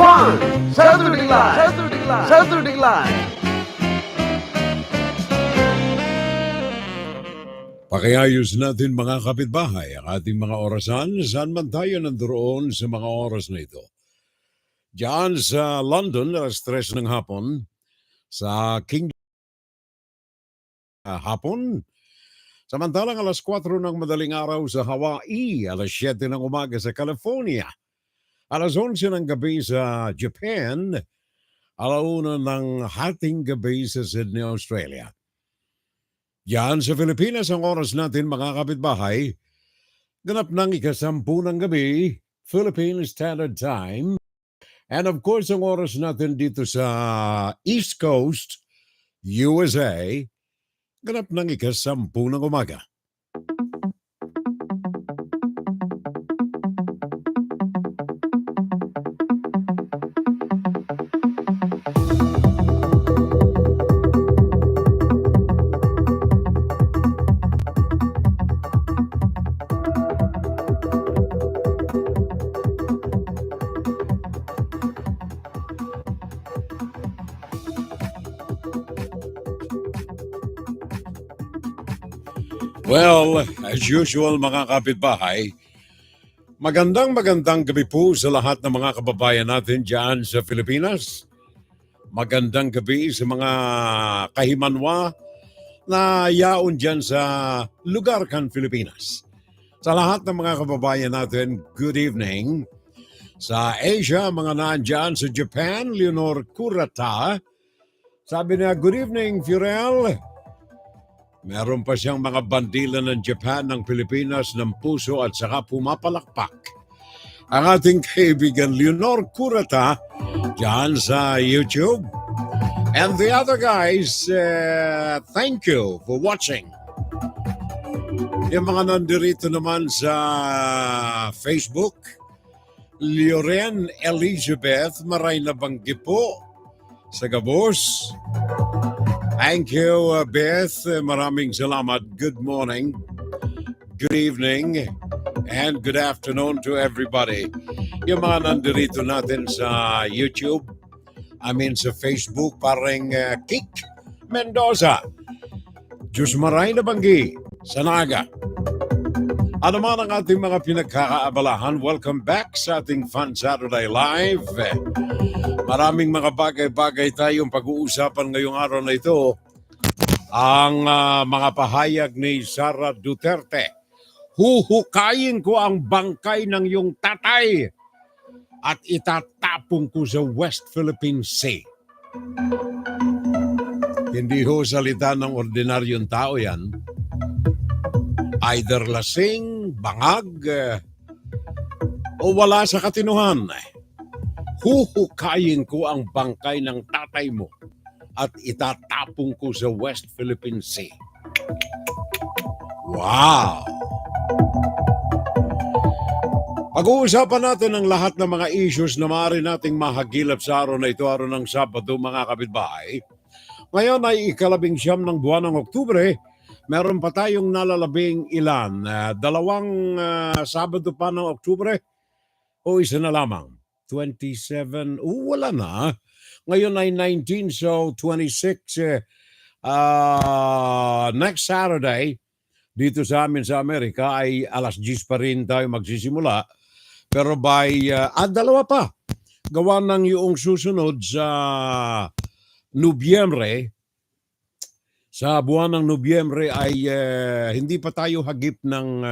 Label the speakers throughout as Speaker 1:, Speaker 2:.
Speaker 1: Fun! Saturday Live! Saturday Live!
Speaker 2: Pakiayos natin mga kapitbahay ang ating mga orasan saan man tayo nandoon sa mga oras na ito. Diyan sa London, alas 3 ng hapon. Sa King hapon. Samantalang alas 4 ng madaling araw sa Hawaii, alas 7 ng umaga sa California. Alas 11 ng gabi sa Japan, alauna ng hating gabi sa Sydney, Australia. Yan sa Pilipinas ang oras natin mga kapitbahay. Ganap ng ikasampu ng gabi, Philippine Standard Time. And of course, ang oras natin dito sa East Coast, USA, ganap ng ikasampu ng umaga. Well, as usual mga kapitbahay, magandang gabi po sa lahat ng mga kababayan natin dyan sa Pilipinas. Magandang gabi sa mga kahimanwa na yaon dyan sa lugar kan Pilipinas. Sa lahat ng mga kababayan natin, good evening. Sa Asia, mga nandyan sa Japan, Leonor Kurata. Sabi niya, good evening, Furel. Meron pa siyang mga bandila ng Japan, ng Pilipinas, ng puso at saka pumapalakpak. Ang ating kaibigan Leonor Kurata dyan sa YouTube. And the other guys, thank you for watching. Yung mga nandirito naman sa Facebook, Loren Elizabeth, maray na banggi po sa Gabos. Thank you, Beth. Maraming salamat. Good morning, good evening, and good afternoon to everybody. Yung mga nandirito natin sa YouTube, sa Facebook, parang Kik Mendoza, Diyos maray na banggi, sa Naga. Ano man ang ating mga pinagkakaabalahan, welcome back sa ating Fun Saturday Live. Maraming mga bagay-bagay tayong pag-uusapan ngayong araw na ito. Ang mga pahayag ni Sara Duterte. Huhukayin ko ang bangkay ng iyong tatay at itatapong ko sa West Philippine Sea. Hindi ho salita ng ordinaryong tao yan. Either lasing, bangag, o wala sa katinuhan. Huhukayin ko ang bangkay ng tatay mo at itatapong ko sa West Philippine Sea. Wow! Pag-uusapan natin ang lahat ng mga issues na maaari nating mahagilap sa araw na ito, araw ng Sabado, mga kapitbahay. Ngayon ay ika-19 ng buwan ng Oktubre. Meron pa tayong nalalabing ilan. Dalawang Sabado pa ng Oktubre o isa na lamang. 27, wala na. Ngayon ay 19, so 26. Next Saturday, dito sa amin sa Amerika ay alas 10 pa rin tayo magsisimula. Pero by, dalawa pa. Gawa ng yung susunod sa Nobyembre. Sa buwan ng Nobyembre ay hindi pa tayo hagip ng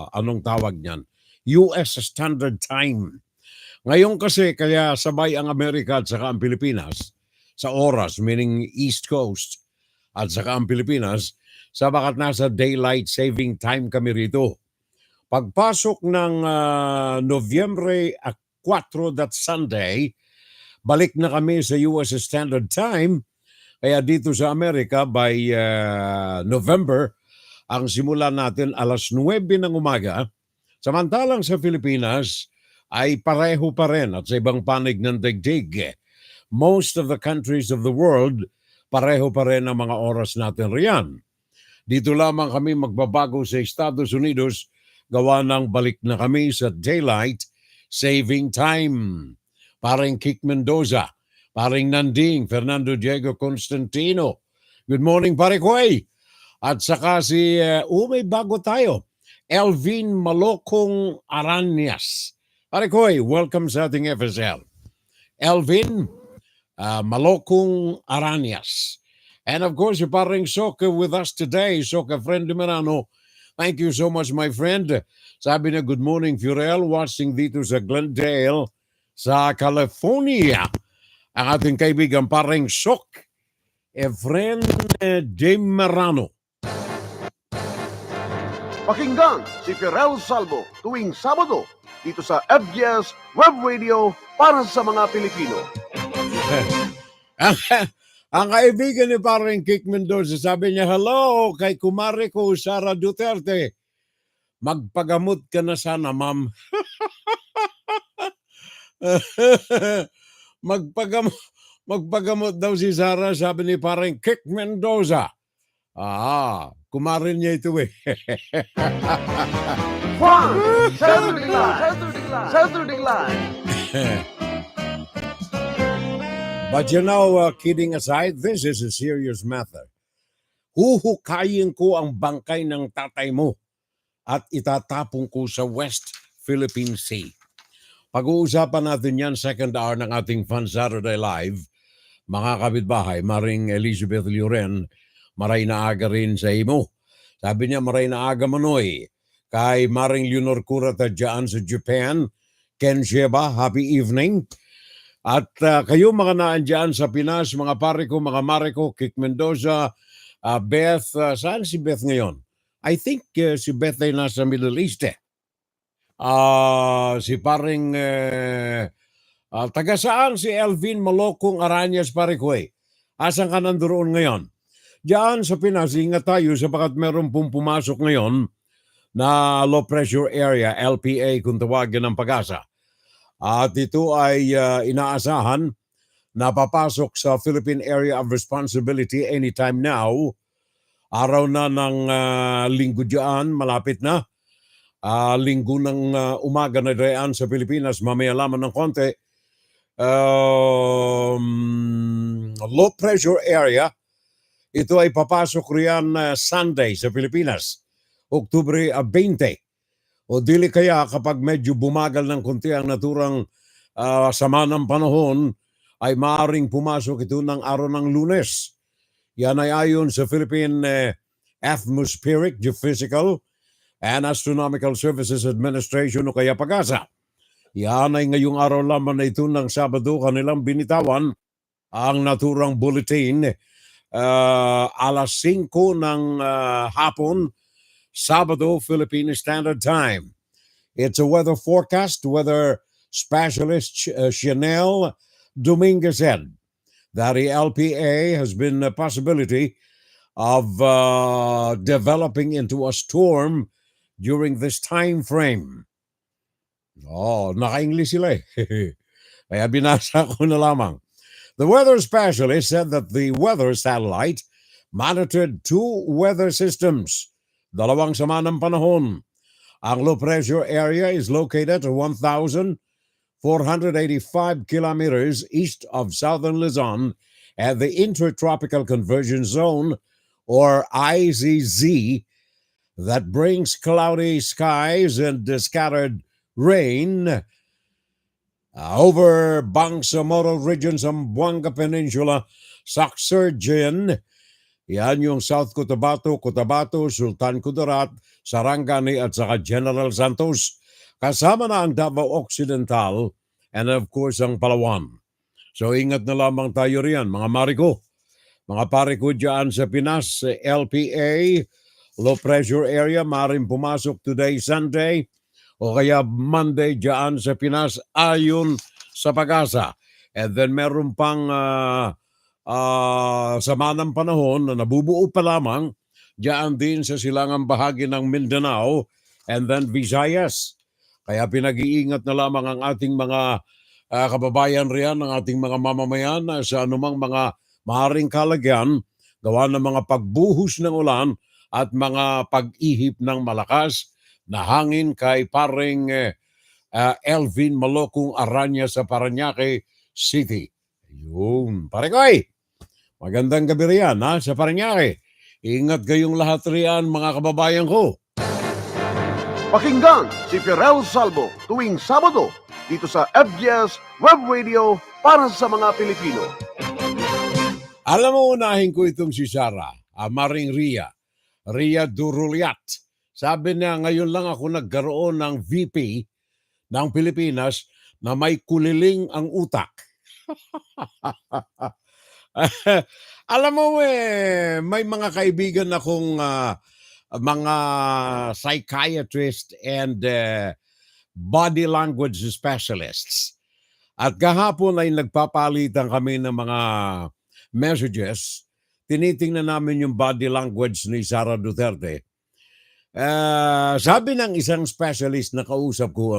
Speaker 2: anong tawag niyan? US Standard Time. Ngayon kasi kaya sabay ang Amerika at saka ang Pilipinas sa oras, meaning East Coast at saka ang Pilipinas, sabagat nasa Daylight Saving Time kami rito. Pagpasok ng Nobyembre 4, that Sunday, balik na kami sa US Standard Time. Kaya dito sa Amerika by November, ang simula natin alas 9 ng umaga. Samantalang sa Pilipinas ay pareho pa rin at sa ibang panig ng daigdig. Most of the countries of the world, pareho pa rin ang mga oras natin riyan. Dito lamang kami magbabago sa Estados Unidos, gawa ng balik na kami sa daylight saving time. Paring Kik Mendoza, paring Nanding, Fernando Diego Constantino. Good morning, pare Koy. At saka si, may bago tayo. Elvin Malokong Aranyas. Pare Koy, welcome sa ating FSL. Elvin Malokong Aranyas. And of course, yung paring Soka with us today, Soka friend de Merano. Thank you so much, my friend. Sabi na, good morning, Furel, watching dito sa Glendale, sa California. Ang ating kaibigan paring Sok, Efren de Merano.
Speaker 1: Pakinggan si Pirel Salvo tuwing Sabado dito sa FGS Web Radio para sa mga Pilipino.
Speaker 2: Ang kaibigan ni paring Kik Mendoza, sabi niya, hello kay kumare ko, Sara Duterte. Magpagamot ka na sana, ma'am. Magpagamot daw si Sara, sabi ni paring Kik Mendoza. Kumarin niya ito eh.
Speaker 1: Juan, Saturday Live! Saturday Live!
Speaker 2: But you know, kidding aside, this is a serious matter. Huhukayin ko ang bangkay ng tatay mo at itatapong ko sa West Philippine Sea. Pag-uusapan natin yan second hour ng ating Fun Saturday Live. Mga kapitbahay, Maring Elizabeth Lloren, maray na aga rin sa imo. Sabi niya, maray na aga manoy. Kay Maring Leonor Curata dyan sa Japan, Ken Sheba, happy evening. At kayo mga naan dyan sa Pinas, mga pare ko, mga mare ko, Kik Mendoza, Beth, saan si Beth ngayon? I think si Beth ay nasa Middle East eh. Si paring, taga saan si Elvin Malokong Aranyas pare ko eh? Asan ka nandoon ngayon? Diyan sa Pinas, ingat tayo sapagat meron pong pumasok ngayon na low pressure area, LPA kung tawagin ng pag-asa. At ito ay inaasahan na papasok sa Philippine Area of Responsibility anytime now. Araw na ng linggo diyan, malapit na. Linggo ng umaga na diyan sa Pilipinas, mamaya lamang ng konti. Low pressure area, ito ay papasok riyan Sunday sa Pilipinas, Oktubre 20. O dili kaya kapag medyo bumagal ng konti ang naturang sama ng panahon, ay maaaring pumasok ito ng araw ng Lunes. Yan ay ayon sa Philippine Atmospheric, Geophysical and Astronomical Services Administration o kaya PAGASA. Yan ay ngayong araw lamang na ito ng Sabado kanilang binitawan ang naturang bulletin alas 5 ng hapon, Sabado, Philippine Standard Time. It's a weather forecast. Weather specialist Chanel Dominguez said that the LPA has been a possibility of developing into a storm during this time frame. Naka-English sila eh. Kaya binasa ko na lamang. The weather specialist said that the weather satellite monitored 2 weather systems, dalawang sama ng panahon. Ang low pressure area is located at 1,485 kilometers east of southern Luzon at the Intertropical Convergence Zone, or ICZ, that brings cloudy skies and scattered rain over Bangsamoro region sa Buanga Peninsula, Saxurgen. Yan yung South Cotabato, Sultan Kudarat, Sarangani at saka General Santos. Kasama na ang Davao Occidental and of course ang Palawan. So ingat na lamang tayo riyan, mga mariko. Mga pare ko dyan sa Pinas, LPA, low pressure area, maaaring pumasok today, Sunday, o kaya Monday dyan sa Pinas ayon sa pag-asa. And then meron pang sama ng panahon na nabubuo pa lamang dyan din sa silangang bahagi ng Mindanao and then Visayas. Kaya pinag-iingat na lamang ang ating mga kababayan riyan, ang ating mga mamamayan sa anumang mga maaaring kalagyan, gawa ng mga pagbuhos ng ulan at mga pag-ihip ng malakas na hangin kay paring Elvin Malokong Aranya sa Parañaque City. Yun, pare ko ay. Magandang gabi riyan sa Parañaque. Ingat kayong lahat riyan mga kababayan ko.
Speaker 1: Pakinggan si Fiorel Salvo tuwing Sabado dito sa FGS Web Radio para sa mga Pilipino.
Speaker 2: Alam mo, unahin ko itong si Sara, Maring Ria Duruliat. Sabi niya, ngayon lang ako nagkaroon ng VP ng Pilipinas na may kuliling ang utak. Alam mo, may mga kaibigan akong mga psychiatrist and body language specialists. At kahapon ay nagpapalitan kami ng mga messages. Tinitingnan namin yung body language ni Sara Duterte. Sabi ng isang specialist na kausap ko,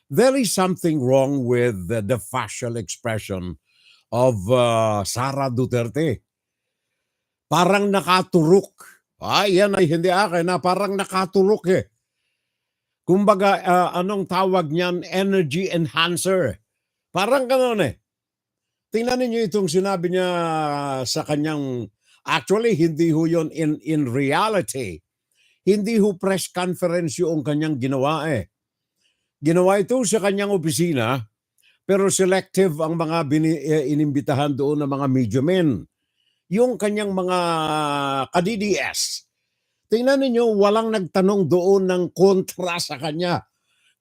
Speaker 2: there is something wrong with the facial expression of Sara Duterte. Parang nakaturok. Yan ay hindi akin na parang nakaturok Kumbaga, anong tawag niyan? Energy enhancer. Parang gano'n Tingnan niyo itong sinabi niya sa kanyang, actually, hindi ho yun in reality. Hindi ho press conference yung kanyang ginawa Ginawa ito sa kanyang opisina, pero selective ang mga inimbitahan doon ng mga media men. Yung kanyang mga ka-DDS. Tingnan ninyo, walang nagtanong doon ng kontra sa kanya.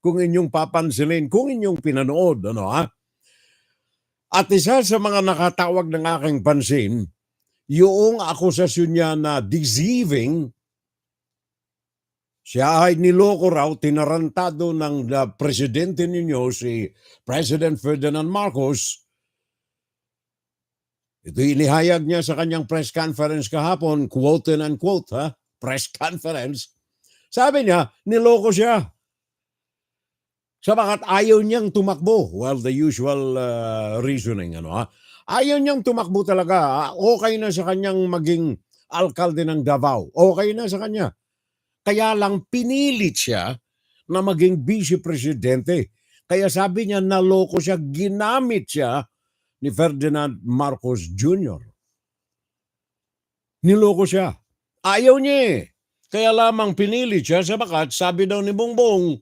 Speaker 2: Kung inyong papansinin, kung inyong pinanood, At isa sa mga nakatawag ng aking pansin, yung akusasyon niya na deceiving, siya ay niloko raw, tinarantado ng presidente ninyo, si President Ferdinand Marcos. Ito inihayag niya sa kanyang press conference kahapon, quote and unquote, press conference. Sabi niya, niloko siya. Sabagat ayaw niyang tumakbo. Well, the usual reasoning, Ayaw niyang tumakbo talaga. Okay na sa kanyang maging alkalde ng Davao. Okay na sa kanya. Kaya lang pinilit siya na maging vice-presidente. Kaya sabi niya, naloko siya, ginamit siya ni Ferdinand Marcos Jr. Niloko siya. Ayaw niya Kaya lamang pinilit siya. Sabagat sabi daw ni Bongbong,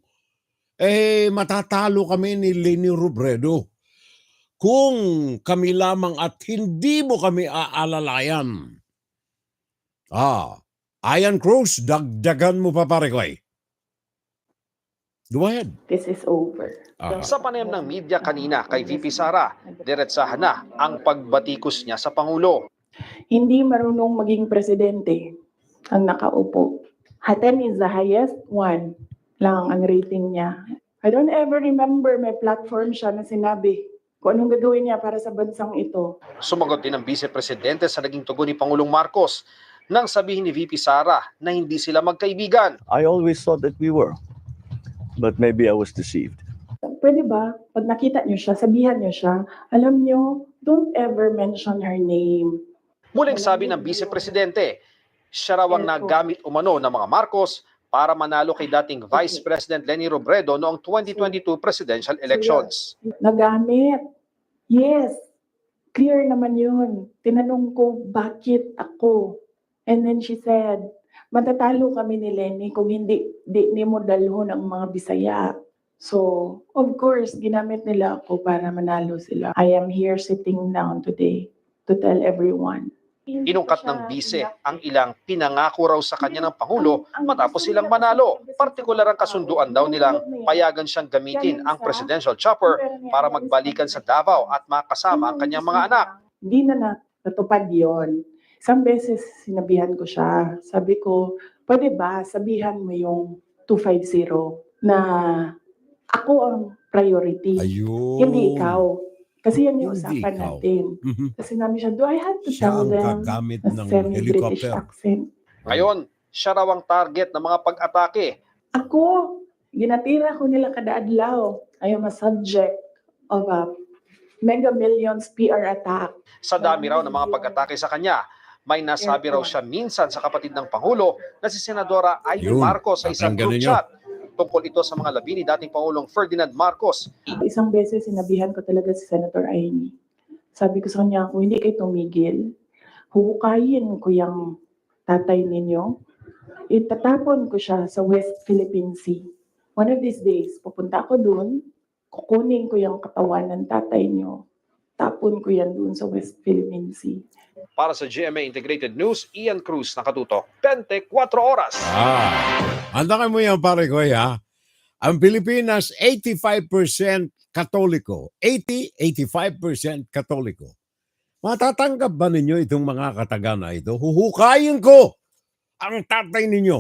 Speaker 2: matatalo kami ni Leni Robredo kung kami lamang at hindi mo kami aalalayan. Ian Cruz, dagdagan mo pa pare ko Go ahead.
Speaker 3: This is over.
Speaker 4: Sa panayam ng media kanina kay VP Sara, diretsahan na ang pagbatikos niya sa Pangulo.
Speaker 3: Hindi marunong maging presidente ang nakaupo. 10 is the highest, 1 lang ang rating niya. I don't ever remember may platform siya na sinabi kung anong gagawin niya para sa bansang ito.
Speaker 4: Sumagot din ang vice-presidente sa naging tugon ni Pangulong Marcos nang sabihin ni VP Sara na hindi sila magkaibigan.
Speaker 5: I always thought that we were, but maybe I was deceived.
Speaker 3: Pwede ba, pag nakita niyo siya, sabihan niyo siya, alam niyo, don't ever mention her name.
Speaker 4: Muling sabi ng vice-presidente, siya raw ang nagamit umano ng mga Marcos para manalo kay dating Vice President Leni Robredo noong 2022 presidential elections.
Speaker 3: Nagamit. Yes. Clear naman yun. Tinanong ko, bakit ako? And then she said, matatalo kami ni Leni kung hindi mo dalhon ang mga Bisaya. So, of course, ginamit nila ako para manalo sila. I am here sitting down today to tell everyone.
Speaker 4: Inungkat ng bise ang ilang pinangako raw sa kanya ng Pangulo matapos silang manalo. Partikular ang kasunduan daw nilang payagan siyang gamitin ang presidential chopper para magbalikan sa Davao at makasama ang kanyang mga anak.
Speaker 3: Hindi na natupad yun. Isang beses sinabihan ko siya. Sabi ko, pwede ba sabihan mo yung 250 na ako ang priority.
Speaker 2: Ayun.
Speaker 3: Hindi ikaw. Kasi yan yung
Speaker 2: Hindi
Speaker 3: usapan
Speaker 2: ikaw.
Speaker 3: natin. Kasi namin siya, do I have to
Speaker 2: Siya
Speaker 3: tell
Speaker 2: ang
Speaker 3: them
Speaker 2: gagamit
Speaker 3: na
Speaker 2: ng
Speaker 3: semi-British
Speaker 2: helicopter.
Speaker 3: accent?
Speaker 4: Ngayon, siya raw ang target ng mga pag-atake.
Speaker 3: Ako, ginatira ko nila kada adlaw. I am a subject of a mega millions PR attack.
Speaker 4: Sa dami raw ng mga pag-atake sa kanya, may nasabi raw siya minsan sa kapatid ng Pangulo na si Senadora Ivy
Speaker 2: Yun,
Speaker 4: Marcos sa isang
Speaker 2: tatanggalin
Speaker 4: group
Speaker 2: niyo.
Speaker 4: chat. Tungkol ito sa mga labi ni dating Pangulong Ferdinand Marcos.
Speaker 3: Isang beses sinabihan ko talaga si Senator Amy. Sabi ko sa kanya, kung hindi kayo tumigil, huhukayin ko yung tatay ninyo. Itatapon ko siya sa West Philippine Sea. One of these days, pupunta ako dun, kukunin ko yung katawan ng tatay niyo. Tapon ko yan dun sa West Philippine Sea.
Speaker 4: Para sa GMA Integrated News, Ian Cruz, nakatutok 24 oras.
Speaker 2: Andakan mo yan, pare ko, ha? Ang Pilipinas, 85% Katoliko. 85% Katoliko. Matatanggap ba ninyo itong mga kataga na ito? Huhukayin ko ang tatay ninyo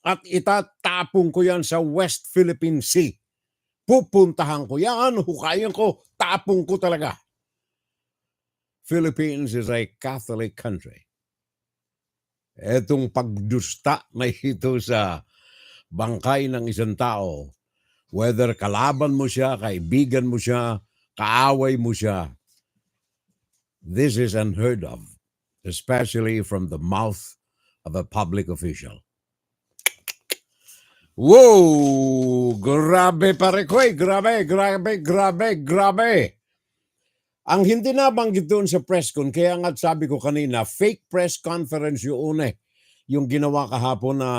Speaker 2: at itatapong ko yan sa West Philippine Sea. Pupuntahan ko yan, hukayin ko, tapong ko talaga. Philippines is a Catholic country. Etong pagdusta na ito sa bangkay ng isang tao, whether kalaban mo siya, kaibigan mo siya, kaaway mo siya, this is unheard of, especially from the mouth of a public official. Whoa! Grabe pare ko eh. Grabe. Ang hindi nabanggit doon sa press con, kaya nga sabi ko kanina, fake press conference yun yung ginawa kahapon na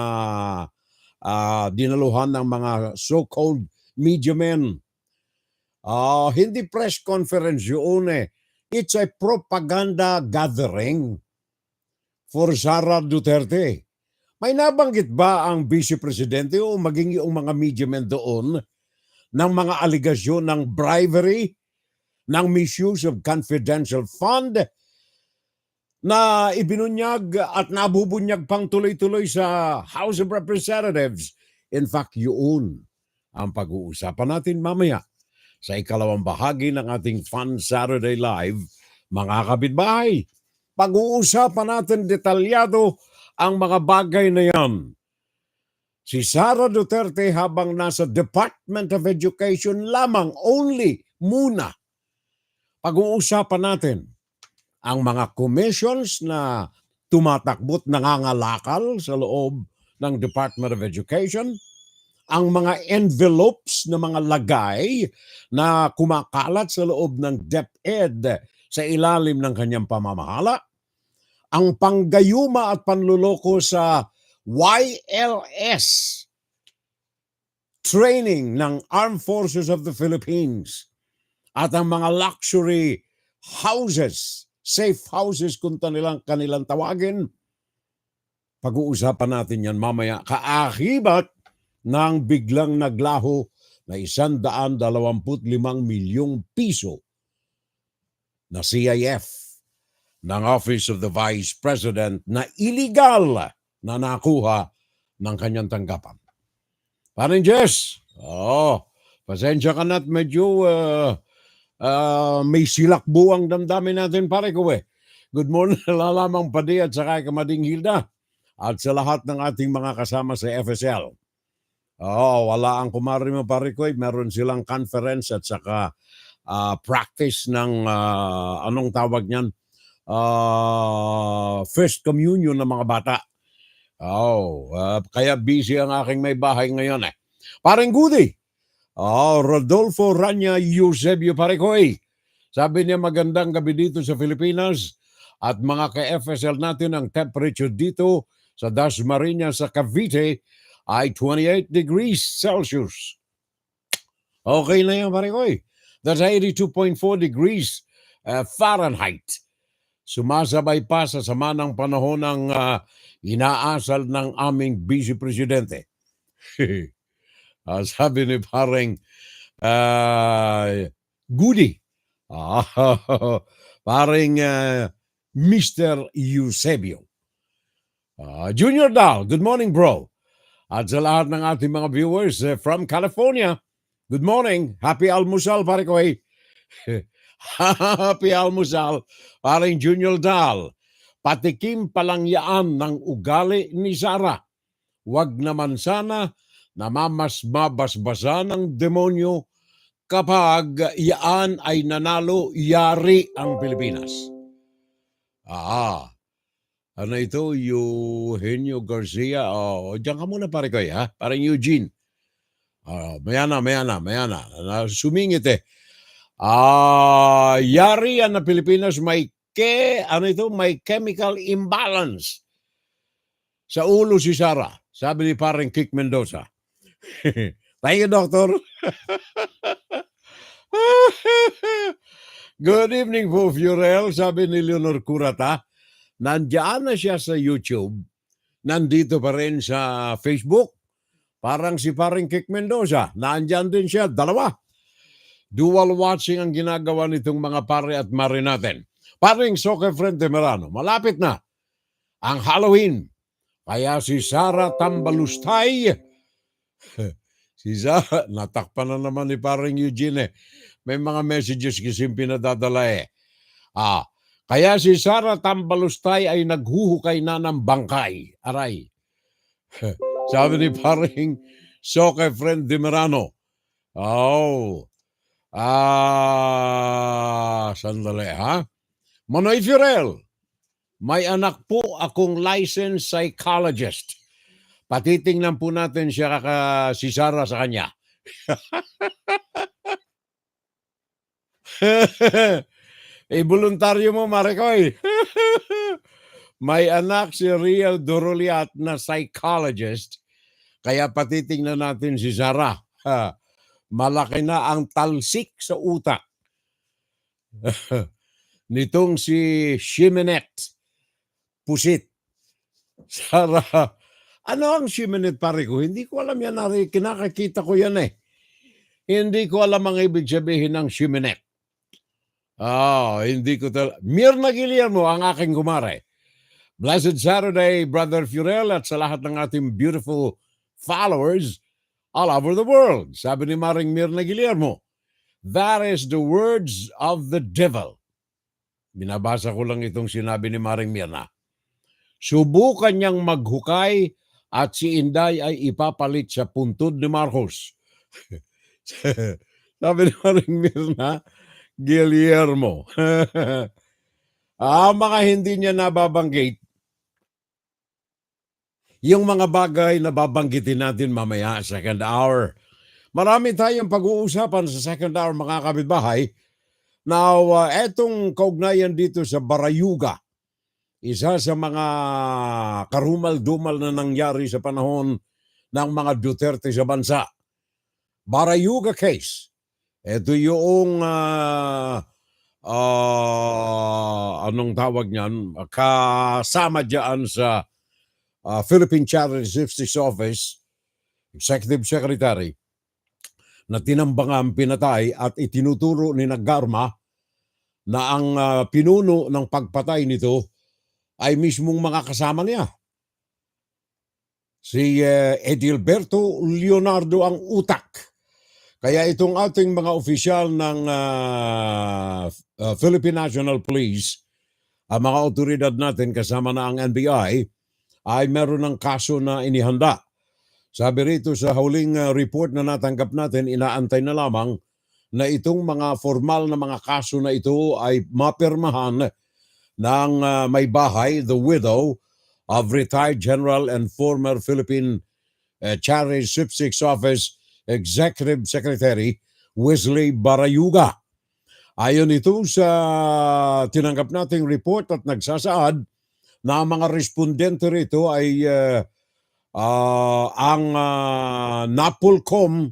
Speaker 2: dinaluhan ng mga so-called media men. Hindi press conference yun It's a propaganda gathering for Sara Duterte. May nabanggit ba ang Vice Presidente o maging yung mga media men doon ng mga aligasyon ng bribery, ng misuse of confidential fund na ibinunyag at nabubunyag pang tuloy-tuloy sa House of Representatives? In fact, yun ang pag-uusapan natin mamaya sa ikalawang bahagi ng ating Fun Saturday Live, mga kapitbahay. Pag-uusapan natin detalyado ang mga bagay na yan. Si Sara Duterte habang nasa Department of Education lamang, only, muna. Pag-uusapan natin ang mga commissions na tumatakbo't nangangalakal sa loob ng Department of Education, ang mga envelopes na mga lagay na kumakalat sa loob ng Deped sa ilalim ng kanyang pamamahala, ang panggayuma at panluloko sa YLS training ng Armed Forces of the Philippines, at ang mga luxury houses, Safehouses kung kanilang tawagin. Pag-uusapan natin yan mamaya, kaakibat ng biglang naglaho na 125 milyong piso na CIF ng Office of the Vice President na illegal na nakuha ng kanyang tanggapan. Parang Jess, pasensya ka na't medyo may silakbo ang damdamin natin, pare ko Good morning, Lalamang Padi at saka Kamading Hilda at sa lahat ng ating mga kasama sa FSL. Wala ang kumari mo, pare ko meron silang conference at saka practice ng anong tawag niyan? First communion ng mga bata. Kaya busy ang aking may bahay ngayon Parang Gudi. Rodolfo Rania Eusebio Parecoy. Sabi niya magandang gabi dito sa Pilipinas at mga ka-FSL natin, ang temperature dito sa Dasmariñas sa Cavite ay 28 degrees Celsius. Okay na yan, Parecoy. That's 82.4 degrees Fahrenheit. Sumasabay pa sa sama ng panahon ng inaasal ng aming Vice Presidente. Sabi ni parang Goody. Parang Mr. Eusebio. Junior Dal, good morning bro. At sa lahat ng ating mga viewers from California, good morning. Happy almusal, pare ko Happy almusal, parang Junior Dal. Patikim palang yaan ng ugali ni Sara. Wag naman sana mabasbasan ng demonyo kapag yaan ay nanalo, yari ang Pilipinas. Ano ito? Eugenio Garcia. Diyan ka muna pare ko parang Eugene. Maya na. Sumingit eh. Yari yan na Pilipinas may may chemical imbalance sa ulo si Sara. Sabi ni parang Kick Mendoza. Thank you, Doctor. Good evening po, Fiorel. Sabi ni Leonor Curata. Nandiyan na siya sa YouTube. Nandito pa rin sa Facebook. Parang si paring Kick Mendoza. Nandiyan din siya. Dalawa. Dual watching ang ginagawa nitong mga pare at mare natin. Paring Soccer Friend de Merano, malapit na ang Halloween. Kaya si Sara Tambalustay, si Sara, natakpan na naman ni paring Eugene eh. May mga messages kasi pinadadala eh. Kaya si Sara Tambalustay ay naghuhukay na ng bangkay. Aray. Sabi ni paring Soccer Friend de Merano. Sandali ha. Manoy Fiorel, may anak po akong licensed psychologist. Patitingnan po natin siya si Sara sa kanya. Voluntaryo mo, Maricoy. May anak si Riel Doroliat na psychologist. Kaya patitingnan natin si Sara. Malaki na ang talsik sa utak nitong si Shimenet Pusit. Sara, ano ang Shimenet pare ko? Hindi ko alam yan. Kinakakita ko yan eh. Hindi ko alam ang ibig sabihin ng Shimenet. Hindi ko Mirna Guillermo ang aking kumare. Blessed Saturday, Brother Fiorel, at sa lahat ng ating beautiful followers all over the world. Sabi ni Maring Mirna Guillermo, that is the words of the devil. Binabasa ko lang itong sinabi ni Maring Mirna. Subukan niyang maghukay at si Inday ay ipapalit sa puntod ni Marcos. Sabi ni Maring Mirna Guillermo. Mga hindi niya nababanggit, yung mga bagay na babanggitin natin mamaya second hour. Marami tayong pag-uusapan sa second hour, mga kapitbahay. Now, etong kaugnayan dito sa Barayuga, isa sa mga karumal-dumal na nangyari sa panahon ng mga Duterte sa bansa. Barayuga case. Ito yung anong tawag niyan? Kasama dyan sa Philippine Charity Justice Office, Executive Secretary, na tinambangan, pinatay at itinuturo ni Garma na ang pinuno ng pagpatay nito ay mismong mga kasama niya. Si Edilberto Leonardo ang utak. Kaya itong ating mga opisyal ng Philippine National Police, ang mga otoridad natin kasama na ang NBI, ay meron ng kaso na inihanda. Sabi rito sa huling report na natanggap natin, inaantay na lamang na itong mga formal na mga kaso na ito ay mapirmahan ng may bahay, the widow of retired General and former Philippine Charity Justice Office Executive Secretary Wesley Barayuga. Ayon ito sa tinanggap nating report at nagsasaad na ang mga respondente rito ay ang NAPOLCOM,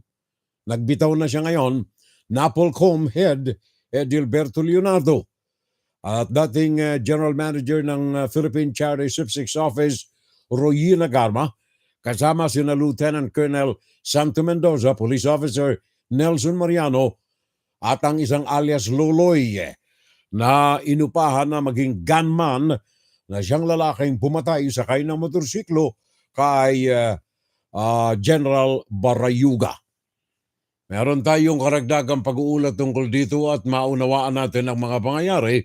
Speaker 2: nagbitaw na siya ngayon, NAPOLCOM head Edilberto Leonardo at dating General Manager ng Philippine Charity Justice Office Royina Garma, kasama sina Lieutenant Colonel Santo Mendoza, Police Officer Nelson Mariano at ang isang alias Loloy na inupahan na maging gunman na siyang lalaking pumatay sakay ng motorsiklo kay General Barayuga. Meron tayong karagdagang pag-uulat tungkol dito at maunawaan natin ang mga pangyayari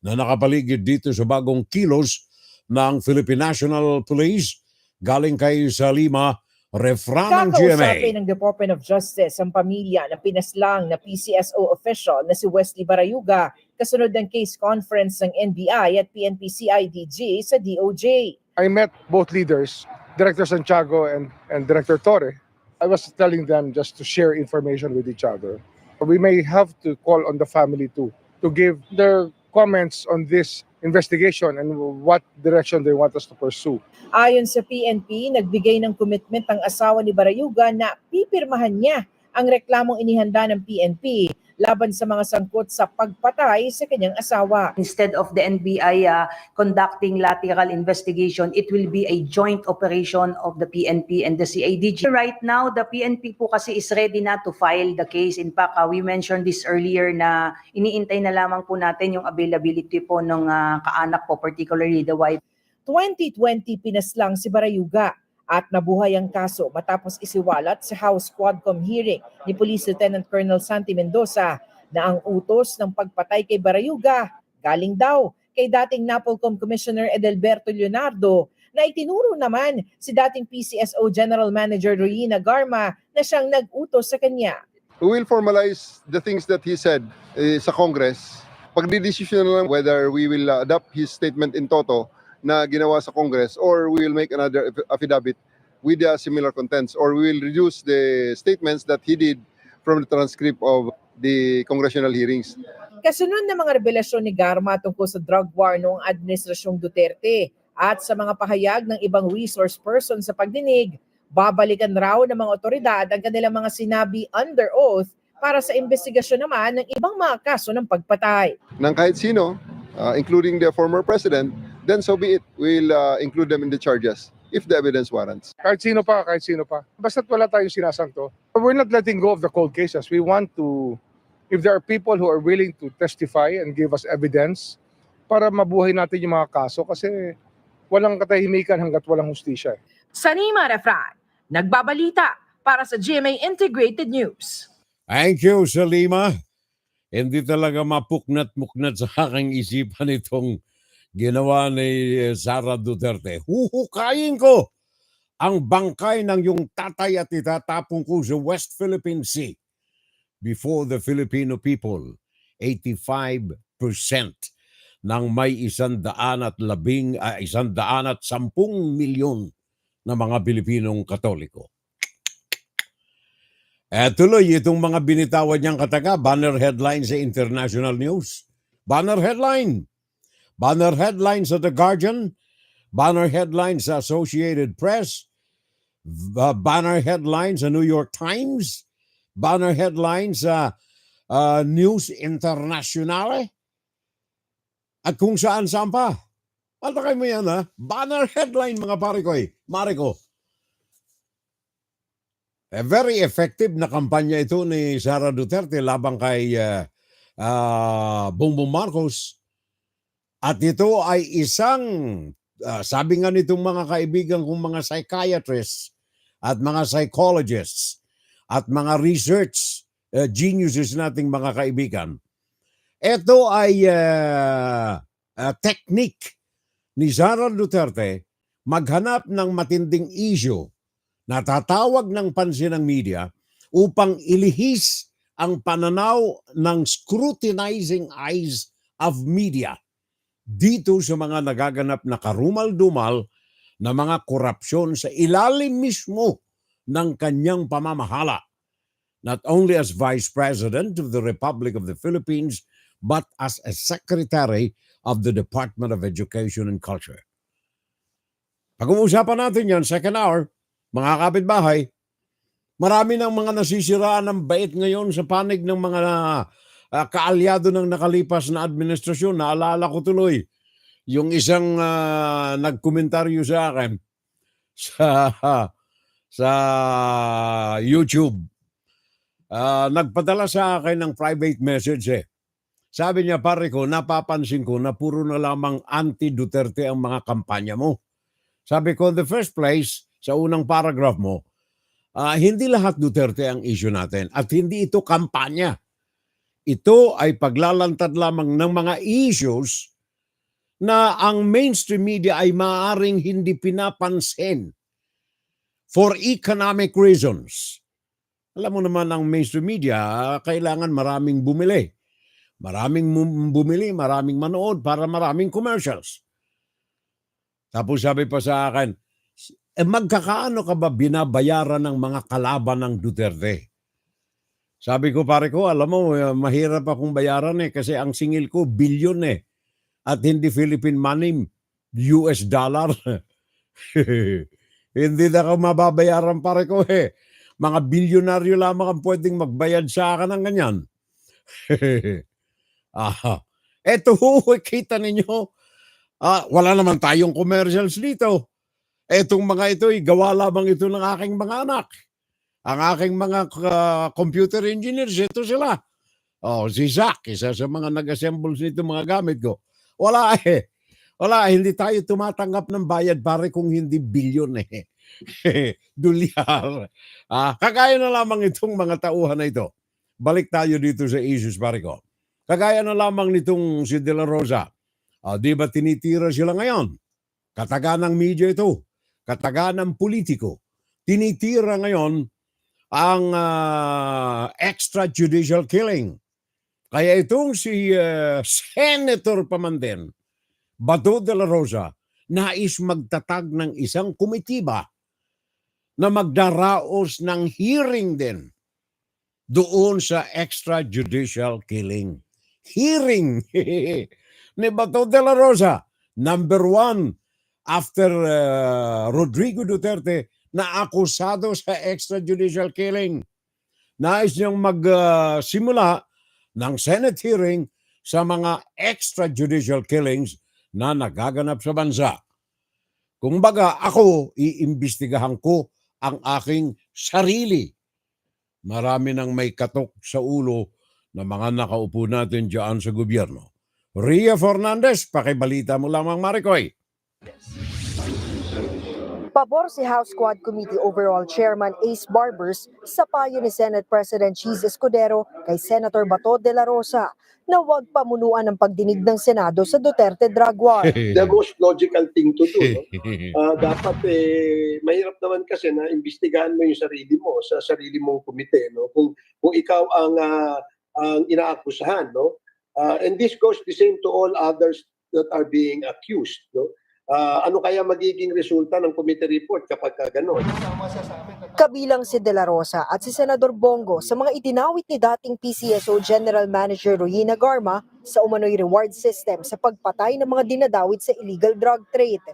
Speaker 2: na nakapaligid dito sa bagong kilos ng Philippine National Police galing kay sa Lima, Refranang GMA.
Speaker 6: Kakausapin ng Department of Justice ang pamilya ng pinaslang na PCSO official na si Wesley Barayuga kasunod ng case conference ng NBI at PNP-CIDG sa DOJ.
Speaker 7: I met both leaders, Director Santiago and Director Torre. I was telling them just to share information with each other. We may have to call on the family too to give their comments on this investigation and what direction they want us to pursue.
Speaker 6: Ayon sa PNP, nagbigay ng commitment ang asawa ni Barayuga na pipirmahan niya ang reklamong inihanda ng PNP laban sa mga sangkot sa pagpatay sa kanyang asawa.
Speaker 8: Instead of the NBI conducting lateral investigation, it will be a joint operation of the PNP and the CIDG. Right now, the PNP po kasi is ready na to file the case. In fact, we mentioned this earlier na iniintay na lamang po natin yung availability po ng kaanak po, particularly the wife.
Speaker 6: 2020 pinaslang si Barayuga at nabuhay ang kaso matapos isiwalat sa House Quadcom hearing ni Police Lieutenant Colonel Santi Mendoza na ang utos ng pagpatay kay Barayuga galing daw kay dating NAPOLCOM Commissioner Edelberto Leonardo na itinuro naman si dating PCSO General Manager Royina Garma na siyang nag-utos sa kanya.
Speaker 9: We will formalize the things that he said sa Congress. Pagdidesisyon na lang whether we will adopt his statement in toto na ginawa sa Congress or we will make another affidavit with similar contents or we will reduce the statements that he did from the transcript of the congressional hearings.
Speaker 6: Kasunod ng mga revelasyon ni Garma tungkol sa drug war noong Administrasyong Duterte at sa mga pahayag ng ibang resource person sa pagdinig, babalikan raw ng mga otoridad ang kanilang mga sinabi under oath para sa investigasyon naman ng ibang mga kaso ng pagpatay.
Speaker 9: Nang kahit sino, including the former president, then so be it. We'll include them in the charges if the evidence warrants.
Speaker 7: Kahit sino pa. Basta't wala tayong sinasangto. We're not letting go of the cold cases. We want to, if there are people who are willing to testify and give us evidence para mabuhay natin yung mga kaso kasi walang katahimikan hanggat walang hustisya.
Speaker 6: Sanima Refran, nagbabalita para sa GMA Integrated News.
Speaker 2: Thank you, Salima. Hindi talaga mapuknat-muknat sa aking isipan itong ginawa ni Sara Duterte. Huhukayin ko ang bangkay ng yung tatay at itatapon ko sa West Philippine Sea before the Filipino people. 85% ng may 110 milyon na mga Pilipinong Katoliko. Tuloy itong mga binitawan niyang kataga, banner headline sa international news. Banner headline sa The Guardian, banner headline sa Associated Press, banner headline sa New York Times, banner headline sa News Internationale, at kung saan-saan pa. Patakay mo yan, ha? Banner headline, mga Mariko. Very effective na kampanya ito ni Sara Duterte labang kay Bongbong Marcos. At ito ay isang, sabi nga nitong mga kaibigan kong mga psychiatrists at mga psychologists at mga research geniuses nating mga kaibigan. Ito ay technique ni Sara Duterte maghanap ng matinding issue na tatawag ng pansin ng media upang ilihis ang pananaw ng scrutinizing eyes of media dito sa mga nagaganap na karumal-dumal na mga korupsyon sa ilalim mismo ng kanyang pamamahala. Not only as Vice President of the Republic of the Philippines, but as a Secretary of the Department of Education and Culture. Pag-uusapan natin yan, second hour, mga kapitbahay, marami ng mga nasisiraan ng bait ngayon sa panig ng mga kaalyado ng nakalipas na administrasyon. Naalala ko tuloy yung isang nagkomentaryo sa akin sa YouTube. Nagpadala sa akin ng private message Sabi niya, pare ko, napapansin ko na puro na lamang anti-Duterte ang mga kampanya mo. Sabi ko, in the first place, sa unang paragraph mo, hindi lahat Duterte ang issue natin at hindi ito kampanya. Ito ay paglalantad lamang ng mga issues na ang mainstream media ay maaaring hindi pinapansin for economic reasons. Alam mo naman ang mainstream media, kailangan maraming bumili. Maraming manood para maraming commercials. Tapos sabi pa sa akin, magkakaano ka ba binabayaran ng mga kalaban ng Duterte? Sabi ko, pare ko, alam mo, mahirap akong bayaran kasi ang singil ko, bilyon at hindi Philippine money, US dollar. Hindi na ako mababayaran, pare ko Mga bilyonaryo lamang ang pwedeng magbayad sa akin ng ganyan. Eto kita ninyo, wala naman tayong commercials dito. Etong mga ito, gawa lamang ito ng aking mga anak. Ang aking mga computer engineers, ito sila. Si Zach, isa sa mga nag-assemble nito mga gamit ko. Wala Wala, hindi tayo tumatanggap ng bayad pare kung hindi bilyon Dolyar. Kagaya na lamang itong mga tauhan na ito. Balik tayo dito sa issues pare ko. Kagaya na lamang nitong si De La Rosa. Di ba tinitira sila ngayon? Kataga ng media ito. Kataga ng politiko. Tinitira ngayon ang extrajudicial killing. Kaya itong si Senator Pamanden, Bato de la Rosa, nais magtatag ng isang komitiba na magdaraos ng hearing din doon sa extrajudicial killing. Hearing ni Bato de la Rosa, number 1 after Rodrigo Duterte na akusado sa extrajudicial killing. Nais niyang magsimula ng Senate hearing sa mga extrajudicial killings na nagaganap sa bansa. Kung baga, ako, iimbestigahan ko ang aking sarili. Marami nang may katok sa ulo na mga nakaupo natin dyan sa gobyerno. Ria Fernandez, pakibalita mo lamang, Maricoy.
Speaker 10: Pabor si House Quad Committee Overall Chairman Ace Barbers sa payo ni Senate President Cheese Escudero kay Senator Bato de la Rosa na huwag pamunuan ng pagdinig ng Senado sa Duterte drug war.
Speaker 11: The most logical thing to do. No? Dapat mahirap naman kasi na imbestigahan mo yung sarili mo sa sarili mong komite. No? Kung ikaw ang inaakusahan. No? And this goes the same to all others that are being accused. No? Ano kaya magiging resulta ng committee report kapag gano'n?
Speaker 10: Kabilang si De La Rosa at si Senador Bongo sa mga itinawit ni dating PCSO General Manager Royina Garma sa umano'y reward system sa pagpatay ng mga dinadawit sa illegal drug trade.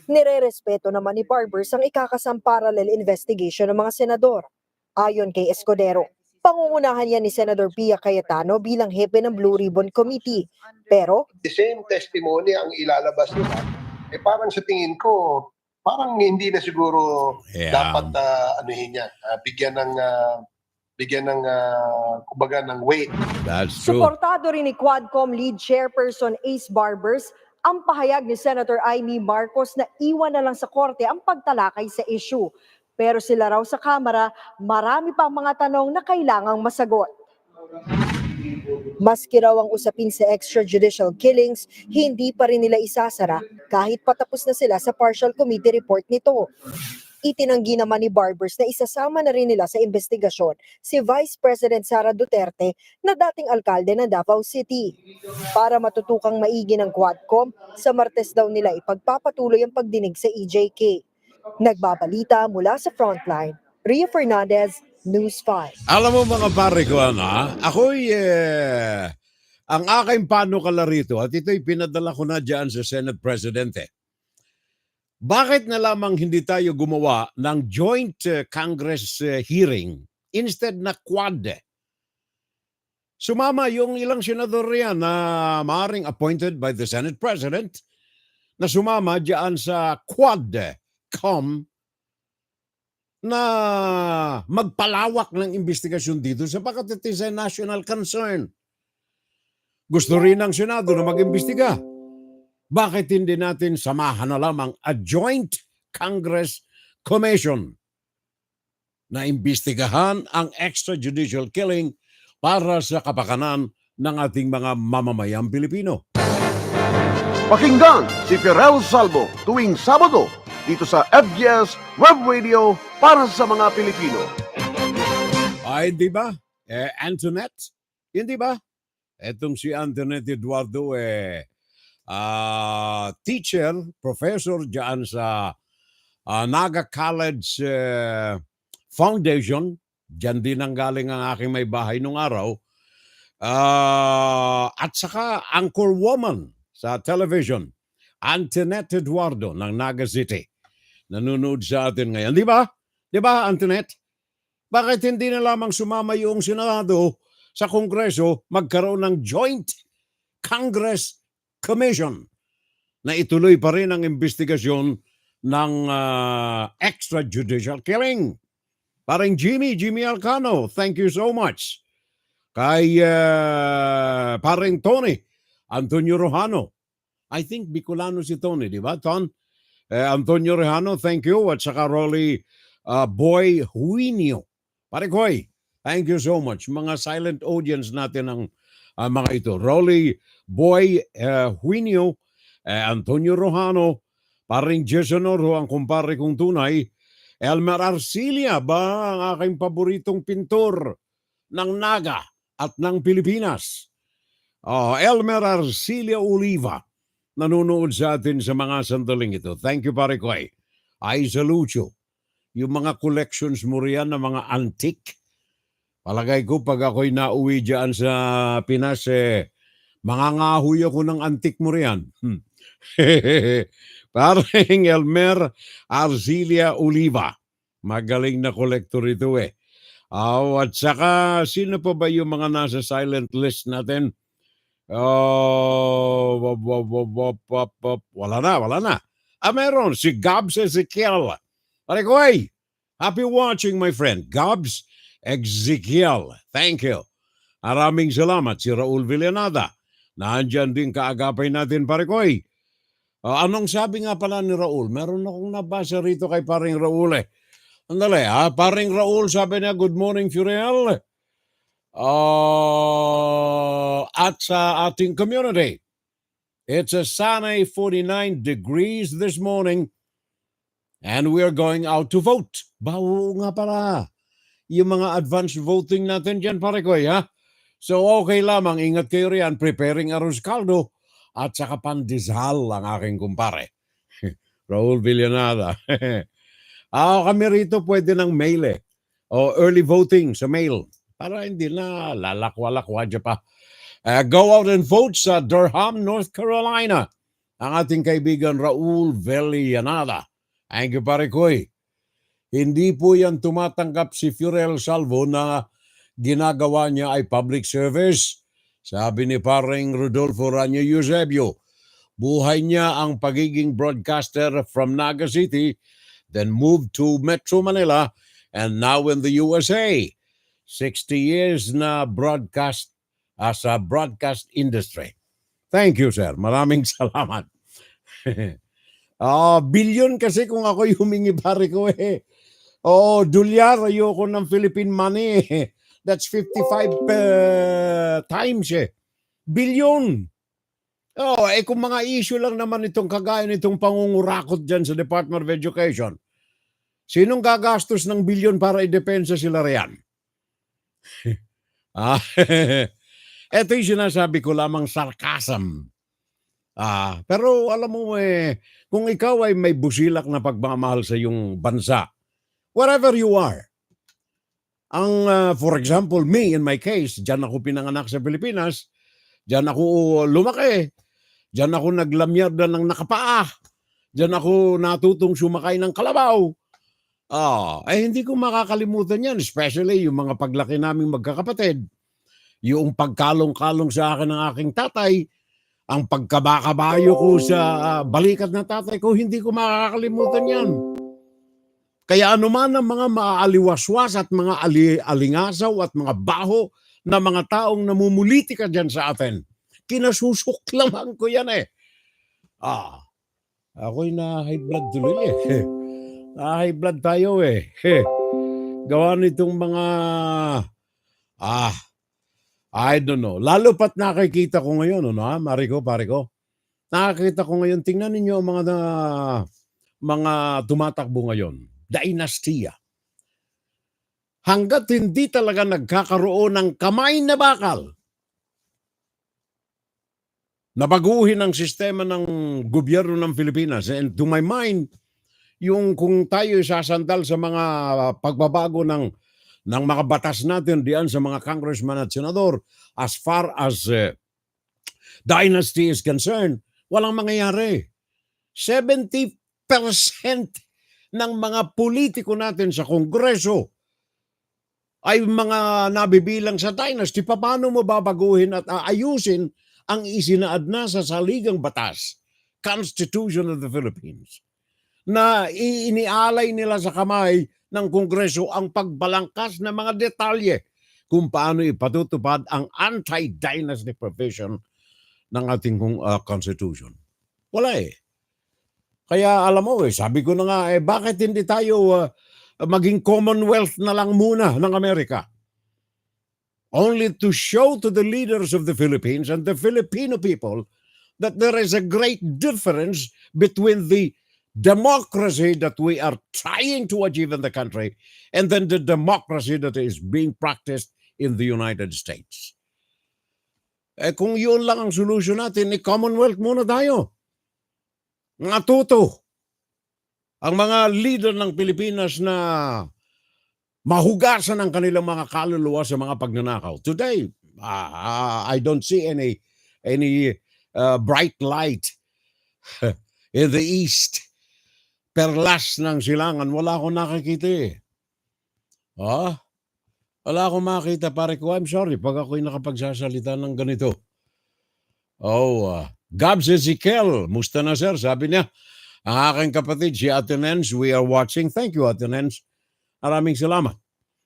Speaker 10: Nire-respeto naman ni Barbers ang ikakasang parallel investigation ng mga senador. Ayon kay Escudero, pangungunahan yan ni Senator Pia Cayetano bilang hepe ng Blue Ribbon Committee. Pero
Speaker 11: the same testimony ang ilalabas nila, parang sa tingin ko, parang hindi na siguro dapat anuhin yan, bigyan ng kumbaga ng weight.
Speaker 2: That's true.
Speaker 10: Suportado rin ni Quadcom Lead Chairperson Ace Barbers ang pahayag ni Senator Amy Marcos na iwan na lang sa korte ang pagtalakay sa issue. Pero sila raw sa Kamara, marami pang mga tanong na kailangang masagot. Maski raw ang usapin sa extrajudicial killings, hindi pa rin nila isasara kahit patapos na sila sa partial committee report nito. Itinanggi naman ni Barbers na isasama na rin nila sa investigasyon si Vice President Sara Duterte na dating alkalde ng Davao City. Para matutukang maigi ng Quadcom, sa Martes daw nila ipagpapatuloy ang pagdinig sa EJK. Nagbabalita mula sa Frontline, Ria Fernandez, News 5.
Speaker 2: Alam mo mga pare ko, ako'y ang aking panukala rito at ito'y pinadala ko na dyan sa Senate Presidente. Bakit na lamang hindi tayo gumawa ng joint Congress hearing instead na quad? Sumama yung ilang senador riyan na maaaring appointed by the Senate President na sumama dyan sa Quadcom na magpalawak ng investigasyon dito sapagkat it is a national concern. Gusto rin ng Senado na mag-imbestiga. Bakit hindi natin samahan na lamang a joint Congress Commission na imbestigahan ang extrajudicial killing para sa kapakanan ng ating mga mamamayang Pilipino?
Speaker 1: Pakinggan si Ferel Salvo tuwing Sabado dito sa FGS Web Radio para sa mga Pilipino.
Speaker 2: Ay, di ba? Antoinette? Hindi ba? Etong si Antoinette Eduardo, teacher, professor dyan sa Naga College Foundation. Diyan din ang galing ang aking may bahay nung araw. At saka Anchor Woman sa television, Antoinette Eduardo ng Naga City. Nanonood sa atin ngayon. Di ba? Di ba, Antoinette? Bakit hindi na lamang sumama yung Senado sa Kongreso magkaroon ng Joint Congress Commission na ituloy pa rin ang investigasyon ng extrajudicial killing? Parang Jimmy Alcano, thank you so much. Kay parang Tony Antonio Rojano. I think Bicolano si Tony, di ba, Ton? Antonio Rojano, thank you. At saka Rolly Boy Huinio. Parikoy, thank you so much. Mga silent audience natin ang mga ito. Rolly Boy Huinio, Antonio Rojano, paring Jason Oro, ang kumpare kong tunay. Elmer Arcilia ba ang aking paboritong pintor ng Naga at ng Pilipinas? Elmer Arcilia Oliva, nanonood sa atin sa mga sandaling ito. Thank you, pare ko. I salute you. Yung mga collections mo riyan na mga antique, palagay ko pag ako'y nauwi dyan sa Pinas, mangangahoy ako ng antique mo riyan. Parang Elmer Arcilia Oliva. Magaling na collector ito at saka, sino pa ba yung mga nasa silent list natin? Wala na. Meron si Gabs Ezekiel. Pare ko, happy watching, my friend. Gabs Ezekiel. Thank you. Maraming salamat. Si Raul Villanada. Naandyan din kaagapay natin, pare ko. Anong sabi nga pala ni Raul? Meron akong nabasa rito kay paring Raul Andali, paring Raul, sabi niya, good morning, Furiel. At sa ating community, it's a sunny 49 degrees this morning and we're going out to vote. Bawo nga para yung mga advanced voting natin dyan, pare ko, ha? So, okay lamang, ingat kayo riyan, preparing arroz caldo at saka pandesal ang aking kumpare. Raul Villanada. Kami rito pwede ng mail o early voting sa mail para hindi na lalakwa-lakwa dyan pa. Go out and vote sa Durham, North Carolina. Ang ating kaibigan Raul Villanada. Thank you, pare koy. Hindi po yan tumatanggap si Furel Salvo na ginagawa niya ay public service. Sabi ni paring Rodolfo Ranyo Eusebio, buhay niya ang pagiging broadcaster from Naga City, then moved to Metro Manila, and now in the USA. 60 years na broadcast as a broadcast industry. Thank you, sir. Maraming salamat. Billion kasi kung ako'y humingi, pare ko dolyar, ayoko ng Philippine money. That's 55 times Billion. Kung mga issue lang naman itong kagaya nitong pangungurakot dyan sa Department of Education, sinong gagastos ng bilyon para idepensa sila riyan? Ito yung sinasabi ko lamang sarcasm. Pero alam mo kung ikaw ay may busilak na pagmamahal sa iyong bansa, wherever you are, for example, me in my case, dyan ako pinanganak sa Pilipinas, dyan ako lumaki, dyan ako naglamyarda ng nakapaa, dyan ako natutong sumakay ng kalabaw. Hindi ko makakalimutan yan, especially yung mga paglaki naming magkakapatid, yung pagkalong-kalong sa akin ng aking tatay, ang pagkabakabayo ko sa balikat ng tatay ko, hindi ko makakalimutan yan. Kaya anuman ang mga maaaliwaswas at mga alingasaw at mga baho na mga taong namumulitika dyan sa atin, kinasusuklaman ko yan ako'y na high blood tuloy high blood tayo gawa nitong mga I don't know. Lalo pat nakikita ko ngayon, Mariko, pare ko. Nakikita ko ngayon, tingnan ninyo ang mga tumatakbo ngayon. Dinastiya. Hanggat hindi talaga nagkakaroon ng kamay na bakal na baguhin ang sistema ng gobyerno ng Pilipinas. And to my mind, yung kung tayo sasandal sa mga pagbabago ng mga batas natin diyan sa mga congressman at senador, as far as dynasty is concerned, walang mangyayari. 70% ng mga politiko natin sa Kongreso ay mga nabibilang sa dynasty. Paano mo babaguhin at aayusin ang isinaad na sa saligang batas, Constitution of the Philippines, na inialay nila sa kamay ng Kongreso ang pagbalangkas ng mga detalye kung paano ipatutupad ang anti-dynasty provision ng ating Constitution. Wala eh. Kaya alam mo sabi ko na nga, bakit hindi tayo maging Commonwealth na lang muna ng Amerika? Only to show to the leaders of the Philippines and the Filipino people that there is a great difference between the democracy that we are trying to achieve in the country and then the democracy that is being practiced in the United States. Kung yun lang ang solusyon natin, Commonwealth muna tayo. Natuto ang mga leader ng Pilipinas na mahugasan ang kanilang mga kaluluwa sa mga pagnanakaw. Today, I don't see any bright light in the east. Perlas ng silangan, wala akong nakikita eh. Wala akong makita, pare ko. I'm sorry pag ako'y nakapagsasalita ng ganito. Gabs Ezekiel, musta na sir? Sabi niya, ang aking kapatid, si Ate Nens, we are watching. Thank you, Ate Nens. Maraming salamat.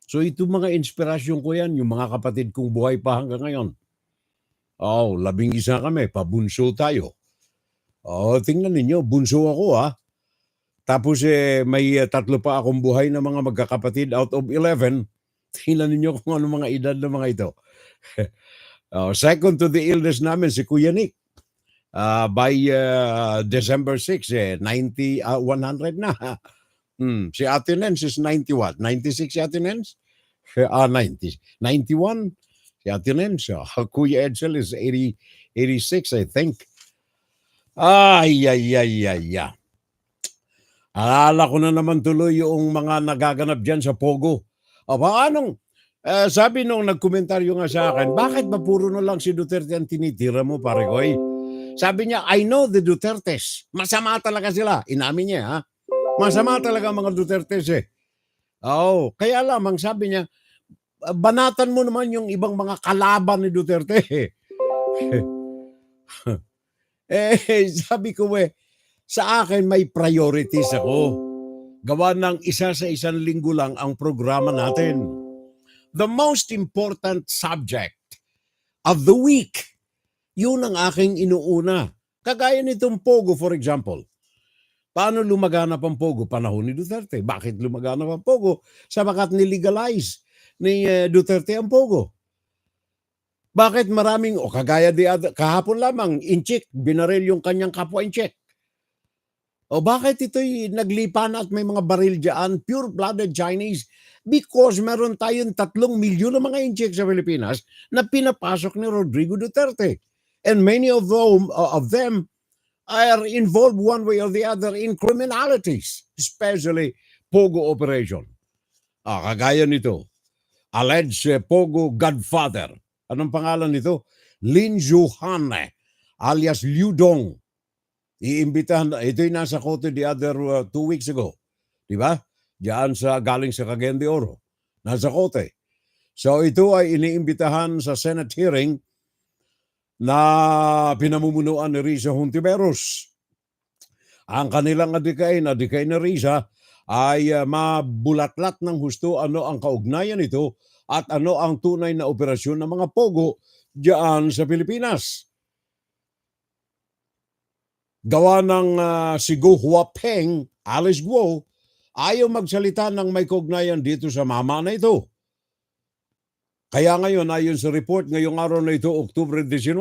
Speaker 2: So ito mga inspirasyon ko yan, yung mga kapatid kong buhay pa hanggang ngayon. 11 kami, pabunso tayo. Tingnan ninyo, bunso ako Tapos may 3 pa akong buhay na mga magkakapatid out of 11. Tingnan ninyo kung ano mga edad ng mga ito. Second to the eldest namin, si Kuya Nick. By December 6, 100 na. Si Ate Nens is 91. 96 si Ate Nens? 90. 91 si Ate Nens. Kuya Edsel is 86, I think. Alala ko na naman tuloy yung mga nagaganap dyan sa Pogo. Sabi nung nagkomentaryo nga sa akin, bakit ba puro na lang si Duterte ang tinitira mo, pare ko? Sabi niya, I know the Dutertes. Masama talaga sila. Inamin niya, masama talaga mga Dutertes kaya lamang sabi niya, banatan mo naman yung ibang mga kalaban ni Duterte. Sabi ko sa akin may priorities ako. Gawa ng isa sa isang linggo lang ang programa natin. The most important subject of the week, yun ang aking inuuna. Kagaya nitong Pogo, for example. Paano lumaganap ang Pogo? Panahon ni Duterte. Bakit lumaganap ang Pogo? Sabagat nilegalize ni Duterte ang Pogo. Bakit maraming, kagaya kahapon lamang, Inchik, binaril yung kanyang kapwa Inchik. Bakit ito'y naglipan at may mga baril dyan, pure-blooded Chinese? Because meron tayong 3 milyon na mga Inchik sa Pilipinas na pinapasok ni Rodrigo Duterte. And many of them are involved one way or the other in criminalities, especially Pogo operation. Kagaya nito, alleged Pogo godfather. Anong pangalan nito? Lin Juhan, alias Liu Dong. Iimbitahan, ito'y nasa kote the other 2 weeks ago. Diba? Diyan galing sa Cagayan de Oro. Nasa kote. So ito ay iniimbitahan sa Senate hearing na pinamumunuan ni Risa Hontiveros. Ang kanilang adikay na Risa ay mabulatlat ng husto ano ang kaugnayan nito at ano ang tunay na operasyon ng mga Pogo diyan sa Pilipinas. Gawa ng si Go Huapeng, Alice Guo, ayaw magsalita ng may kaugnayan dito sa mama na ito. Kaya ngayon, ayon sa report ngayong araw na ito, Oktubre 19,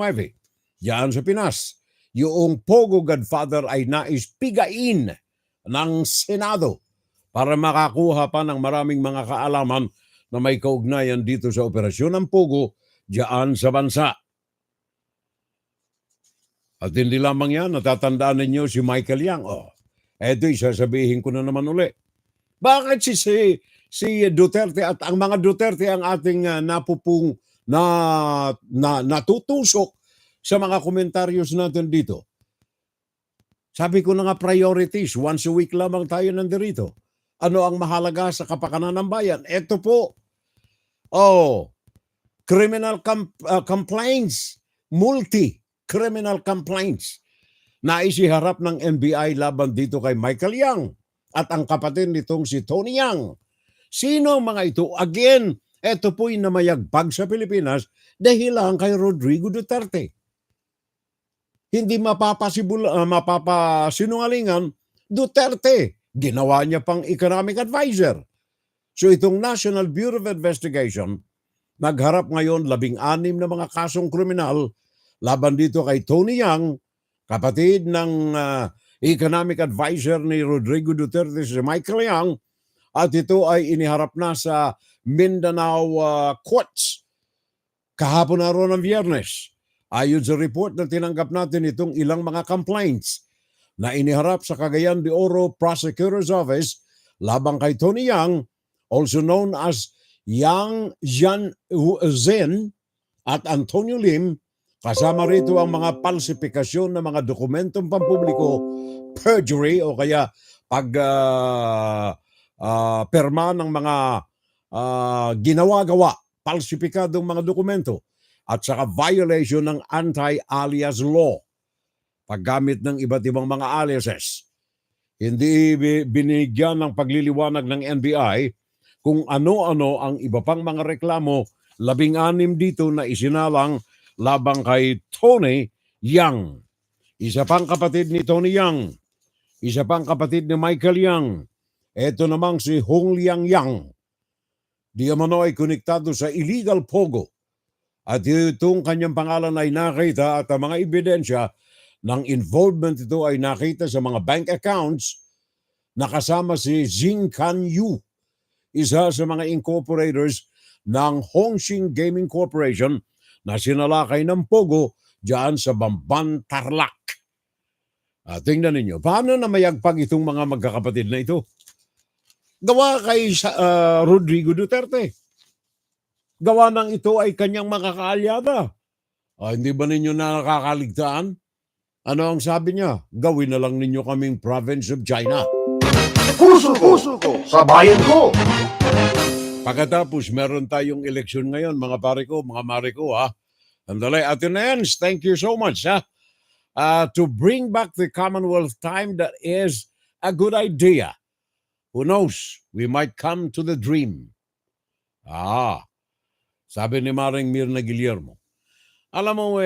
Speaker 2: diyan sa Pinas, yung Pogo Godfather ay naispigain ng Senado para makakuha pa ng maraming mga kaalaman na may kaugnayan dito sa operasyon ng Pogo diyan sa bansa. At hindi lamang yan, natatandaan ninyo si Michael Yang. Eto, sasabihin ko na naman uli. Bakit si Duterte at ang mga Duterte ang ating natutusok sa mga komentaryos natin dito? Sabi ko na nga priorities, once a week lamang tayo nandirito. Ano ang mahalaga sa kapakanan ng bayan? Ito po. Criminal complaints, multi-criminal complaints na isiharap ng NBI laban dito kay Michael Yang at ang kapatid nitong si Tony Yang. Sino ang mga ito? Again, ito po'y namayagbag sa Pilipinas dahil lang kay Rodrigo Duterte. Hindi mapapasinungalingan, Duterte, ginawa niya pang economic advisor. So itong National Bureau of Investigation, nagharap ngayon 16 na mga kasong kriminal laban dito kay Tony Yang, kapatid ng economic advisor ni Rodrigo Duterte, si Michael Yang, at ito ay iniharap na sa Mindanao courts kahapon na ron ng Biyernes. Ayon sa report na tinanggap natin itong ilang mga complaints na iniharap sa Cagayan de Oro Prosecutor's Office labang kay Tony Yang, also known as Yang Zen at Antonio Lim, kasama rito ang mga falsifikasyon ng mga dokumentong pampubliko, perjury o kaya perma ng mga ginawa-gawa, falsipikadong mga dokumento, at saka violation ng anti-alias law, paggamit ng iba't ibang mga aliases. Hindi binigyan ng pagliliwanag ng NBI kung ano-ano ang iba pang mga reklamo, 16 dito na isinalang labang kay Tony Yang. Isa pang kapatid ni Tony Yang, isa pang kapatid ni Michael Yang. Ito namang si Hong Liang Yang. Di umano ay konektado sa illegal pogo. At itong kanyang pangalan ay nakita at ang mga ebidensya ng involvement ito ay nakita sa mga bank accounts na kasama si Jing Kan Yu, isa sa mga incorporators ng Hongxing Gaming Corporation na sinalakay ng pogo dyan sa Bamban, Tarlac. Tingnan ninyo, paano namayagpag itong mga magkakapatid na ito? Gawa kay Rodrigo Duterte. Gawa ng ito ay kanyang makakaalyada. Hindi ba ninyo na nakakaligtaan? Ano ang sabi niya? Gawin na lang ninyo kaming province of China.
Speaker 1: Puso ko, sa bayan ko.
Speaker 2: Pagkatapos, meron tayong eleksyon ngayon, mga pare ko, mga mare ko, ha? Andalay, Athenians, thank you so much, ha? To bring back the Commonwealth time, that is a good idea. Who knows? We might come to the dream. Sabi ni Maring Mirna Guillermo. Alam mo,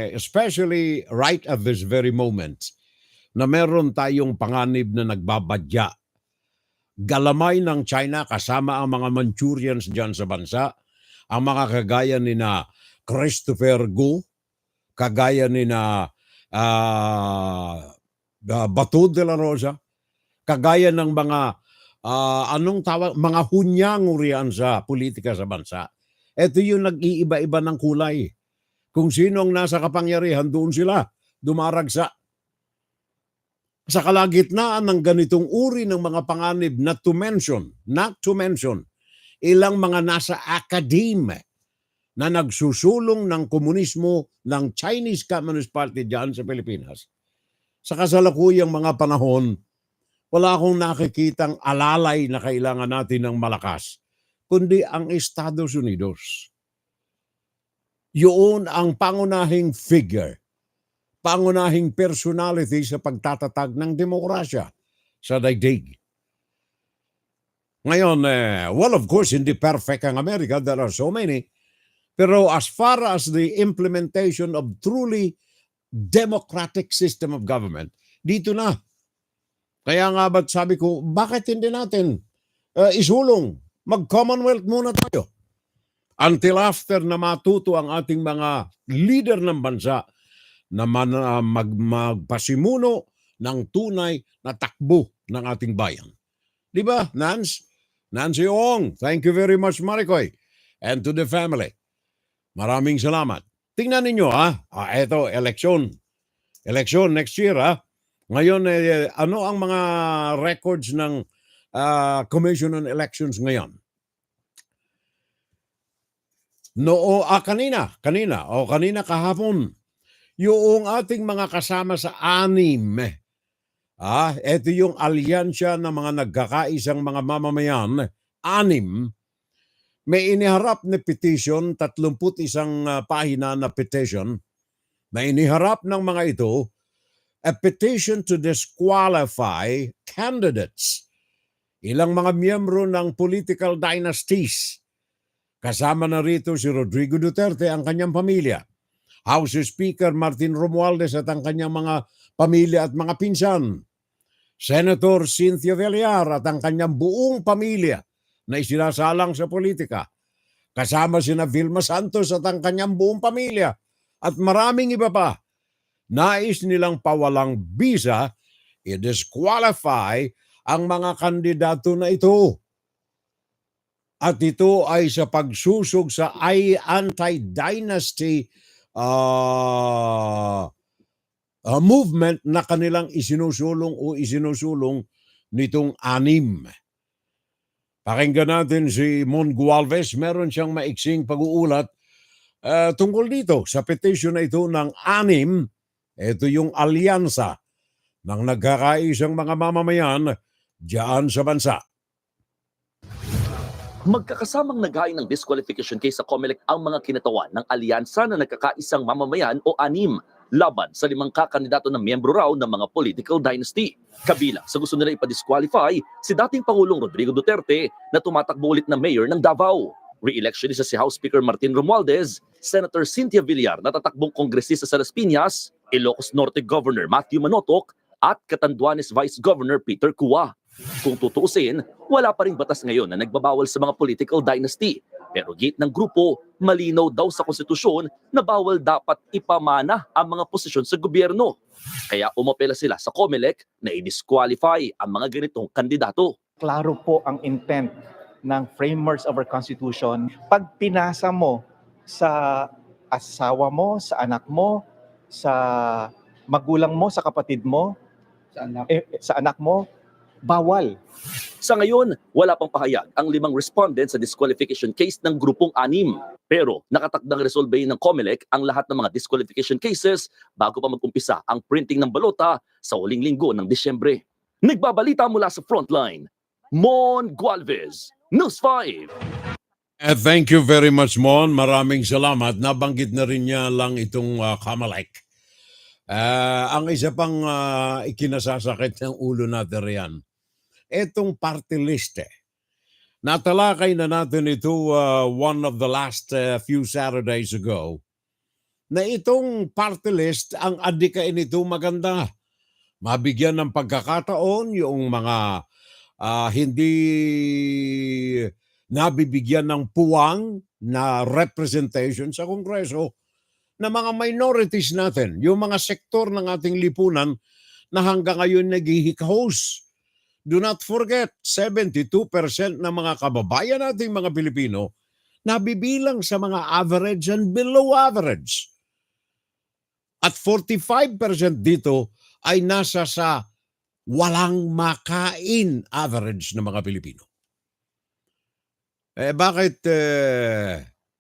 Speaker 2: especially right at this very moment, na meron tayong panganib na nagbabadya. Galamay ng China kasama ang mga Manchurians dyan sa bansa, ang mga kagaya ni na Christopher Gu, kagaya ni na Bato de la Rosa, kagaya ng mga mga hunyangurian sa politika sa bansa. Ito yung nag-iiba-iba ng kulay. Kung sino ang nasa kapangyarihan, doon sila dumaragsa. Sa kalagitnaan ng ganitong uri ng mga panganib, not to mention, ilang mga nasa academe na nagsusulong ng komunismo ng Chinese Communist Party dyan sa Pilipinas. Sa kasalukuyang mga panahon, wala akong nakikitang alalay na kailangan natin ng malakas, kundi ang Estados Unidos. Yun ang pangunahing figure, pangunahing personality sa pagtatatag ng demokrasya sa daigdig. Ngayon, well, of course, hindi perfect ang Amerika. There are so many. Pero as far as the implementation of truly democratic system of government, dito na. Kaya nga ba't sabi ko, bakit hindi natin isulong? Mag-Commonwealth muna tayo. Until after na matuto ang ating mga leader ng bansa na magpasimuno ng tunay na takbo ng ating bayan. Di ba, Nancy Ong, thank you very much, Maricoy. And to the family. Maraming salamat. Tingnan ninyo, ha? Eto, election. Election next year, ha? Ngayon, ano ang mga records ng Commission on Elections ngayon? Kanina kahapon, yung ating mga kasama sa anim, ito yung alyansya ng mga nagkakaisang mga mamamayan, anim, may iniharap na petition, 31 pahina na petition, na iniharap ng mga ito, a petition to disqualify candidates, ilang mga miyembro ng political dynasties. Kasama na rito si Rodrigo Duterte, ang kanyang pamilya, House Speaker Martin Romualdez at ang kanyang mga pamilya at mga pinsan, Senator Cynthia Villar at ang kanyang buong pamilya na isinasalang sa politika, kasama sina Vilma Santos at ang kanyang buong pamilya at maraming iba pa. Nais nilang pawalang bisa, i-disqualify ang mga kandidato na ito. At ito ay sa pagsusog sa anti-dynasty movement na kanilang isinusulong nitong anim. Pakinggan natin si Mon Gualvez. Meron siyang maiksing pag-uulat tungkol dito sa petition na ito ng anim. Ito yung alyansa ng nagkakaisang mga mamamayan diyan sa bansa.
Speaker 12: Magkakasamang naghain ng disqualification case sa COMELEC ang mga kinatawan ng alyansa na nagkakaisang mamamayan o anim laban sa 5 kakandidato na miyembro raw ng mga political dynasty. Kabilang sa gusto nila ipa-disqualify si dating Pangulong Rodrigo Duterte na tumatakbo ulit na mayor ng Davao. Re-election isa si House Speaker Martin Romualdez, Senator Cynthia Villar na tatakbong kongresista sa Las Piñas, Ilocos Norte Governor Matthew Manotoc at Catanduanes Vice Governor Peter Cua. Kung tutuusin, wala pa ring batas ngayon na nagbabawal sa mga political dynasty. Pero git ng grupo, malinaw daw sa konstitusyon na bawal dapat ipamana ang mga posisyon sa gobyerno. Kaya umapela sila sa COMELEC na i-disqualify ang mga ganitong kandidato.
Speaker 13: Klaro po ang intent ng framers of our Constitution. Pag pinasa mo sa asawa mo, sa anak mo, sa magulang mo, sa kapatid mo, sa anak mo, bawal.
Speaker 12: Sa ngayon, wala pang pahayag ang 5 respondents sa disqualification case ng grupong anim. Pero nakatakdang resolbahin ng COMELEC ang lahat ng mga disqualification cases bago pa mag-umpisa ang printing ng balota sa huling linggo ng Disyembre. Nagbabalita mula sa frontline, Mon Gualvez, News 5.
Speaker 2: Thank you very much, Mon. Maraming salamat. Nabanggit na rin niya lang itong COMELEC. Ang isa pang ikinasasakit ng ulo natin riyan, itong party list. Natalakay na natin ito one of the last few Saturdays ago, na itong party list, ang adikain nito maganda. Mabigyan ng pagkakataon yung mga hindi nabibigyan ng puwang na representation sa Kongreso na mga minorities natin, yung mga sektor ng ating lipunan na hanggang ngayon naghihikahos. Do not forget, 72% ng mga kababayan nating mga Pilipino nabibilang sa mga average and below average. At 45% dito ay nasa sa walang makain average ng mga Pilipino. Bakit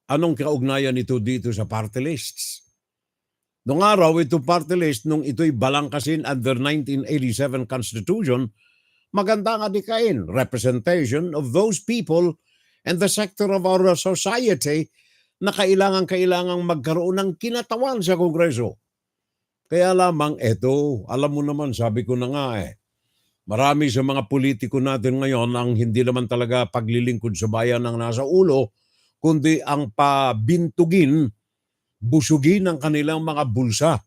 Speaker 2: anong kaugnayan nito dito sa party lists? Noong araw, ito party list, nung ito'y balangkasin under 1987 Constitution, maganda nga dikain, representation of those people and the sector of our society na kailangang magkaroon ng kinatawan sa Kongreso. Kaya lamang ito, alam mo naman, sabi ko na nga marami sa mga politiko natin ngayon ang hindi naman talaga paglilingkod sa bayan ang nasa ulo, kundi ang pabintugin, busugin ang kanilang mga bulsa.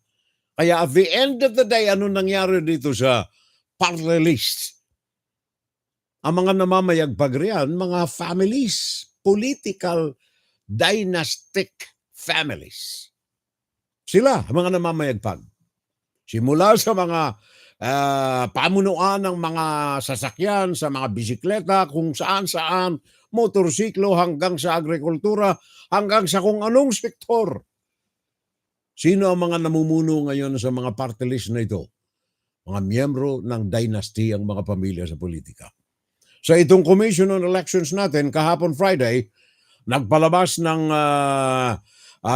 Speaker 2: Kaya at the end of the day, ano nangyari dito sa party list? Ang mga namamayagpag riyan, mga families, political dynastic families. Sila, mga namamayagpag. Simula sa mga pamunuan ng mga sasakyan, sa mga bisikleta, kung saan-saan, motorsiklo, hanggang sa agrikultura, hanggang sa kung anong sektor. Sino ang mga namumuno ngayon sa mga party list na ito? mga miyembro ng dynasty ang mga pamilya sa politika. So itong Commission on Elections natin kahapon Friday, nagpalabas ng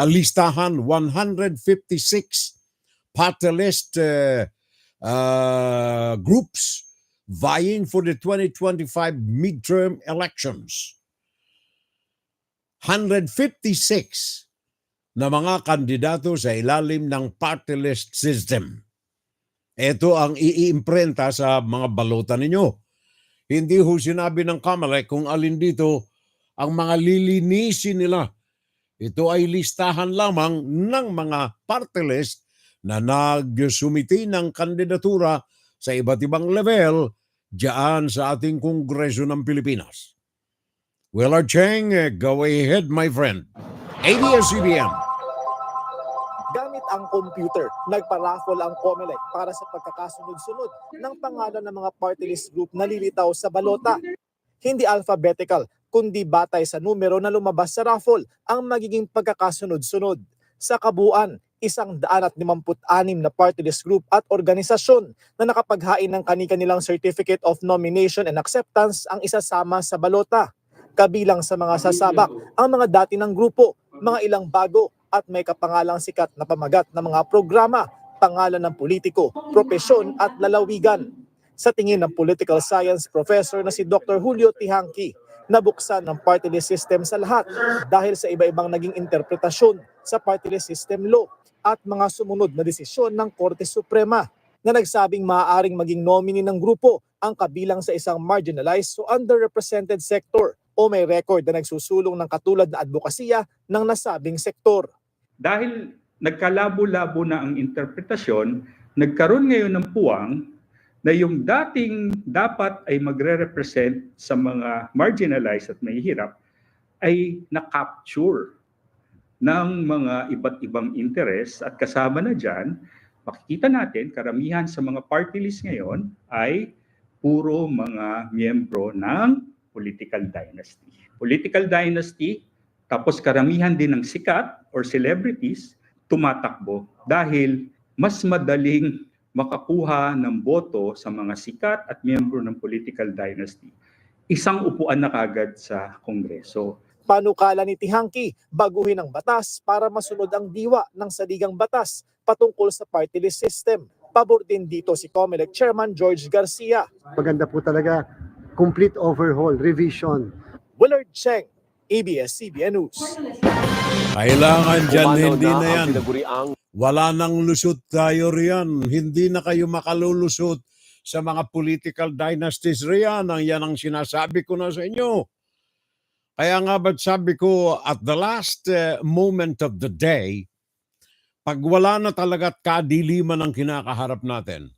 Speaker 2: listahan 156 party list groups vying for the 2025 midterm elections. 156 na mga kandidato sa ilalim ng party list system. Ito ang iimprenta sa mga balota ninyo. Hindi ho sinabi ng Comelec kung alin dito ang mga lilinisin nila. Ito ay listahan lamang ng mga party list na nagsumiti ng kandidatura sa iba't ibang level diyan sa ating Kongreso ng Pilipinas. Willard Cheng, go ahead my friend. ABS-CBN.
Speaker 14: Gamit ang computer, nagpa-raffle ang Comelec para sa pagkakasunod-sunod ng pangalan ng mga party list group na lilitaw sa balota. Hindi alphabetical, kundi batay sa numero na lumabas sa raffle ang magiging pagkakasunod-sunod. Sa kabuuan, 156 na party list group at organisasyon na nakapaghain ng kani-kanilang Certificate of Nomination and Acceptance ang isasama sa balota. Kabilang sa mga sasabak ang mga dati ng grupo, mga ilang bago at may kapangalang sikat na pamagat na mga programa, pangalan ng politiko, propesyon at lalawigan. Sa tingin ng political science professor na si Dr. Julio Tihanki, nabuksan ng party list system sa lahat dahil sa iba-ibang naging interpretasyon sa party list system law at mga sumunod na desisyon ng Korte Suprema na nagsabing maaaring maging nominee ng grupo ang kabilang sa isang marginalized o underrepresented sector o may record na nagsusulong ng katulad na advokasya ng nasabing sektor.
Speaker 15: Dahil nagkalabo-labo na ang interpretasyon, nagkaroon ngayon ng puwang na yung dating dapat ay magre-represent sa mga marginalized at mahihirap ay na-capture ng mga iba't ibang interest at kasama na dyan, makikita natin karamihan sa mga party list ngayon ay puro mga miyembro ng political dynasty. Political dynasty, tapos karamihan din ng sikat or celebrities tumatakbo dahil mas madaling makakuha ng boto sa mga sikat at miyembro ng political dynasty. Isang upuan na kagad sa Kongreso.
Speaker 14: Panukala ni Tihanki, baguhin ang batas para masunod ang diwa ng saligang batas patungkol sa party list system. Pabor din dito si Comelec Chairman George Garcia.
Speaker 16: Maganda po talaga, complete overhaul, revision.
Speaker 14: Willard Cheng, ABS-CBN News.
Speaker 2: Kailangan dyan, hindi na yan. Wala nang lusot tayo riyan. Hindi na kayo makalulusot sa mga political dynasties riyan. Yan ang sinasabi ko na sa inyo. Kaya nga ba't sabi ko, at the last moment of the day, pag wala na talaga't kadiliman ang kinakaharap natin,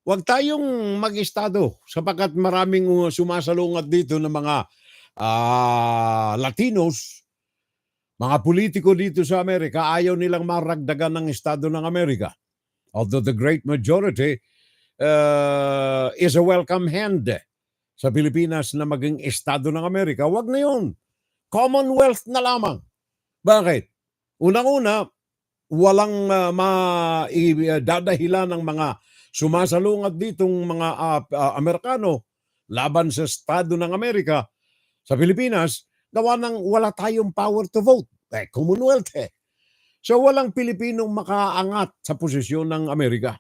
Speaker 2: huwag tayong mag-estado sapagkat maraming sumasalungat dito ng mga Latinos, mga politiko dito sa Amerika, ayaw nilang maragdagan ng estado ng Amerika. Although the great majority is a welcome hand sa Pilipinas na maging estado ng Amerika, huwag na yun. Commonwealth na lamang. Bakit? Unang-una, walang dadahilan ng mga sumasalungat ditong mga Amerikano laban sa Estado ng Amerika sa Pilipinas, gawa ng wala tayong power to vote. Commonwealth So walang Pilipinong makaangat sa posisyon ng Amerika.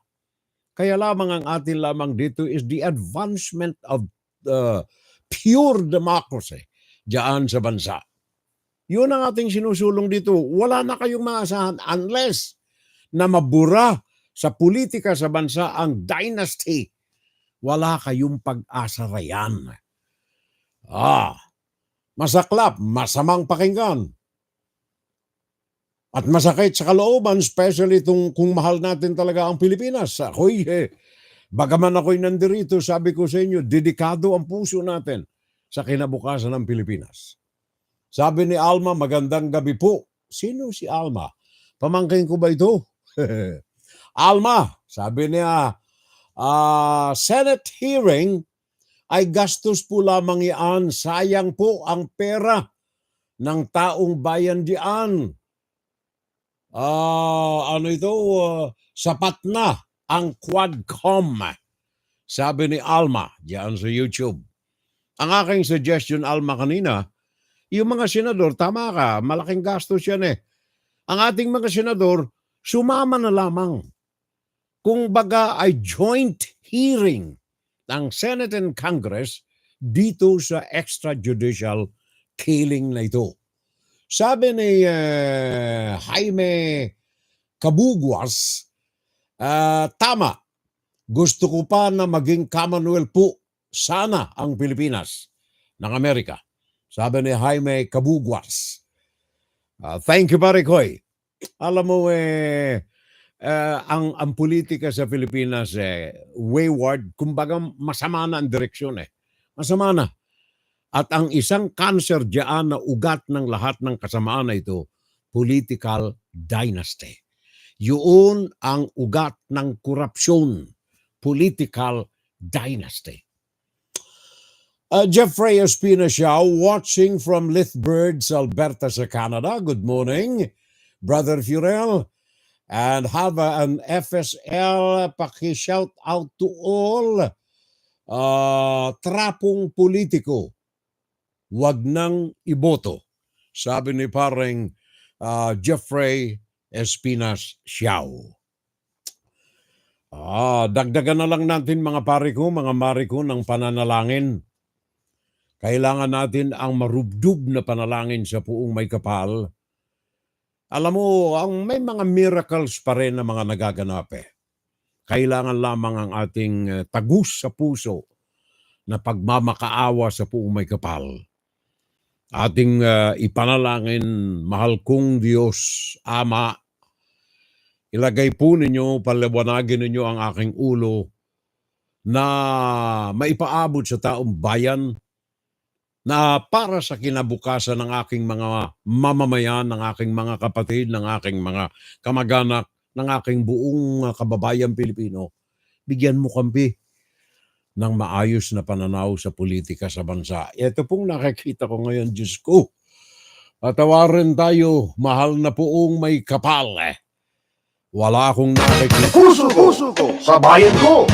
Speaker 2: Kaya lamang ang atin lamang dito is the advancement of pure democracy diyan sa bansa. Yun ang ating sinusulong dito. Wala na kayong maasahan unless na mabura sa politika sa bansa ang dynasty. Wala kayong pag-asa rayan. Masaklap, masamang pakinggan. At masakit sa kalooban, especially kung mahal natin talaga ang Pilipinas. Ako'y, bagaman ako'y nandirito, sabi ko sa inyo, dedikado ang puso natin sa kinabukasan ng Pilipinas. Sabi ni Alma, magandang gabi po. Sino si Alma? Pamangkin ko ba ito? Alma, sabi niya, Senate hearing ay gastos po lamang yan. Sayang po ang pera ng taong bayan diyan. Sapat na ang Quadcom. Sabi ni Alma diyan sa YouTube. Ang aking suggestion, Alma, kanina, yung mga senador, tama ka, malaking gastos yan eh. Ang ating mga senador, sumama na lamang. Kung baga ay joint hearing ng Senate and Congress dito sa extrajudicial killing na ito. Sabi ni Jaime Cabugwas, tama, gusto ko pa na maging Commonwealth po sana ang Pilipinas ng Amerika. Sabi ni Jaime Cabugwas. Thank you, pare Koy. Alam mo, ang politika sa Pilipinas, wayward, kumbaga masama na ang direksyon. Masama na. At ang isang cancer diyan na ugat ng lahat ng kasamaan na ito, political dynasty. Yun ang ugat ng korupsyon, political dynasty. Jeffrey Espina Siao, watching from Lithbirds, Alberta sa Canada. Good morning, Brother Furel. And have an FSL paki-shout out to all trapong politiko. Wag nang iboto. Sabi ni pareng Jeffrey Espinas Siao. Dagdagan na lang natin mga pare ko, mga mari ko ng pananalangin. Kailangan natin ang marubdub na panalangin sa puong may kapal. Alam mo, may mga miracles pa rin na mga nagaganap Kailangan lamang ang ating tagus sa puso na pagmamakaawa sa puong may kapal. Ating ipanalangin, mahal kong Diyos, Ama, ilagay po ninyo, paliwanagin ninyo ang aking ulo na maipaabot sa taong bayan na para sa kinabukasan ng aking mga mamamayan, ng aking mga kapatid, ng aking mga kamag-anak, ng aking buong kababayan Pilipino, bigyan mo kami ng maayos na pananaw sa politika sa bansa. Ito pong nakikita ko ngayon, Diyos ko. Patawarin tayo, mahal na poong may kapal. Wala akong nakikita.
Speaker 1: Puso ko sa bayan ko.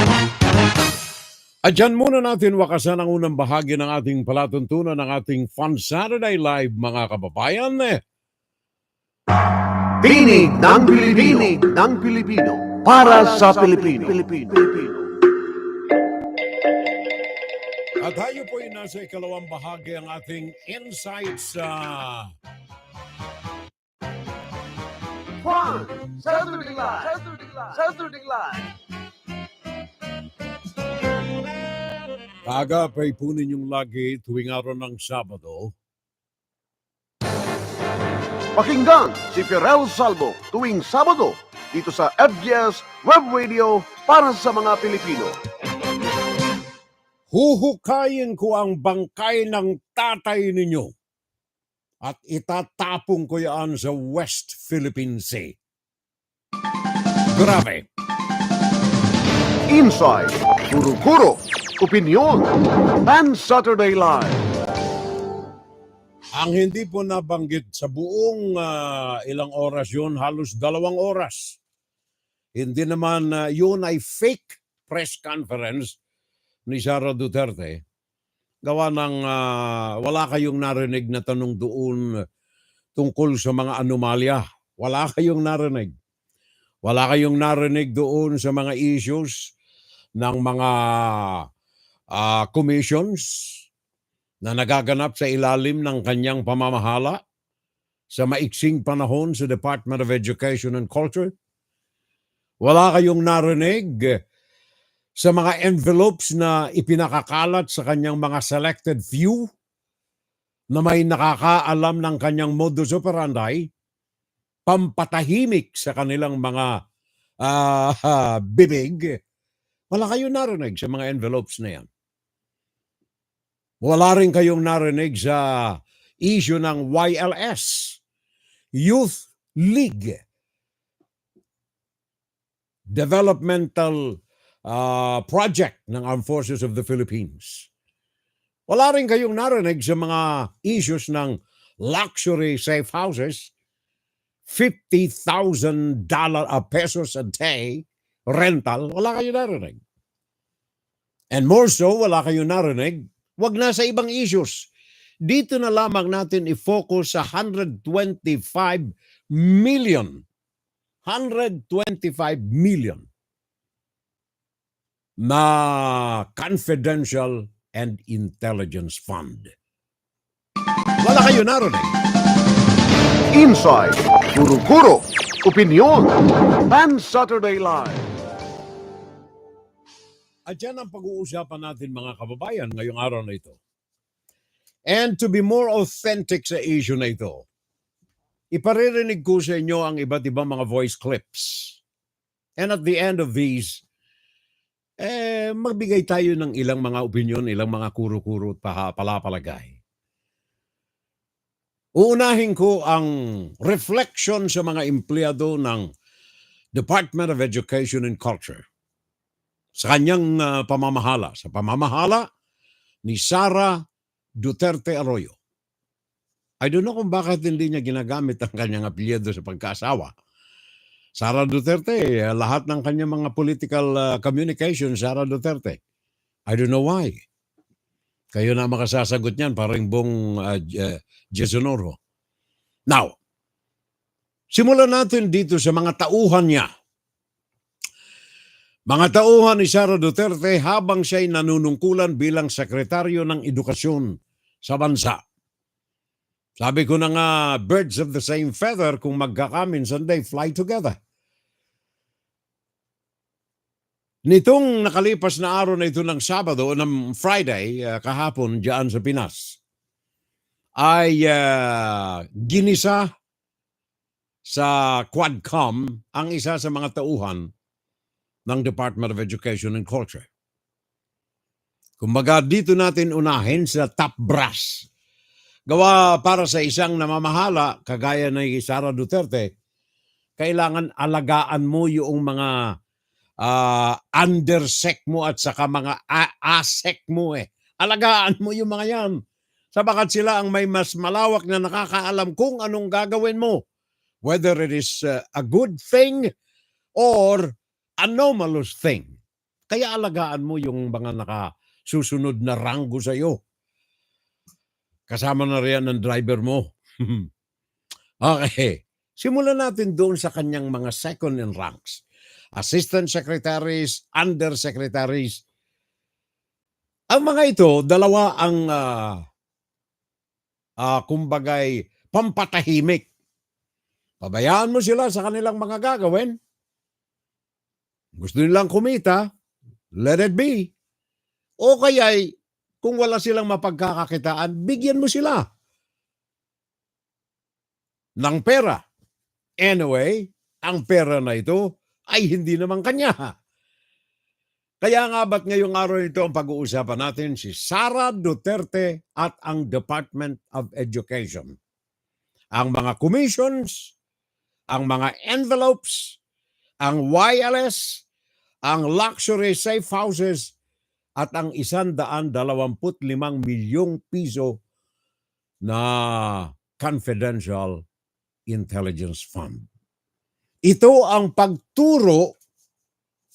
Speaker 2: At dyan muna natin wakasan ang unang bahagi ng ating palatuntunan ng ating Fun Saturday Live, mga kababayan.
Speaker 1: Tinig ng Pilipino para sa Pilipino.
Speaker 2: At tayo po ay nasa ikalawang bahagi ang ating insights sa
Speaker 1: Fun Saturday Live.
Speaker 2: Kaagapay po ninyong lagi tuwing araw ng Sabado.
Speaker 1: Pakinggan si Ferel Salvo tuwing Sabado dito sa FBS Web Radio para sa mga Pilipino.
Speaker 2: Huhukayin ko ang bangkay ng tatay ninyo at itatapong ko yan sa West Philippine Sea. Grabe!
Speaker 1: Inside, Kuro-Kuro, Opinion, Fun Saturday Live.
Speaker 2: Ang hindi po nabanggit sa buong ilang oras yun, halos 2 oras. Hindi naman yun ay fake press conference ni Sara Duterte. Gawa ng wala kayong narinig na tanong doon tungkol sa mga anomalya. Wala kayong narinig. Wala kayong narinig doon sa mga issues ng mga commissions na nagaganap sa ilalim ng kanyang pamamahala sa maiksing panahon sa Department of Education and Culture. Wala kayong narinig sa mga envelopes na ipinakakalat sa kanyang mga selected few na may nakakaalam ng kanyang modus operandi, pampatahimik sa kanilang mga bibig. Wala kayong narinig sa mga envelopes na yan. Wala rin kayong narinig sa issue ng YLS, Youth League, developmental project ng Armed Forces of the Philippines. Wala rin kayong narinig sa mga issues ng luxury safe houses, $50,000 pesos a day rental, wala kayo narinig. And more so, wala kayo narinig, wag na sa ibang issues. Dito na lamang natin i-focus sa 125 million. 125 million na confidential and intelligence fund. Wala kayo narinig.
Speaker 1: Inside, Guro-Guro, Opinion, and Saturday Live.
Speaker 2: At yan ang pag-uusapan natin mga kababayan ngayong araw na ito. And to be more authentic sa issue na ito, iparirinig ko sa inyo ang iba't ibang mga voice clips. And at the end of these, magbigay tayo ng ilang mga opinion, ilang mga kuro-kuro at palapalagay. Uunahin ko ang reflection sa mga empleyado ng Department of Education and Culture sa kanyang pamamahala, sa pamamahala ni Sara Duterte Arroyo. I don't know kung bakit hindi niya ginagamit ang kanyang apelyido sa pagkaasawa. Sara Duterte, lahat ng kanyang mga political communication, Sara Duterte. I don't know why. Kayo na makasasagot niyan, parang buong Jesonoro. Now, simulan natin dito sa mga tauhan niya. Mga tauhan ni Sara Duterte habang siya'y nanunungkulan bilang sekretaryo ng edukasyon sa bansa. Sabi ko na nga, birds of the same feather, kung magkakaminsan, they fly together. Nitong nakalipas na araw na ito ng Sabado, ng Friday, kahapon, diyan sa Pinas, ay ginisa sa Quadcom ang isa sa mga tauhan ng Department of Education and Culture. Kumbaga, dito natin unahin sa top brass. Gawa para sa isang namamahala, kagaya ni Sara Duterte, kailangan alagaan mo yung mga undersec mo at saka mga asec mo Alagaan mo yung mga yan. Sabagat sila ang may mas malawak na nakakaalam kung anong gagawin mo. Whether it is a good thing or anomalous thing. Kaya alagaan mo yung mga nakasusunod na ranggo sa iyo. Kasama na riyan ng driver mo. Okay. Simulan natin doon sa kanyang mga second in ranks. Assistant secretaries, undersecretaries. Ang mga ito, dalawa ang kumbagay pampatahimik. Pabayaan mo sila sa kanilang mga gagawin. Gusto nilang kumita, let it be. O kaya'y kung wala silang mapagkakakitaan, bigyan mo sila ng pera. Anyway, ang pera na ito ay hindi naman kanya. Kaya nga ba't ngayong araw ito ang pag-uusapan natin si Sara Duterte at ang Department of Education. Ang mga commissions, ang mga envelopes, ang wireless, ang luxury safe houses, at ang 125 milyong piso na confidential intelligence fund. Ito ang pagturo,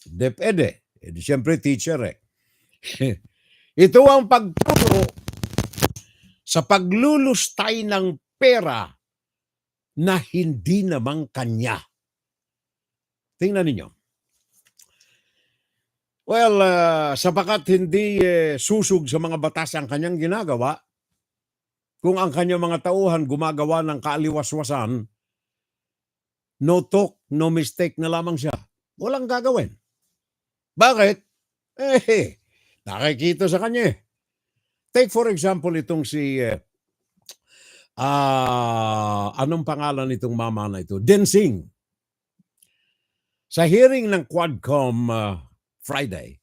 Speaker 2: Deped, siyempre teacher Ito ang pagturo sa paglulustay ng pera na hindi naman kanya. Tingnan ninyo. Well, sapagat hindi susug sa mga batas ang kanyang ginagawa, kung ang kanyang mga tauhan gumagawa ng kaaliwaswasan, no talk, no mistake na lamang siya. Walang gagawin. Bakit? Nakikita sa kanya. Take for example itong si, anong pangalan nitong mama na ito? Densing. Sa hearing ng Quadcom Friday,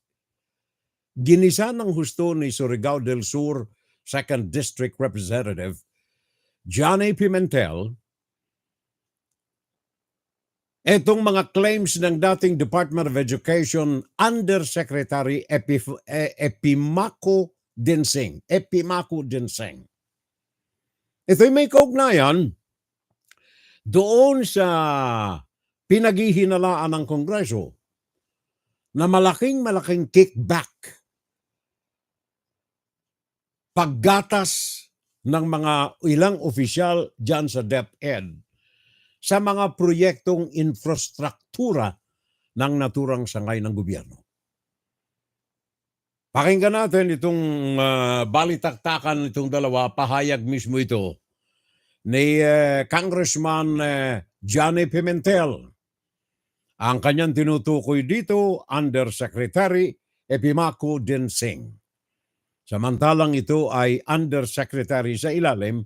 Speaker 2: ginisa ng husto ni Surigao del Sur 2nd District Representative Johnny Pimentel etong mga claims ng dating Department of Education Undersecretary Epimaco Densing. Ito'y may kaugnayan doon sa pinaghihinalaan ng Kongreso na malaking kickback, paggatas ng mga ilang opisyal dyan sa Deped sa mga proyektong infrastruktura ng naturang sangay ng gobyerno. Pakinggan natin itong balitaktakan itong dalawa, pahayag mismo ito ni Congressman Johnny Pimentel. Ang kanyang tinutukoy dito, Undersecretary Epimaco Dinsing. Samantalang ito ay Undersecretary sa ilalim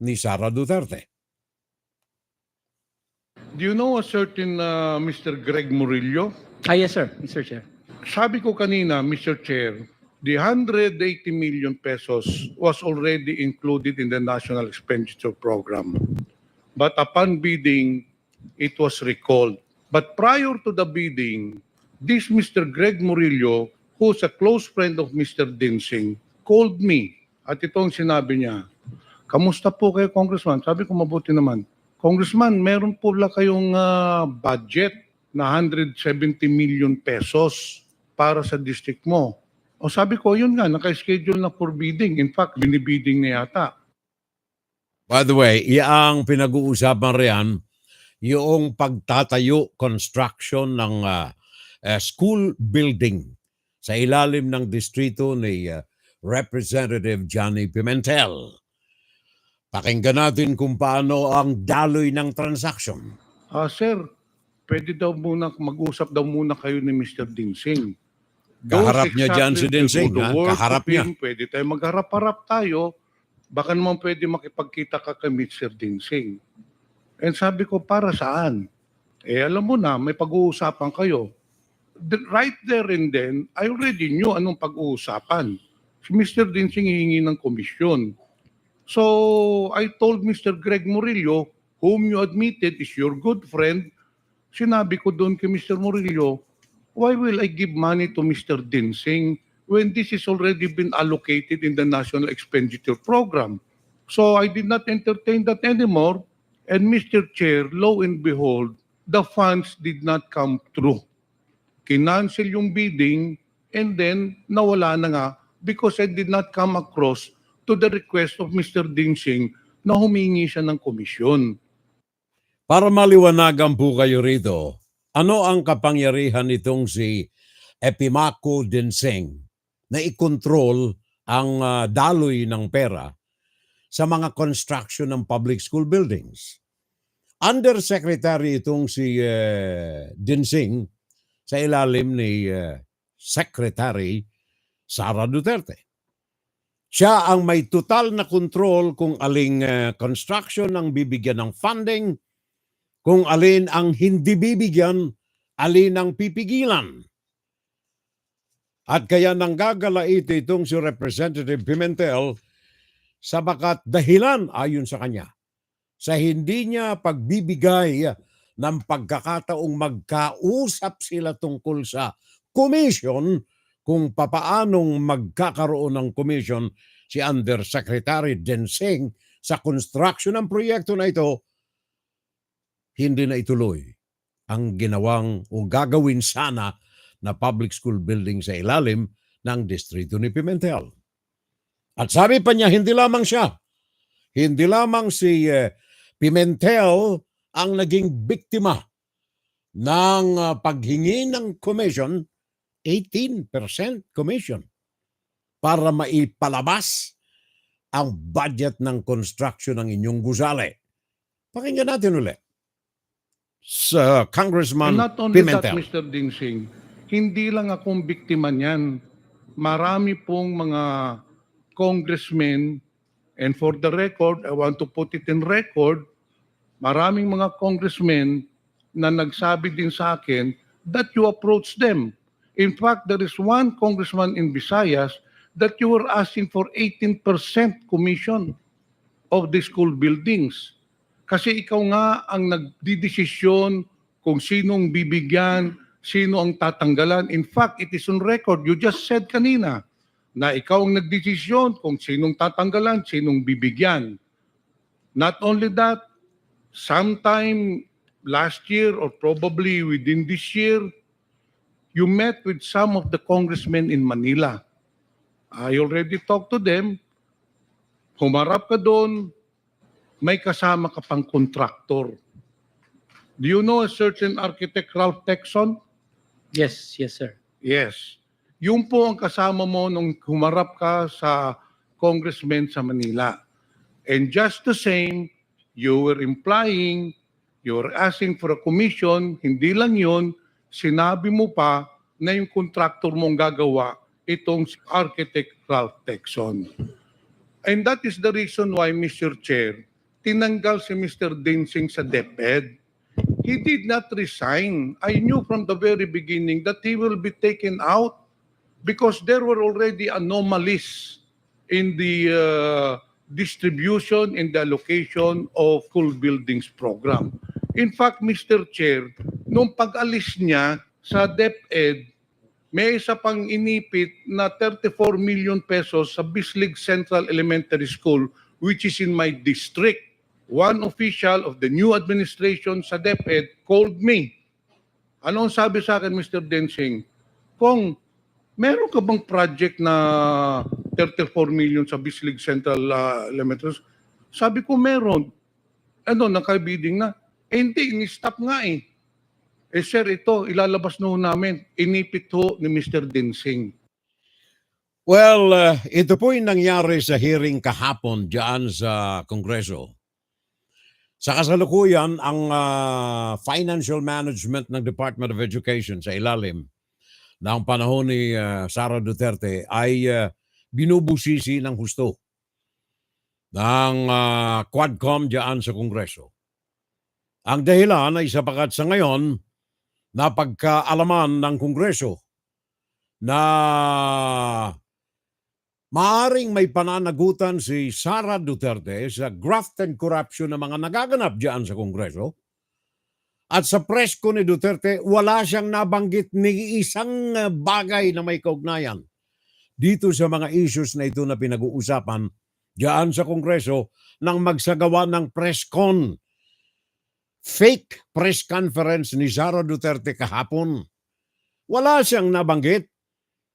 Speaker 2: ni Sara Duterte.
Speaker 7: Do you know a certain Mr. Greg Murillo?
Speaker 17: Yes, sir, Mr. Chair.
Speaker 7: Sabi ko kanina, Mr. Chair, the 180 million pesos was already included in the National Expenditure Program. But upon bidding, it was recalled. But prior to the bidding, this Mr. Greg Murillo, who's a close friend of Mr. Dinsing, called me. At itong sinabi niya, kamusta po kayo, Congressman? Sabi ko, mabuti naman. Congressman, meron po lang kayong budget na 170 million pesos para sa district mo. O sabi ko, yun nga, naka-schedule na for bidding. In fact, binibidding na yata.
Speaker 2: By the way, ang pinag-uusapan riyan, yung pagtatayo, construction ng school building sa ilalim ng distrito ni Representative Johnny Pimentel. Pakinggan natin kung paano ang daloy ng transaction.
Speaker 7: Sir, pwede daw muna, mag-usap daw muna kayo ni Mr. Dinsing.
Speaker 2: Kaharap niya dyan si Dinsing, ha? Kaharap niya.
Speaker 7: Pwede tayo magharap-harap tayo. Baka naman pwede makipagkita ka kay Mr. Dinsing. And sabi ko, para saan? Alam mo na, may pag-uusapan kayo. Right there and then, I already knew anong pag-uusapan. Si Mr. Dinsing hihingi ng komisyon. So, I told Mr. Greg Murillo, whom you admitted is your good friend, sinabi ko doon kay Mr. Murillo, why will I give money to Mr. Dinsing when this is already been allocated in the National Expenditure Program? So I did not entertain that anymore. And Mr. Chair, lo and behold, the funds did not come through. Kinancel yung bidding and then nawala na nga because I did not come across to the request of Mr. Dinsing na humingi siya ng komisyon.
Speaker 2: Para maliwanagan po kayo rito, ano ang kapangyarihan nitong si Epimaco Dinsing na ikontrol ang daloy ng pera sa mga construction ng public school buildings? Undersecretary itong si Dinsing sa ilalim ni Secretary Sara Duterte. Siya ang may total na control kung aling construction ang bibigyan ng funding, kung alin ang hindi bibigyan, alin ang pipigilan. At kaya nanggagalait itong si Representative Pimentel sa bakat dahilan ayon sa kanya sa hindi niya pagbibigay ng pagkakataong magkausap sila tungkol sa commission kung papaanong magkakaroon ng commission si Undersecretary Dinsing sa construction ng proyekto na ito, hindi na ituloy ang ginawang o gagawin sana na public school building sa ilalim ng distrito ni Pimentel. At sabi pa niya, hindi lamang siya, hindi lamang si Pimentel ang naging biktima ng paghingi ng commission, 18% commission, para maipalabas ang budget ng construction ng inyong gusali. Pakinggan natin ulit. Sa Congressman
Speaker 7: And not only
Speaker 2: Pimentel.
Speaker 7: that, Mr. Dinsing, hindi lang akong biktima niyan. Marami pong mga congressmen, and for the record, I want to put it in record, maraming mga congressmen na nagsabi din sa akin that you approach them. In fact, there is one congressman in Visayas that you were asking for 18% commission of the school buildings. Kasi ikaw nga ang nagdidesisyon kung sinong bibigyan, sino ang tatanggalan. In fact, it is on record. You just said kanina na ikaw ang nagdesisyon kung sinong tatanggalan, sinong bibigyan. Not only that, sometime last year or probably within this year, you met with some of the congressmen in Manila. I already talked to them. Humarap ka doon, may kasama ka pang contractor. Do you know a certain architect, Ralph Texon?
Speaker 17: Yes, yes, sir.
Speaker 7: Yes. Yung po ang kasama mo nung humarap ka sa congressman sa Manila. And just the same, you were implying, you were asking for a commission, hindi lang yun, sinabi mo pa na yung contractor mong gagawa itong si architect Ralph Texon. And that is the reason why, Mr. Chair, tinanggal si Mr. Dinsing sa Deped. He did not resign. I knew from the very beginning that he will be taken out because there were already anomalies in the distribution and the allocation of school buildings program. In fact, Mr. Chair, nung pag-alis niya sa DepEd, may isa pang inipit na 34 million pesos sa Bislig Central Elementary School, which is in my district. One official of the new administration sa DepEd called me. Ano ang sabi sa akin, Mr. Densing? Kung meron ka bang project na 34 million sa Bislig Central Elementary? Sabi ko meron. Ano, nakabidding na? Hindi, in-stop nga eh. Eh sir, ito, ilalabas na ho namin. Inipit ho ni Mr. Densing.
Speaker 2: Well, ito po yung nangyari sa hearing kahapon dyan sa Kongreso. Sa kasalukuyan, ang financial management ng Department of Education sa ilalim ng panahon ni Sara Duterte ay binubusisi ng husto ng Quadcom dyan sa Kongreso. Ang dahilan ay sapagat sa ngayon, napagkaalaman ng Kongreso na maaring may pananagutan si Sara Duterte sa graft and corruption na mga nagaganap diyan sa Kongreso. At sa presko ni Duterte, wala siyang nabanggit ni isang bagay na may kaugnayan dito sa mga issues na ito na pinag-uusapan diyan sa Kongreso nang magsagawa ng press con. Fake press conference ni Sara Duterte kahapon. Wala siyang nabanggit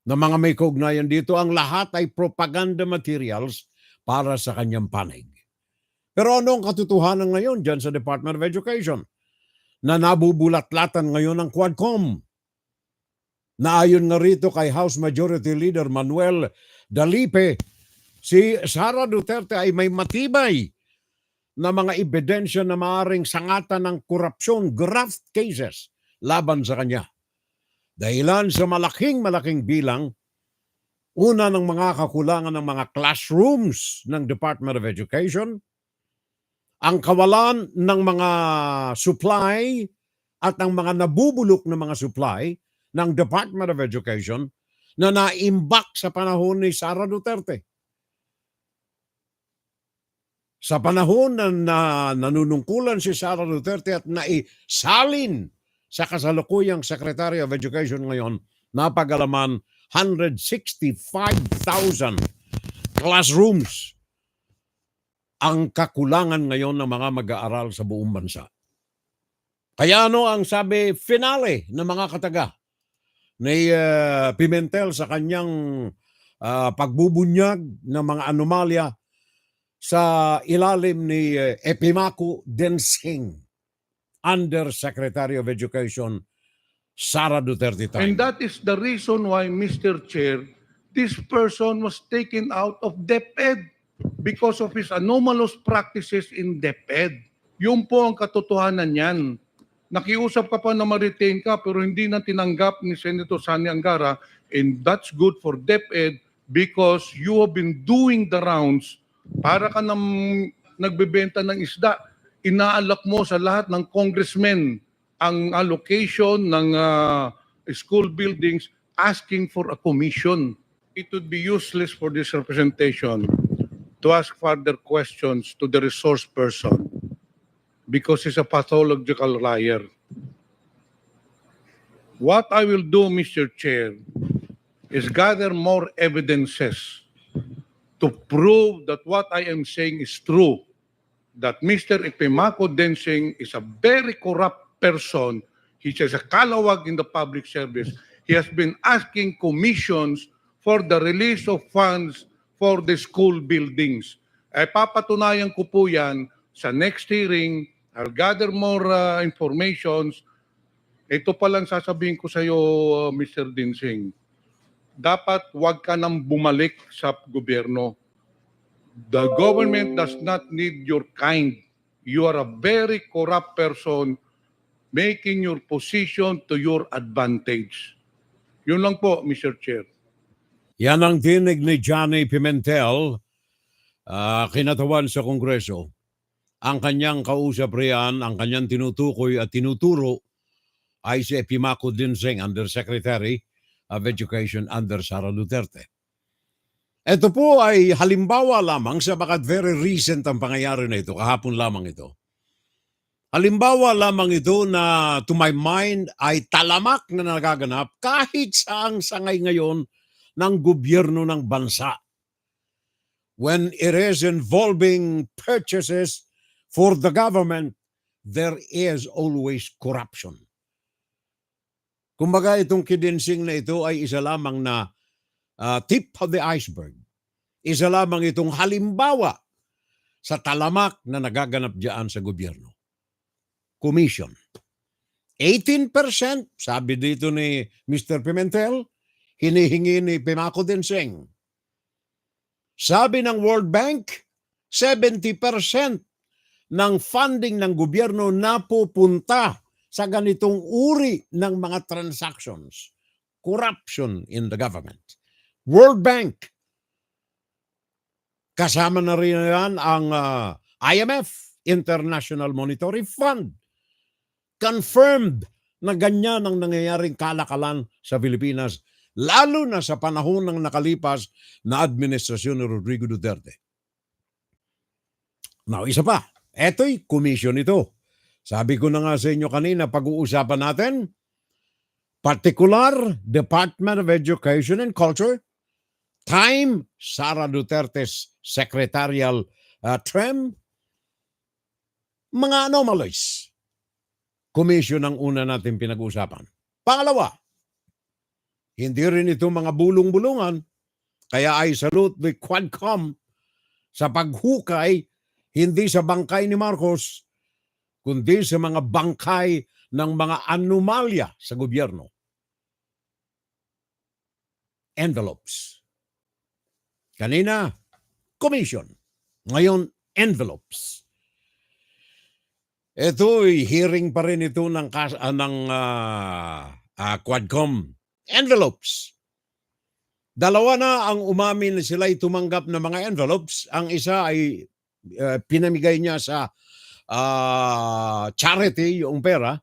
Speaker 2: na mga may kaugnayan dito. Ang lahat ay propaganda materials para sa kanyang panig. Pero ano ang katotohanan ngayon dyan sa Department of Education? Na nabubulat-latan ngayon ng Quadcom. Na ayon nga rito kay House Majority Leader Manuel Dalipe, si Sara Duterte ay may matibay na mga ebidensya na maaaring sangatan ng korupsyon, graft cases laban sa kanya. Dahilan sa malaking bilang, una ng mga kakulangan ng mga classrooms ng Department of Education, ang kawalan ng mga supply at ang mga nabubulok na mga supply ng Department of Education na naimbak sa panahon ni Sara Duterte. Sa panahon na nanunungkulan si Sara Duterte at naisalin sa kasalukuyang Secretary of Education ngayon, napag-alaman 165,000 classrooms ang kakulangan ngayon ng mga mag-aaral sa buong bansa. Kaya ano ang sabi finale ng mga kataga ni Pimentel sa kanyang pagbubunyag ng mga anomalya sa ilalim ni Epimaco Densing, Undersecretary of Education, Sara Duterte time.
Speaker 7: And that is the reason why, Mr. Chair, this person was taken out of DepEd because of his anomalous practices in DepEd. Yun po ang katotohanan niyan. Nakiusap ka pa na ma-retain ka pero hindi na tinanggap ni Senator Sani Angara, and that's good for DepEd because you have been doing the rounds para ka nang nagbebenta ng isda. Inaalok mo sa lahat ng congressmen ang allocation ng school buildings asking for a commission. It would be useless for this representation to ask further questions to the resource person because he's a pathological liar. What I will do, Mr. Chair, is gather more evidences to prove that what I am saying is true, that Mr. Epimaco Densing is a very corrupt person. He is a kalawag in the public service. He has been asking commissions for the release of funds for the school buildings. Papatunayan ko po yan sa next hearing. I'll gather more informations. Ito pa lang sasabihin ko sa iyo, Mr. Dinsing. Dapat wag ka nang bumalik sa gobyerno. The government does not need your kind. You are a very corrupt person making your position to your advantage. Yun lang po, Mr. Chair.
Speaker 2: Yan ang tinig ni Johnny Pimentel, kinatawan sa Kongreso. Ang kanyang kausap riyan, ang kanyang tinutukoy at tinuturo ay si Epimaco Dinseng, Undersecretary of Education under Sara Duterte. Ito po ay halimbawa lamang sa bakat very recent ang pangyayari na ito, kahapon lamang ito. Halimbawa lamang ito na to my mind ay talamak na nagaganap kahit saang sangay ngayon ng gobyerno ng bansa. When it is involving purchases for the government, there is always corruption. Kumbaga itong kidinsing na ito ay isa lamang na tip of the iceberg. Isa lamang itong halimbawa sa talamak na nagaganap diyan sa gobyerno. Commission. 18%, sabi dito ni Mr. Pimentel, hinihingi ni Epimaco Dinseng. Sabi ng World Bank, 70% ng funding ng gobyerno napupunta sa ganitong uri ng mga transactions. Corruption in the government. World Bank. Kasama na rin yan ang IMF, International Monetary Fund. Confirmed na ganyan ang nangyayaring kalakalan sa Pilipinas, lalo na sa panahon ng nakalipas na administrasyon ni Rodrigo Duterte. Now, isa pa. Eto'y commission ito. Sabi ko na nga sa inyo kanina, pag-uusapan natin, particular Department of Education and Culture, time, Sara Duterte's secretarial term, mga anomalies. Commission ang una natin pinag-usapan. Pangalawa, hindi rin ito mga bulong-bulungan, kaya I salute the Quadcom sa paghukay, hindi sa bangkay ni Marcos, kundi sa mga bangkay ng mga anomalya sa gobyerno. Envelopes. Kanina, commission. Ngayon, envelopes. Ito'y hearing pa rin ito ng Quadcom. Envelopes. Dalawa na ang umamin na sila'y tumanggap ng mga envelopes. Ang isa ay pinamigay niya sa charity, yung pera.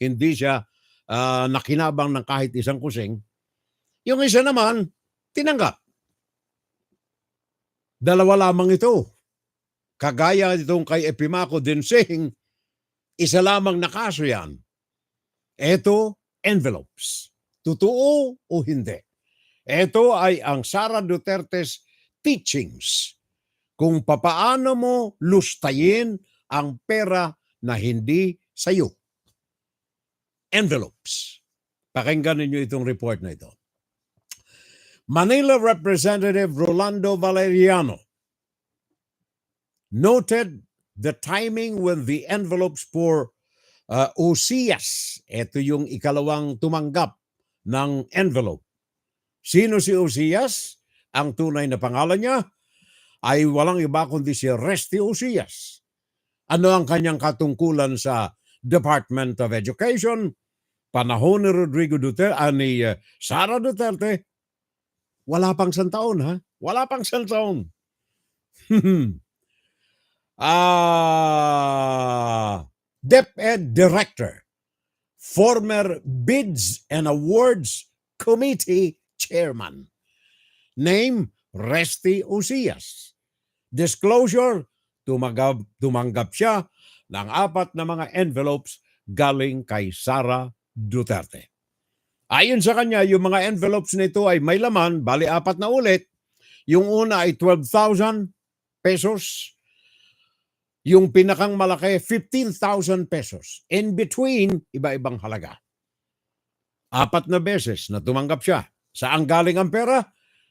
Speaker 2: Hindi siya nakinabang ng kahit isang kusing. Yung isa naman, tinanggap. Dalawa lamang ito. Kagaya itong kay Epimaco Dinseng, isa lamang na kaso yan. Ito, envelopes. Totoo o hindi. Ito ay ang Sara Duterte's teachings kung papaano mo lustayin ang pera na hindi sayo. Envelopes. Pakinggan ninyo itong report na ito. Manila Representative Rolando Valeriano noted the timing when the envelopes for Osias, ito yung ikalawang tumanggap ng envelope. Sino si Osias? Ang tunay na pangalan niya ay walang iba kundi si Resty Osias. Ano ang kanyang katungkulan sa Department of Education? Panahon ni Rodrigo Duterte, ni Sara Duterte, wala pang 100 taon, ha? Wala pang 100 taon. Deped Director, former Bids and Awards Committee Chairman. Name, Resty Osias. Disclosure, tumanggap siya ng 4 na mga envelopes galing kay Sara Duterte. Ayon sa kanya, yung mga envelopes nito ay may laman, bali 4 na ulit. Yung una ay 12,000 pesos. Yung pinakang malaki, 15,000 pesos. In between, iba-ibang halaga. 4 na beses na tumanggap siya. Saan galing ang pera?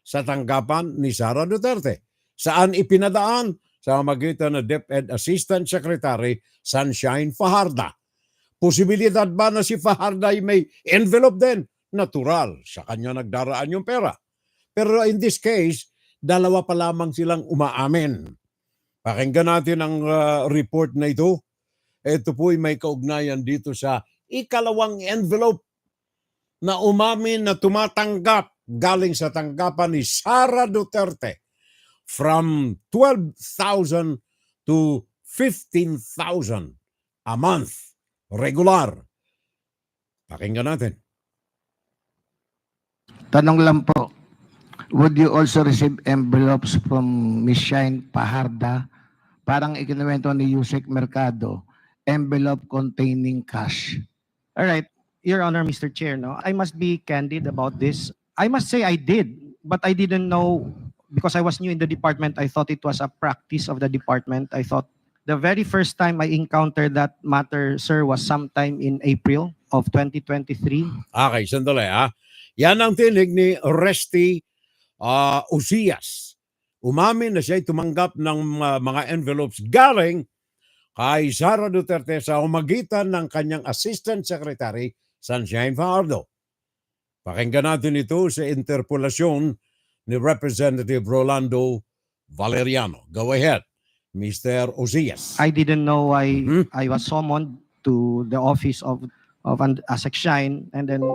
Speaker 2: Sa tanggapan ni Sara Duterte. Saan ipinadaan? Sa magitan ng Deped Assistant Secretary Sunshine Fajarda. Posibilidad ba na si Fajarda ay may envelope din? Natural, sa kanya nagdaraan yung pera. Pero in this case, dalawa pa lamang silang umaamin. Pakinggan natin ang report na ito. Ito po'y may kaugnayan dito sa ikalawang envelope na umamin na tumatanggap galing sa tanggapan ni Sara Duterte from 12,000 to 15,000 a month. Regular. Pakinggan natin.
Speaker 18: Tanong lang po, would you also receive envelopes from Ms. Shine Fajarda? Parang ikinuwento ni Yusek Mercado, envelope containing cash.
Speaker 19: All right, Your Honor, Mr. Chair, no, I must be candid about this. I must say I did, but I didn't know because I was new in the department. I thought it was a practice of the department. I thought the very first time I encountered that matter, sir, was sometime in April of 2023.
Speaker 2: Okay, sandali ha. Yan ang tinig ni Resty Ucias. Umamin na siya'y tumanggap ng mga envelopes galing kay Sara Duterte sa umagitan ng kanyang Assistant Secretary Sunshine Fajardo. Pakinggan natin ito sa interpolasyon ni Representative Rolando Valeriano. Go ahead, Mr. Ucias.
Speaker 19: I didn't know I was summoned to the office of an Shine, and then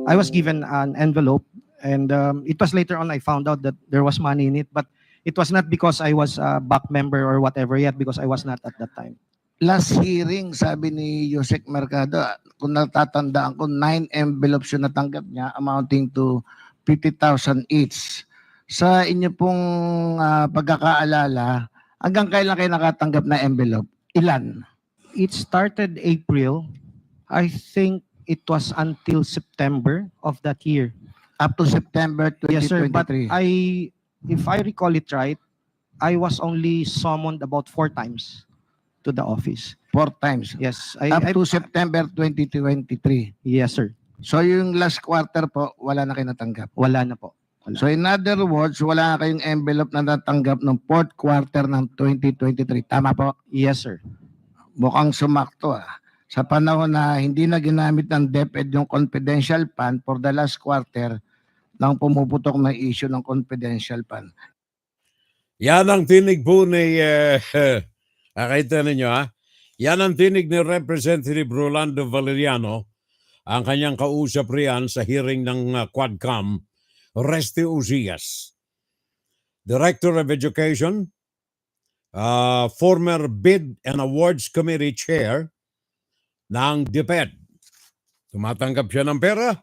Speaker 19: I was given an envelope, and it was later on I found out that there was money in it, but it was not because I was a back member or whatever yet, because I was not at that time.
Speaker 18: Last hearing, sabi ni Yusek Mercado, kung natatandaan ko, 9 envelopes yung natanggap niya amounting to 50,000 each. Sa inyo pong pagkakaalala, hanggang kailan kayo nakatanggap na envelope? Ilan?
Speaker 19: It started April. I think it was until September of that year.
Speaker 18: Up to September 2023?
Speaker 19: Yes, sir, but if I recall it right, I was only summoned about 4 times to the office.
Speaker 18: 4 times?
Speaker 19: Yes.
Speaker 18: Up to September 2023?
Speaker 19: Yes, sir.
Speaker 18: So yung last quarter po, wala na kayo natanggap?
Speaker 19: Wala na po.
Speaker 18: So in other words, wala na kayong envelope na natanggap ng 4th quarter ng 2023. Tama po?
Speaker 19: Yes, sir.
Speaker 18: Mukhang sumakto Sa panahon na hindi na ginamit ng Deped yung confidential fund for the last quarter nang pumuputok na issue ng confidential fund.
Speaker 2: Yan ang tinig po ni, nakita ninyo yan ang tinig ni Representative Rolando Valeriano, ang kanyang kausap riyan sa hearing ng Quadcom, Resty Ucias. Director of Education, former Bid and Awards Committee Chair ng Deped. Tumatanggap siya ng pera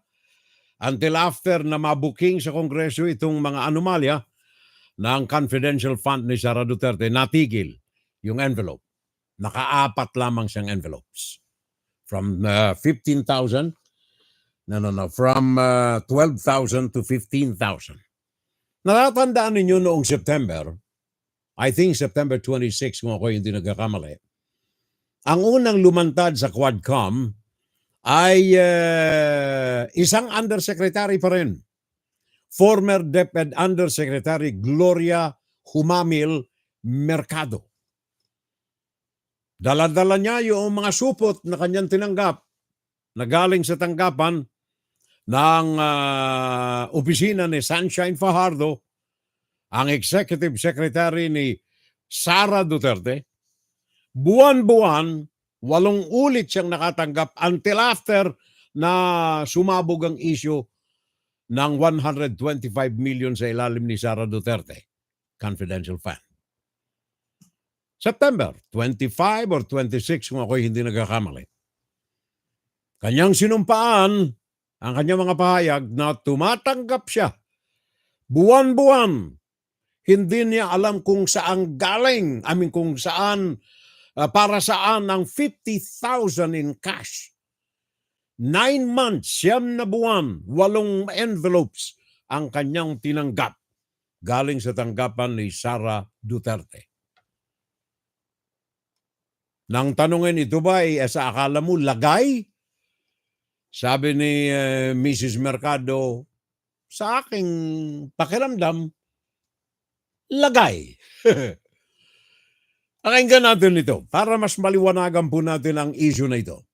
Speaker 2: until after na mabuking sa Kongreso itong mga anomalya ng confidential fund ni Sara Duterte, natigil yung envelope. Naka-4 lamang siyang envelopes. From 15,000, from 12,000 to 15,000. Natatandaan ninyo noong September, I think September 26 kung ako hindi nagkakamali, ang unang lumantad sa Quadcom ay isang undersecretary pa rin. Former Deped Undersecretary Gloria Humamil Mercado. Dala-dala niya yung mga supot na kanyang tinanggap na galing sa tanggapan ng opisina ni Sunshine Fajardo, ang Executive Secretary ni Sara Duterte. Buwan-buwan, 8 ulit siyang nakatanggap until after na sumabog ang issue ng 125 million sa ilalim ni Sara Duterte. Confidential fund. September 25 or 26 kung ako'y hindi nagkakamali. Kanyang sinumpaan ang kanyang mga pahayag na tumatanggap siya. Buwan-buwan. Hindi niya alam kung saan galing. Kung saan, para saan ang 50,000 in cash. 9 months, 9 na buwan, 8 envelopes ang kanyang tinanggap galing sa tanggapan ni Sara Duterte. Nang tanungin ito ba ay sa akala mo lagay? Sabi ni Mrs. Mercado, sa aking pakiramdam, lagay. Pakinggan natin ito para mas maliwanagan po natin ang issue na ito.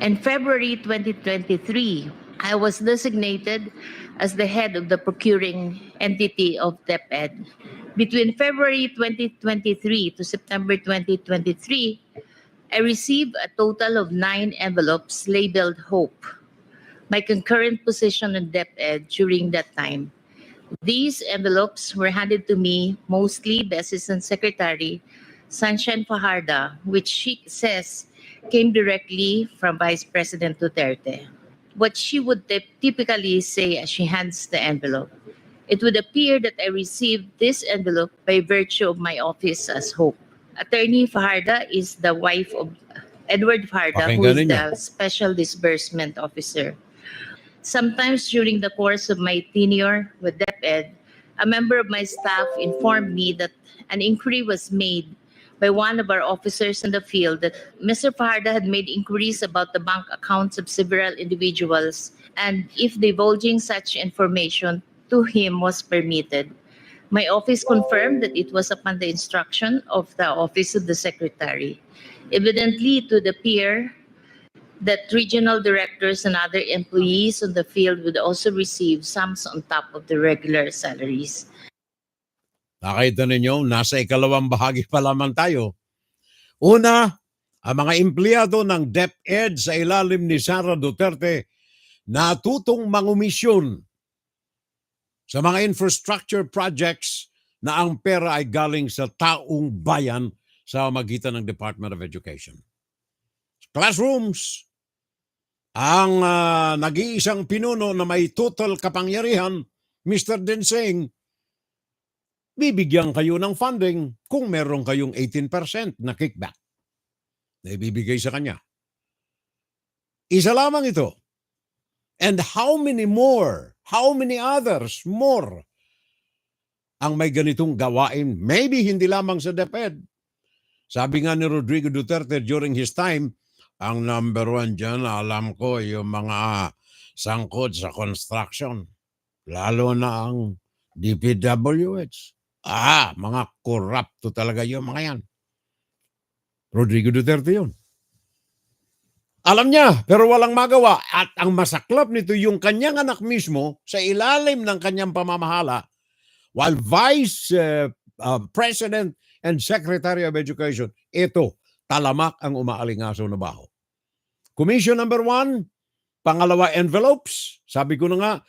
Speaker 20: In February 2023, I was designated as the head of the procuring entity of Deped. Between February 2023 to September 2023, I received a total of 9 envelopes labeled Hope. My concurrent position in Deped during that time. These envelopes were handed to me mostly by Assistant Secretary Sunshine Fajardo, which she says came directly from Vice President Duterte. What she would typically say as she hands the envelope. It would appear that I received this envelope by virtue of my office as Hope. Attorney Fajardo is the wife of Edward Fajardo, who is
Speaker 2: Pakinggan ninyo.
Speaker 20: the Special Disbursement Officer. Sometimes during the course of my tenure with Deped, a member of my staff informed me that an inquiry was made by one of our officers in the field that Mr. Fajardo had made inquiries about the bank accounts of several individuals and if divulging such information to him was permitted. My office confirmed that it was upon the instruction of the Office of the Secretary. Evidently, it would appear that regional directors and other employees on the field would also receive sums on top of the regular salaries.
Speaker 2: Nakita ninyo, nasa ikalawang bahagi pa lamang tayo. Una, ang mga empleyado ng DepEd sa ilalim ni Sara Duterte natutong mangumisyon sa mga infrastructure projects na ang pera ay galing sa taong bayan sa magitan ng Department of Education. Classrooms, ang nag-iisang pinuno na may total kapangyarihan, Mr. Denseng, bibigyan kayo ng funding kung meron kayong 18% na kickback na ibibigay sa kanya. Isa lamang ito. And how many more, how many others more ang may ganitong gawain? Maybe hindi lamang sa DepEd. Sabi nga ni Rodrigo Duterte during his time, ang number one dyan, alam ko, yung mga sangkot sa construction. Lalo na ang DPWH. Mga korupto talaga yung mga yan. Rodrigo Duterte yun. Alam niya, pero walang magawa. At ang masaklap nito, yung kanyang anak mismo, sa ilalim ng kanyang pamamahala, while Vice President and Secretary of Education, ito, talamak ang umaalingaso na baho. Commission number 1, pangalawa envelopes. Sabi ko na nga,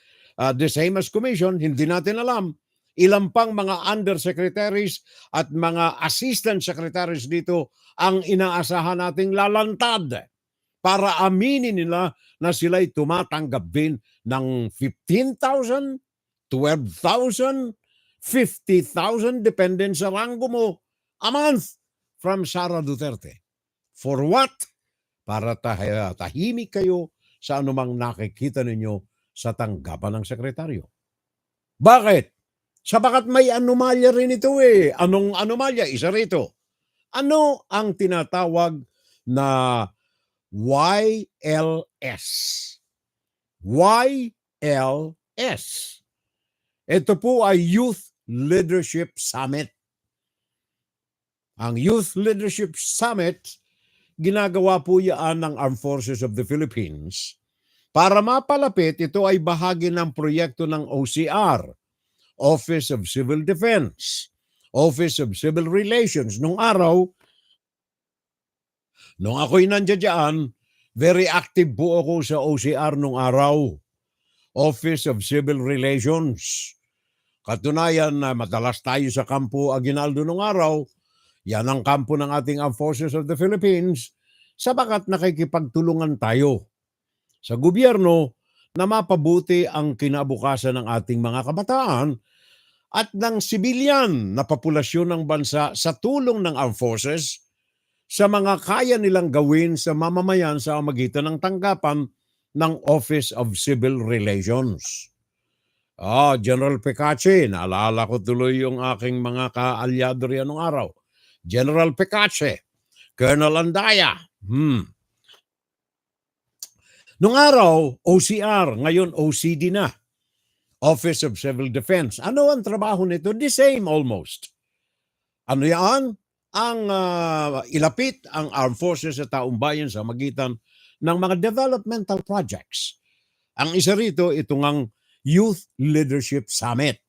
Speaker 2: the same as commission, hindi natin alam. Ilang pang mga undersecretaries at mga assistant secretaries dito ang inaasahan nating lalantad para aminin nila na sila'y tumatanggap din ng 15,000, 12,000, 50,000, depende sa ranggo mo, a month from Sara Duterte. For what? Para tahimik kayo sa anumang nakikita ninyo sa tanggapan ng sekretaryo. Bakit? Sapagat may anomalya rin ito eh. Anong anomalya? Isa rito. Ano ang tinatawag na YLS? YLS. Ito po ay Youth Leadership Summit. Ang Youth Leadership Summit, ginagawa po yan ng Armed Forces of the Philippines. Para mapalapit, ito ay bahagi ng proyekto ng OCR, Office of Civil Defense, Office of Civil Relations. Nung araw, nung ako'y nandiyan, very active po ako sa OCR nung araw, Office of Civil Relations. Katunayan na madalas tayo sa kampo Aguinaldo nung araw, yan ang kampo ng ating Armed Forces of the Philippines, sapagat nakikipagtulungan tayo sa gobyerno na mapabuti ang kinabukasan ng ating mga kabataan at ng sibilyan na populasyon ng bansa sa tulong ng Armed Forces sa mga kaya nilang gawin sa mamamayan sa magitan ng tanggapan ng Office of Civil Relations. General Pecache, naalala ko tuloy yung aking mga kaalyado riyan nung araw. General Pecache, Colonel Andaya. Nung araw, OCR, ngayon OCD na. Office of Civil Defense. Ano ang trabaho nito? The same almost. Ano yan? Ang ilapit ang armed forces sa taong bayan sa magitan ng mga developmental projects. Ang isa rito, ito ngang Youth Leadership Summit.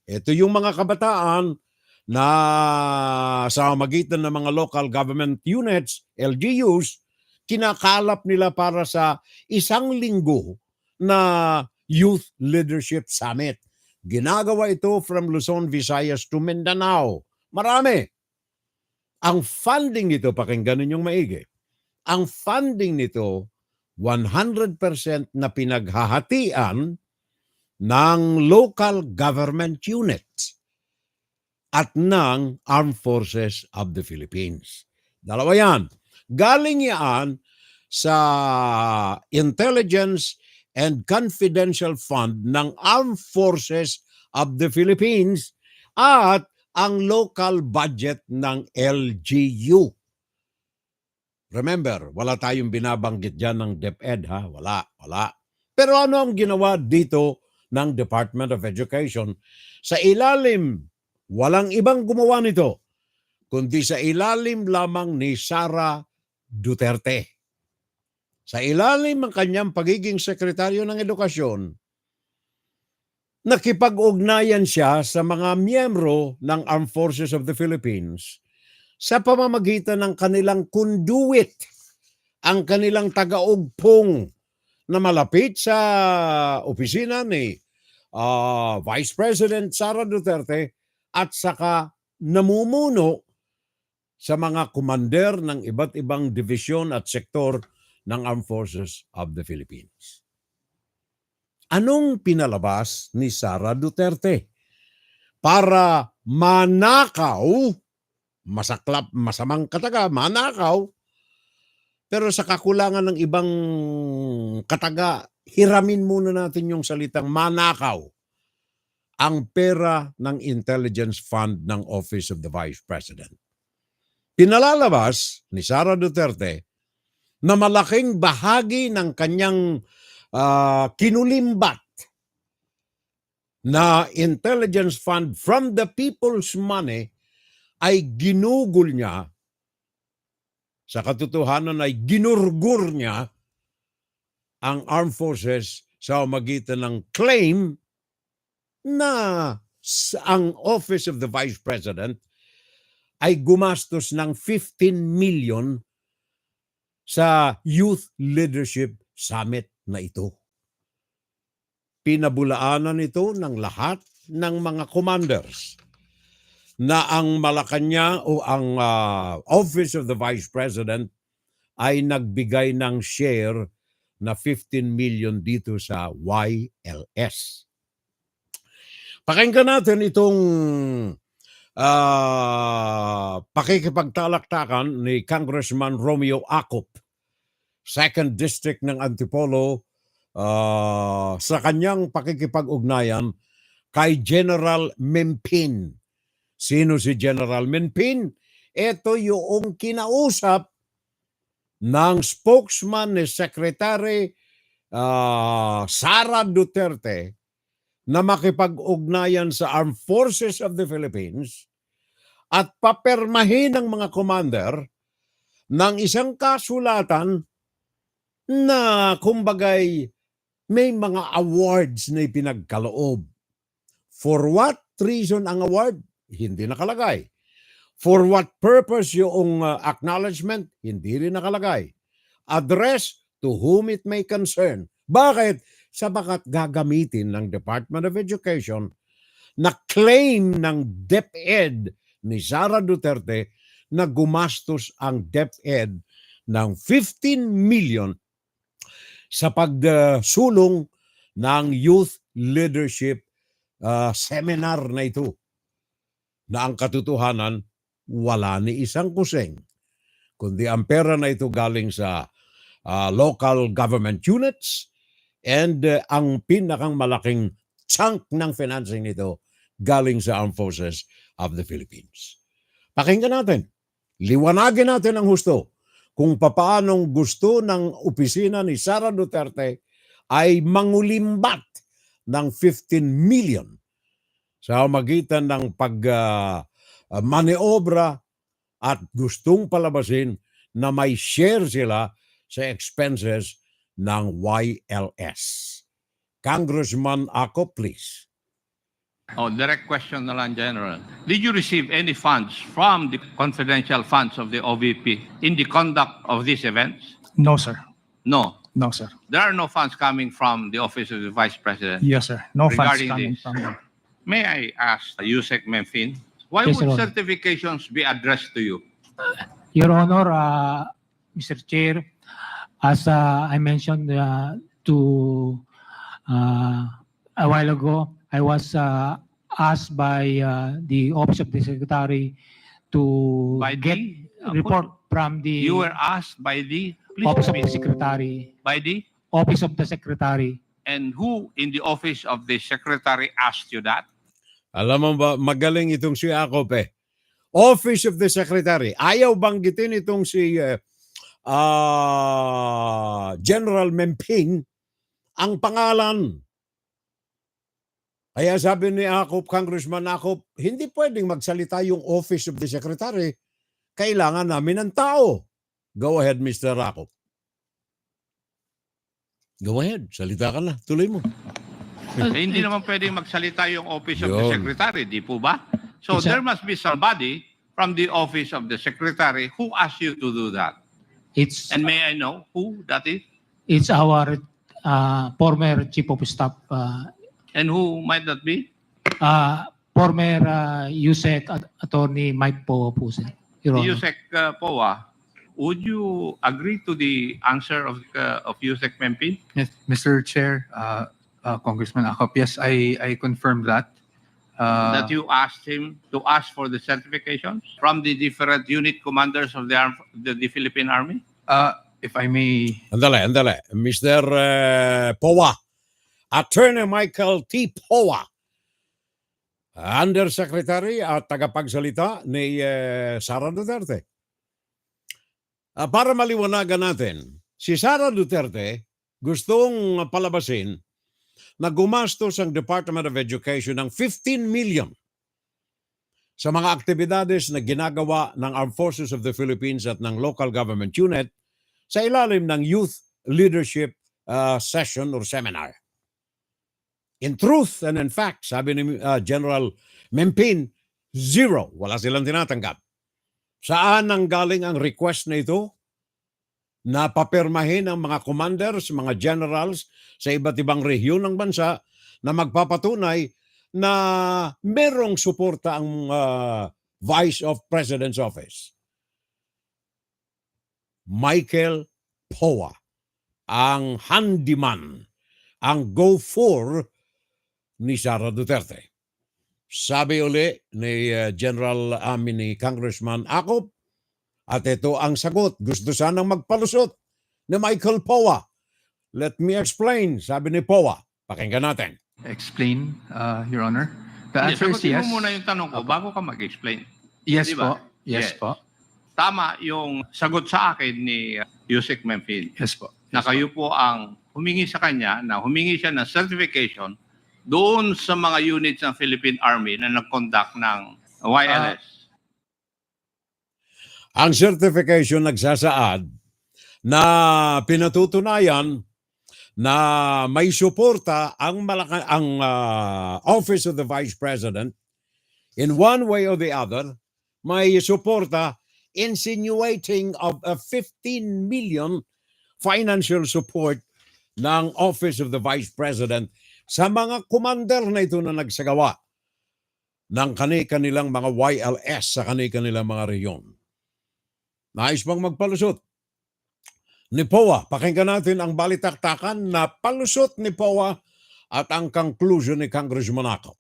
Speaker 2: Ito yung mga kabataan na sa magitan ng mga local government units, LGUs, kinakalap nila para sa isang linggo na Youth Leadership Summit. Ginagawa ito from Luzon, Visayas to Mindanao. Marami. Ang funding nito, pakinggan ninyong maigi, ang funding nito, 100% na pinaghahatian ng local government units at ng Armed Forces of the Philippines. Dalawa yan. Galing yan sa Intelligence and Confidential Fund ng Armed Forces of the Philippines at ang local budget ng LGU. Remember, wala tayong binabanggit dyan ng Deped, ha? Wala. Pero ano ang ginawa dito ng Department of Education? Sa ilalim, walang ibang gumawa nito, kundi sa ilalim lamang ni Sara Duterte. Sa ilalim ng kanyang pagiging sekretaryo ng edukasyon, nakipag-ugnayan siya sa mga miyembro ng Armed Forces of the Philippines sa pamamagitan ng kanilang conduit, ang kanilang taga-ugpong na malapit sa opisina ni Vice President Sara Duterte at saka namumuno sa mga commander ng iba't ibang division at sektor ng Armed Forces of the Philippines. Anong pinalabas ni Sara Duterte? Para manakaw, masaklap, masamang kataga, manakaw, pero sa kakulangan ng ibang kataga, hiramin muna natin yung salitang manakaw, ang pera ng Intelligence Fund ng Office of the Vice President. Pinalalabas ni Sara Duterte na malaking bahagi ng kanyang kinulimbat na intelligence fund from the people's money ay ginugol niya, sa katotohanan ay ginurgur niya ang armed forces sa magitan ng claim na ang Office of the Vice President ay gumastos ng 15 million sa Youth Leadership Summit na ito. Pinabulaanan ito ng lahat ng mga commanders na ang Malacanang o ang Office of the Vice President ay nagbigay ng share na 15 million dito sa YLS. Pakinggan natin itong pakikipagtalaktakan ni Congressman Romeo Acop, 2nd District ng Antipolo, sa kanyang pakikipag-ugnayan kay General Mempin. Sino si General Mempin? Ito yung kinausap ng spokesman ni Secretary Sara Duterte na makipag-ugnayan sa Armed Forces of the Philippines at papermahin ng mga commander ng isang kasulatan na kumbagay may mga awards na ipinagkaloob. For what reason ang award? Hindi nakalagay. For what purpose yung acknowledgement? Hindi rin nakalagay. Address to whom it may concern. Bakit? Sabagat gagamitin ng Department of Education na claim ng Deped ni Sara Duterte na gumastos ang Deped ng 15 million sa pagsulong ng Youth Leadership Seminar na ito. Na ang katotohanan, wala ni isang kuseng. Kundi ang pera na ito galing sa local government units and ang pinakang malaking chunk ng financing nito galing sa Armed Forces of the Philippines. Pakinggan natin. Liwanagin natin ang husto kung papaanong gusto ng opisina ni Sara Duterte ay mangulimbat ng 15 million sa magitan ng maniobra at gustong palabasin na may share sila sa expenses ng YLS. Congressman Ako, please.
Speaker 21: Oh, direct question na lang, General. Did you receive any funds from the confidential funds of the OVP in the conduct of these events?
Speaker 22: No, sir.
Speaker 21: No.
Speaker 22: No, sir.
Speaker 21: There are no funds coming from the Office of the Vice President.
Speaker 22: Yes, sir. No funds
Speaker 21: Regarding
Speaker 22: coming
Speaker 21: this.
Speaker 22: from them.
Speaker 21: May I ask Yusek Memphine, why
Speaker 22: Yes,
Speaker 21: would
Speaker 22: Your Honor.
Speaker 21: certifications be addressed to you?
Speaker 22: Your Honor, Mr. Chair, as I mentioned to a while ago, I was asked by the Office of the Secretary to
Speaker 21: By
Speaker 22: get report from the
Speaker 21: You were asked by the
Speaker 22: Office of the Secretary.
Speaker 21: by the
Speaker 22: Office of the Secretary.
Speaker 21: and who in the office of the secretary asked you that?
Speaker 2: Alam mo ba, magaling itong si Akop eh. Office of the Secretary. Ayaw banggitin itong si General Memping ang pangalan. Kaya sabi ni Akop, Congressman Akop, hindi pwedeng magsalita yung Office of the Secretary. Kailangan namin ng tao. Go ahead, Mr. Akop. Go ahead, salita ka na. Tuloy mo.
Speaker 21: Hindi naman pwedeng magsalita yung office of the
Speaker 2: Yun.
Speaker 21: secretary, di po ba? So there must be somebody from the office of the secretary who asked you to do that. And may I know who that is?
Speaker 22: It's our former Chief of Staff,
Speaker 21: And who might that be?
Speaker 22: former USEC Attorney Mike Po po, sir. Your Honor.
Speaker 21: Yusek Poa, would you agree to the answer of Yusek Mempin?
Speaker 23: Yes, Mr. Chair, Congressman Akop, yes, I confirm that.
Speaker 21: That you asked him to ask for the certifications from the different unit commanders of the Philippine Army?
Speaker 23: If I may...
Speaker 2: Andale. Mr. Poa. Attorney Michael T. Poa. Undersecretary at tagapagsalita ni Sara Duterte. Para maliwanagan natin, si Sara Duterte gustong palabasin na gumastos ang Department of Education ng 15 million sa mga aktibidades na ginagawa ng Armed Forces of the Philippines at ng local government unit sa ilalim ng Youth Leadership Session or Seminar. In truth and in fact, sabi ni General Mempin, zero. Wala silang tinatanggap. Saan ang galing ang request na ito? Na papirmahin ang mga commanders, mga generals sa iba't ibang rehiyon ng bansa na magpapatunay na merong suporta ang Vice of President's Office. Michael Poa, ang handyman, ang go-for ni Sara Duterte. Sabi uli ni ni Congressman Akop, at ito ang sagot. Gusto sanang magpalusot ni Michael Poa. Let me explain, sabi ni Poa. Pakinggan natin.
Speaker 23: Explain, Your Honor. The answer is yes.
Speaker 21: Sagutin mo muna yung tanong ko bago ka mag-explain.
Speaker 23: Yes
Speaker 21: Di ba?
Speaker 23: po. Yes po.
Speaker 21: Tama yung sagot sa akin ni Yusek Mempin.
Speaker 23: Yes po.
Speaker 21: Na kayo po ang humingi sa kanya na humingi siya ng certification doon sa mga units ng Philippine Army na nag-conduct ng YLS.
Speaker 2: Ang certification nagsasaad na pinatutunayan na may suporta ang Office of the Vice President in one way or the other, may suporta insinuating of a 15 million financial support ng Office of the Vice President sa mga commander na ito na nagsagawa ng kanilang mga YLS sa kanilang mga rehiyon. Nais bang magpalusot ni Poa? Pakinggan natin ang balitaktakan na palusot ni Poa at ang conclusion ni Congressman Ako.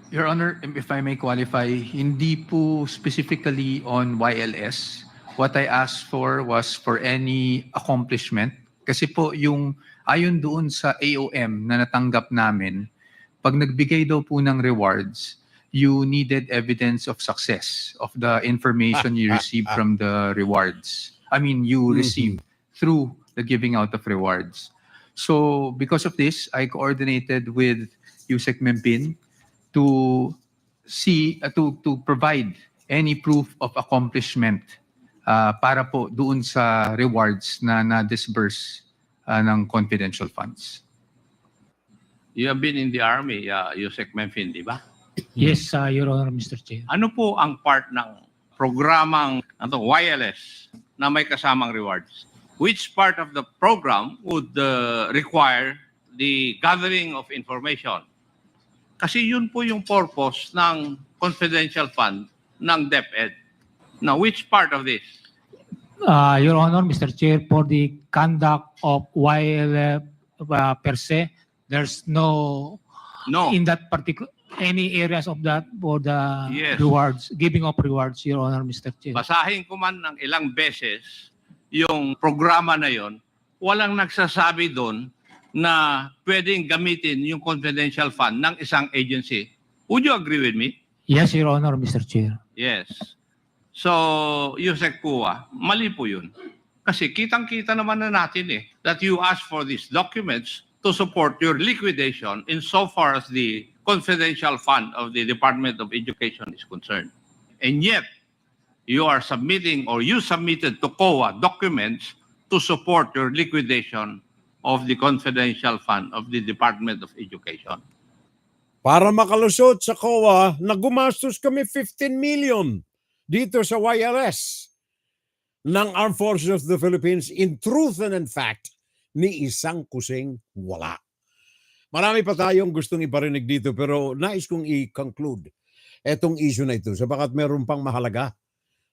Speaker 23: Your Honor, if I may qualify, hindi po specifically on YLS. What I asked for was for any accomplishment. Kasi po yung ayon doon sa AOM na natanggap namin, pag nagbigay daw po ng rewards, you needed evidence of success of the information you received from the rewards. I mean, you received through the giving out of rewards. So because of this, I coordinated with Yusek Mempin to see to provide any proof of accomplishment para po doon sa rewards na na-disburse ng confidential funds.
Speaker 21: You have been in the army, Yusek Memphis, di ba?
Speaker 22: Yes, Your Honor, Mr. Chair.
Speaker 21: Ano po ang part ng programang wireless na may kasamang rewards? Which part of the program would require the gathering of information? Kasi yun po yung purpose ng confidential fund ng Deped. Now, which part of this?
Speaker 22: Your Honor, Mr. Chair, for the conduct of YLF per se, there's no in that particular any areas of that for the rewards, giving of rewards, Your Honor, Mr. Chair.
Speaker 21: Basahin ko man ng ilang beses yung programa na yon, walang nagsasabi doon na pwedeng gamitin yung confidential fund ng isang agency. Would you agree with me?
Speaker 22: Yes, Your Honor, Mr. Chair.
Speaker 21: Yes. So, Yusek Pua, mali po yun. Kasi kitang-kita naman na natin that you asked for these documents to support your liquidation insofar as the confidential fund of the Department of Education is concerned. And yet, you are submitting or you submitted to COA documents to support your liquidation of the confidential fund of the Department of Education.
Speaker 2: Para makalusot sa COA, nagumastos kami 15 million dito sa wireless ng Armed Forces of the Philippines. In truth and in fact, ni isang kusing wala. Marami pa tayong gustong iparinig dito pero nais kong i-conclude etong issue na ito sapagat meron pang mahalaga.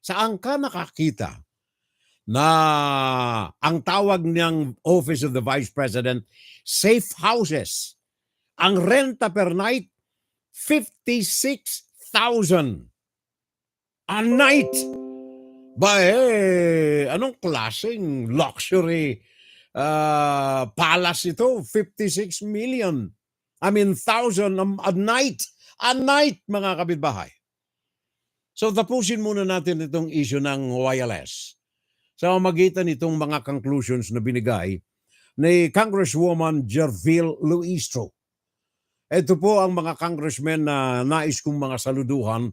Speaker 2: Saan ka nakakita na ang tawag ng Office of the Vice President, Safehouses, ang renta per night, 56,000 a night. Ba anong klaseng luxury palace ito? 56 million. I mean, 1,000 a night. A night, mga kapitbahay. So, tapusin muna natin itong issue ng wireless. Sa magitan itong mga conclusions na binigay ni Congresswoman Jerville Luistro. Ito po ang mga congressmen na nais kong mga saluduhan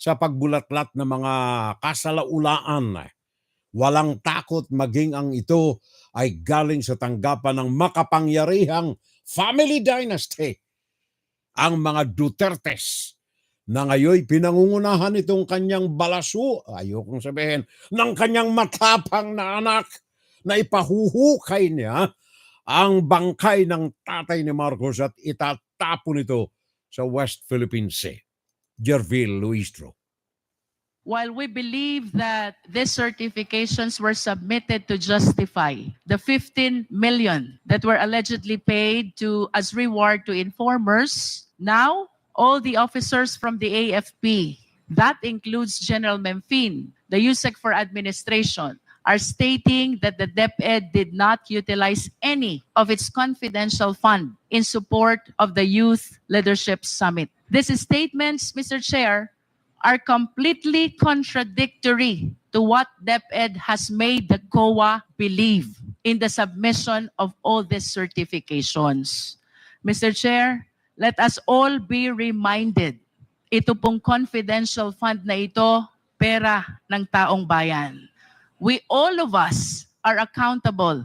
Speaker 2: sa pagbulatlat ng mga kasalaulaan. Walang takot maging ang ito ay galing sa tanggapan ng makapangyarihang family dynasty. Ang mga Dutertes na ngayon pinangungunahan itong kanyang balaso, ayokong sabihin, ng kanyang matapang na anak na ipahuhukay niya ang bangkay ng tatay ni Marcos at itatapon ito sa West Philippine Sea. Jerville Luistro.
Speaker 3: While we believe that these certifications were submitted to justify the 15 million that were allegedly paid as reward to informers, now all the officers from the AFP, that includes General Memphis, the USEC for Administration, are stating that the Deped did not utilize any of its confidential fund in support of the Youth Leadership Summit. These statements, Mr. Chair, are completely contradictory to what Deped has made the COA believe in the submission of all these certifications. Mr. Chair, let us all be reminded, ito pong confidential fund na ito, pera ng taong bayan. We, all of us, are accountable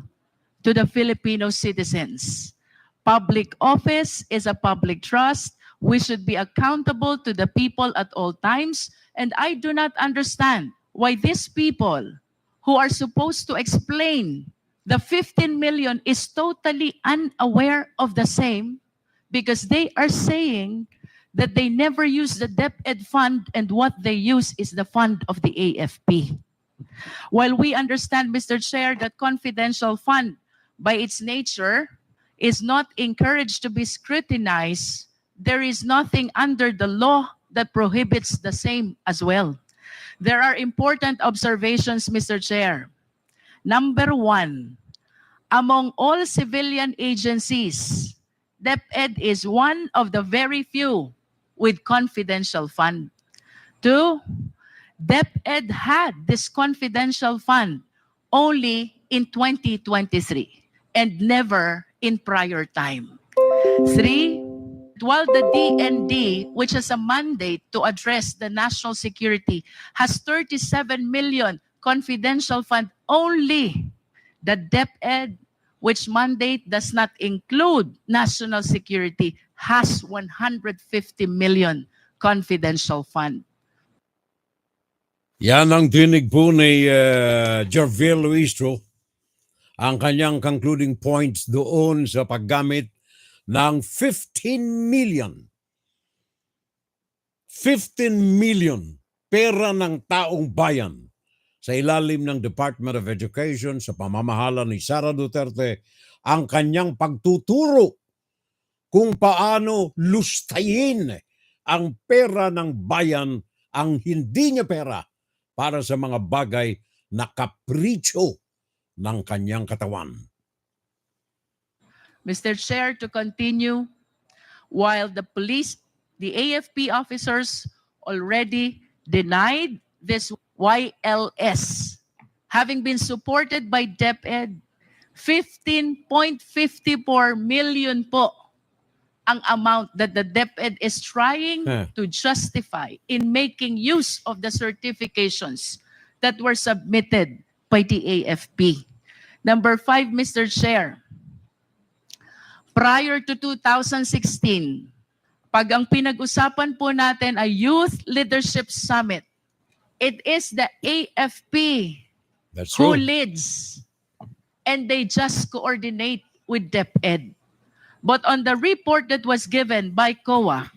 Speaker 3: to the Filipino citizens. Public office is a public trust. We should be accountable to the people at all times. And I do not understand why these people who are supposed to explain the 15 million is totally unaware of the same, because they are saying that they never use the Deped fund and what they use is the fund of the AFP. While we understand, Mr. Chair, that confidential fund by its nature is not encouraged to be scrutinized, there is nothing under the law that prohibits the same as well. There are important observations, Mr. Chair. Number one, among all civilian agencies, Deped is one of the very few with confidential fund. 2, DepEd had this confidential fund only in 2023 and never in prior time. 3, while the DND, which has a mandate to address the national security, has 37 million confidential fund only, the DepEd, which mandate does not include national security, has 150 million confidential fund.
Speaker 2: Yan ang dinig po ni Jervil Luistro, ang kanyang concluding points doon sa paggamit ng 15 million pera ng taong bayan sa ilalim ng Department of Education sa pamamahala ni Sara Duterte, ang kanyang pagtuturo kung paano lustayin ang pera ng bayan, ang hindi niya pera, para sa mga bagay na kapritsyo ng kanyang katawan.
Speaker 3: Mr. Chair, to continue, while the police, the AFP officers already denied this YLS, having been supported by DepEd, 15.54 million po ang amount that the DepEd is trying to justify in making use of the certifications that were submitted by the AFP. Number 5, Mr. Chair, prior to 2016, pag ang pinag-usapan po natin ay Youth Leadership Summit, it is the AFP who leads and they just coordinate with DepEd. But on the report that was given by COA,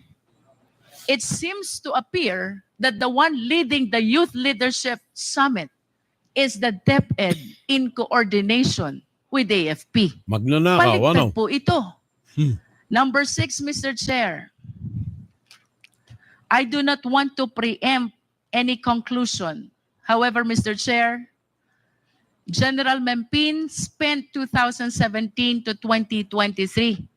Speaker 3: it seems to appear that the one leading the Youth Leadership Summit is the DepEd in coordination with AFP.
Speaker 2: Magnanakaw, ano?
Speaker 3: Baliktad po ito. Number 6, Mr. Chair, I do not want to preempt any conclusion. However, Mr. Chair, General Mempin spent 2017 to 2023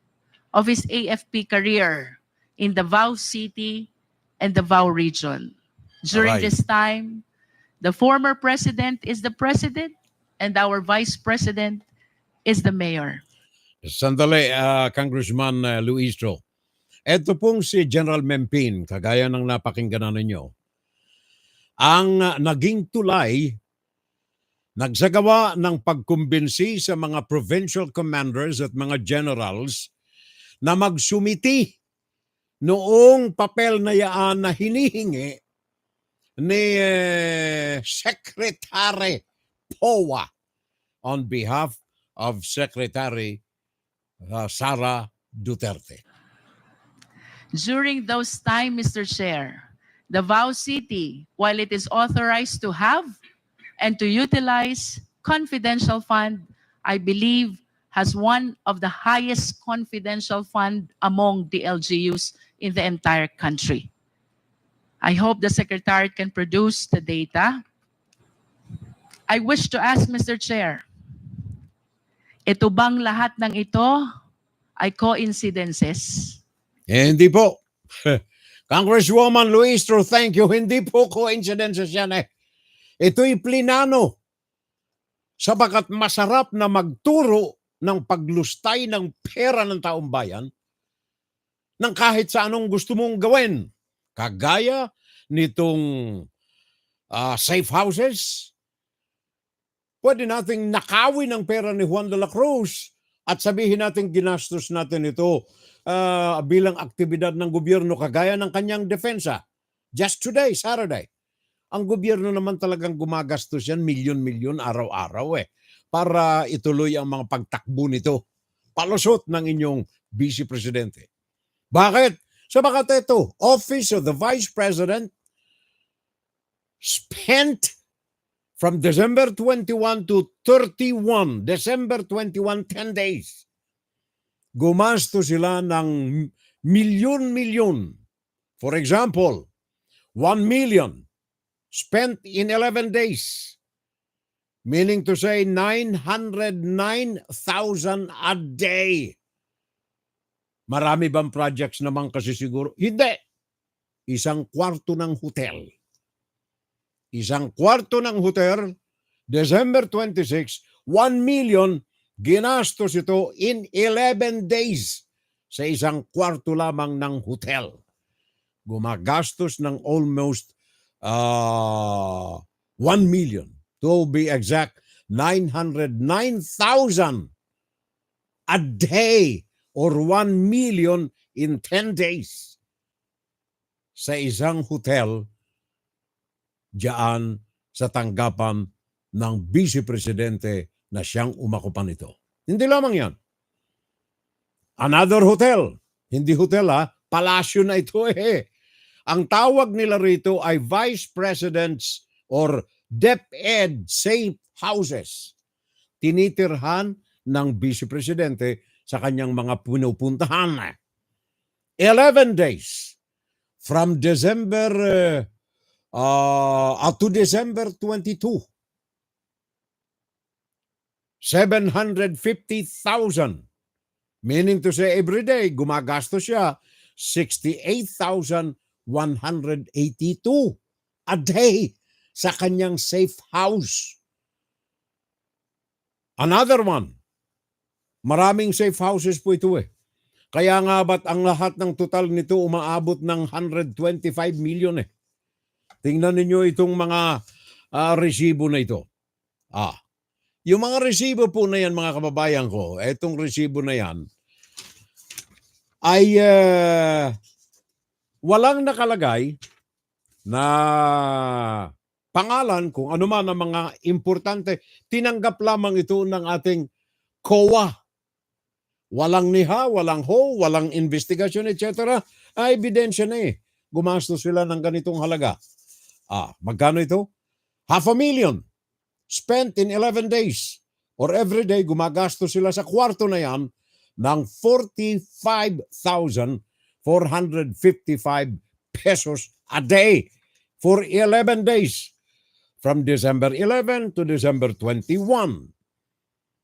Speaker 3: of his AFP career in Davao City and Davao region. During this time, the former president is the president and our vice president is the mayor.
Speaker 2: Sandali, Congressman Luistro. Ito pong si General Mempin, kagaya ng napakinggan ninyo, ang naging tulay, nagsagawa ng pagkumbinsi sa mga provincial commanders at mga generals na magsumiti noong papel na yaan na hinihingi ni Secretary POA on behalf of Secretary Sara Duterte.
Speaker 3: During those time, Mr. Chair, Davao City, while it is authorized to have and to utilize confidential fund, I believe has one of the highest confidential fund among the LGUs in the entire country. I hope the Secretary can produce the data. I wish to ask, Mr. Chair, ito bang lahat ng ito ay coincidences?
Speaker 2: Hindi po. Congresswoman Luistro, thank you. Hindi po coincidences yan eh. Ito'y plinano. Sabagat masarap na magturo ng paglustay ng pera ng taong bayan ng kahit sa anong gusto mong gawin. Kagaya nitong Safehouses, pwede nating nakawin ang pera ni Juan de la Cruz at sabihin natin ginastos natin ito bilang aktibidad ng gobyerno kagaya ng kanyang depensa. Just today, Saturday, ang gobyerno naman talagang gumagastos yan milyon-milyon araw-araw para ituloy ang mga pagtakbo nito. Palusot ng inyong Vice Presidente. Bakit? Sabagat ito, Office of the Vice President spent from December 21 to 31, December 21, 10 days. Gumasto sila ng milyon-milyon. For example, 1 million spent in 11 days. Meaning to say 909,000 a day. Marami bang projects naman kasi siguro? Hindi. isang kwarto ng hotel. Isang kwarto ng hotel, December 26, 1 million, ginastos ito in 11 days sa isang kwarto lamang ng hotel. Gumagastos ng almost 1 million. To be exact, 909,000 a day or 1 million in 10 days sa isang hotel diyan sa tanggapan ng Vice Presidente na siyang umakupan ito. Hindi lamang yan. Another hotel. Hindi hotel palasyo na ito Ang tawag nila rito ay Vice Presidents or Deped Safehouses. Tinitirhan ng Vice Presidente sa kanyang mga pinupuntahan. 11 days from December to December 22. 750,000. Meaning to say, every day, gumagastos siya 68,182 a day sa kanyang safe house. Another one. Maraming safe houses po ito Kaya nga ba't ang lahat ng total nito umaabot ng 125 million Tingnan ninyo itong mga resibo na ito. Yung mga resibo po na yan, mga kababayan ko, itong resibo na yan, ay walang nakalagay na pangalan kung ano man ang mga importante. Tinanggap lamang ito ng ating COA. Walang niha, walang ho, walang investigasyon, etc. Ebidensya na Gumastos sila ng ganitong halaga. Magkano ito? 500,000 spent in 11 days. Or every day, gumagastos sila sa kwarto na yan ng 45,455 pesos a day for 11 days. From December 11 to December 21.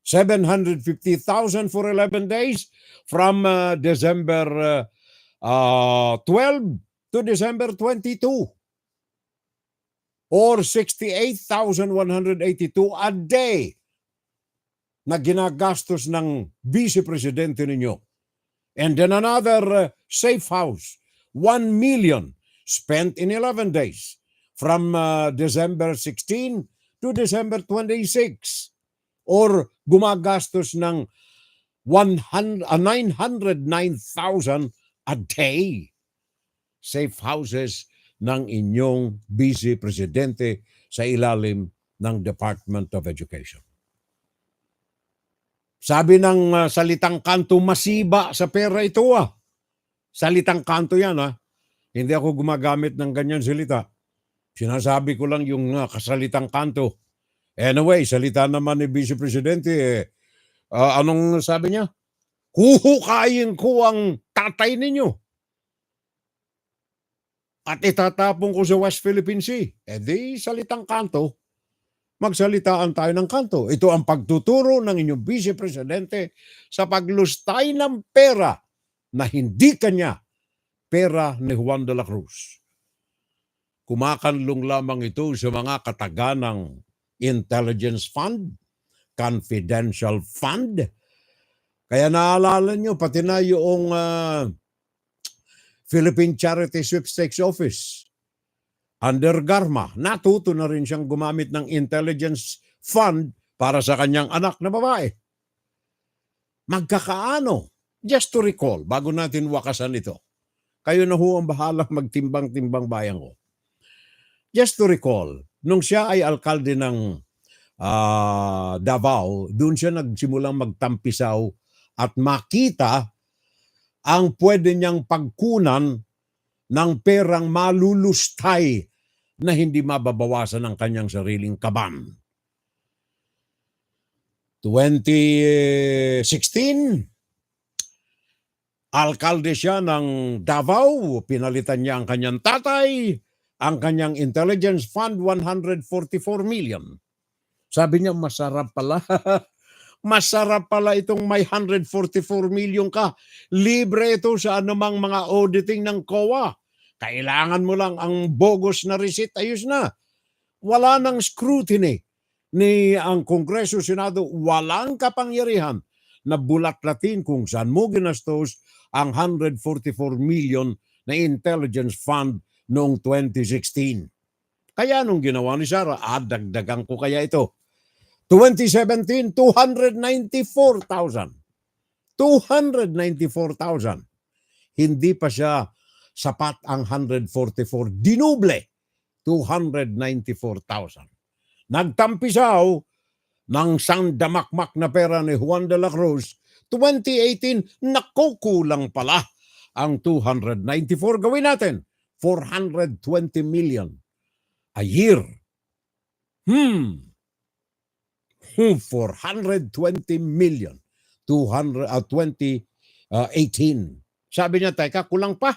Speaker 2: 750,000 for 11 days from December 12 to December 22. Or 68,182 a day na ginagastos ng Vice Presidente ninyo. And then another safe house, 1 million spent in 11 days from December 16 to December 26. Or gumagastos ng 909,000 a day. Safe houses ng inyong Vice Presidente sa ilalim ng Department of Education. Sabi ng salitang kanto, masiba sa pera ito Salitang kanto yan Hindi ako gumagamit ng ganyan salita. Sinasabi ko lang yung kasalitang kanto. Anyway, salita naman ni Vice Presidente, anong sabi niya? Huhukayin ko ang tatay ninyo. At itatapon ko sa West Philippine Sea. Di salitang kanto. Magsalitaan tayo ng kanto. Ito ang pagtuturo ng inyong Vice Presidente sa paglustay ng pera na hindi kanya pera ni Juan de la Cruz. Kumakanlong lamang ito sa mga kataganang Intelligence Fund, Confidential Fund. Kaya naalala nyo, pati na yung Philippine Charity Sweepstakes Office under Garma, natuto na rin siyang gumamit ng Intelligence Fund para sa kanyang anak na babae. Magkakaano? Just to recall, bago natin wakasan ito. Kayo na ho ang bahalang magtimbang-timbang bayan ko. Just to recall, nung siya ay alkalde ng Davao, doon siya nagsimulang magtampisaw at makita ang pwede niyang pagkunan ng perang malulustay na hindi mababawasan ng kanyang sariling kaban. 2016, alkalde siya ng Davao, pinalitan niya ang kanyang tatay, ang kanyang intelligence fund, 144 million. Sabi niya, masarap pala. Masarap pala itong may 144 million ka. Libre ito sa anumang mga auditing ng COA. Kailangan mo lang ang bogus na receipt, ayos na. Wala nang scrutiny ni ang Kongreso, Senado, walang kapangyarihan na bulat-latin kung saan mo ginastos ang 144 million na intelligence fund noong 2016. Kaya nung ginawa ni Sara, dagdagan ko kaya ito. 2017, 294,000. 294,000. Hindi pa siya sapat ang 144. Dinuble, 294,000. Nagtampisaw ng sangdamakmak na pera ni Juan de la Cruz. 2018, nakukulang pala ang 294. Gawin natin, 420 million a year. 420 million. 2018. Sabi niya, teka, kulang pa.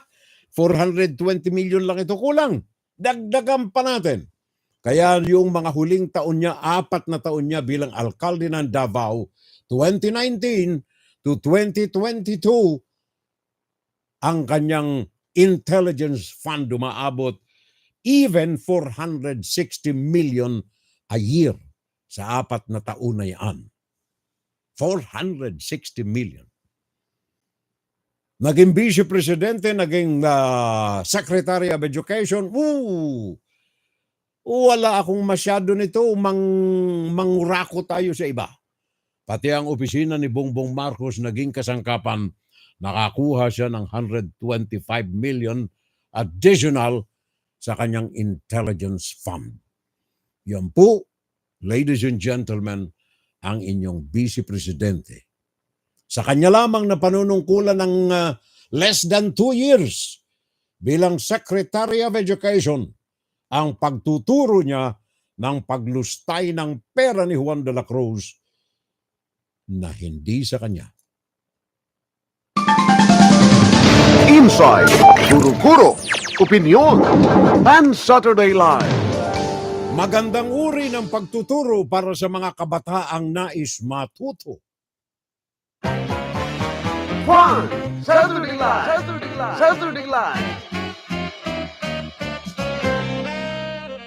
Speaker 2: 420 million lang ito, kulang. Dagdagan pa natin. Kaya yung mga huling taon niya, 4 na taon niya bilang alkalde ng Davao, 2019 to 2022, ang kanyang intelligence fund umaabot even 460 million a year sa 4 na taon na yan. 460 million. Naging Vice Presidente, naging Secretary of Education. Wala akong masyado nito. Mangurako tayo sa iba. Pati ang opisina ni Bongbong Marcos naging kasangkapan. Nakakuha siya ng 125 million additional sa kanyang intelligence fund. Yan po, ladies and gentlemen, ang inyong Vice Presidente. Sa kanya lamang na panunungkulan ng less than 2 years bilang Secretary of Education, ang pagtuturo niya ng paglustay ng pera ni Juan de la Cruz na hindi sa kanya.
Speaker 1: Inside, Guro-Guro, Opinion, Pan Saturday Live.
Speaker 2: Magandang uri ng pagtuturo para sa mga kabataang nais matuto.
Speaker 1: Pan Saturday Live. Saturday Live.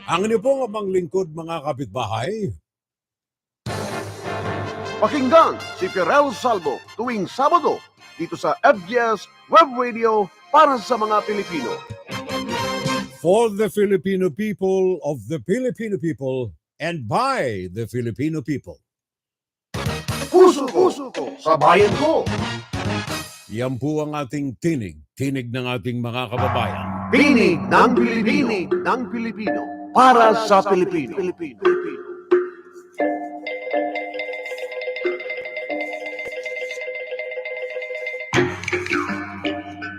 Speaker 2: Ang inyo pong amang lingkod, mga kapitbahay.
Speaker 1: Pakinggan si Perel Salvo tuwing Sabado dito sa FGS Web Radio para sa mga Pilipino.
Speaker 2: For the Filipino people, of the Filipino people, and by the Filipino people.
Speaker 1: Puso ko, sa bayan ko.
Speaker 2: Yan po ang ating tinig. Tinig ng ating mga kababayan.
Speaker 1: Tinig ng Pilipino. Para sa Pilipino.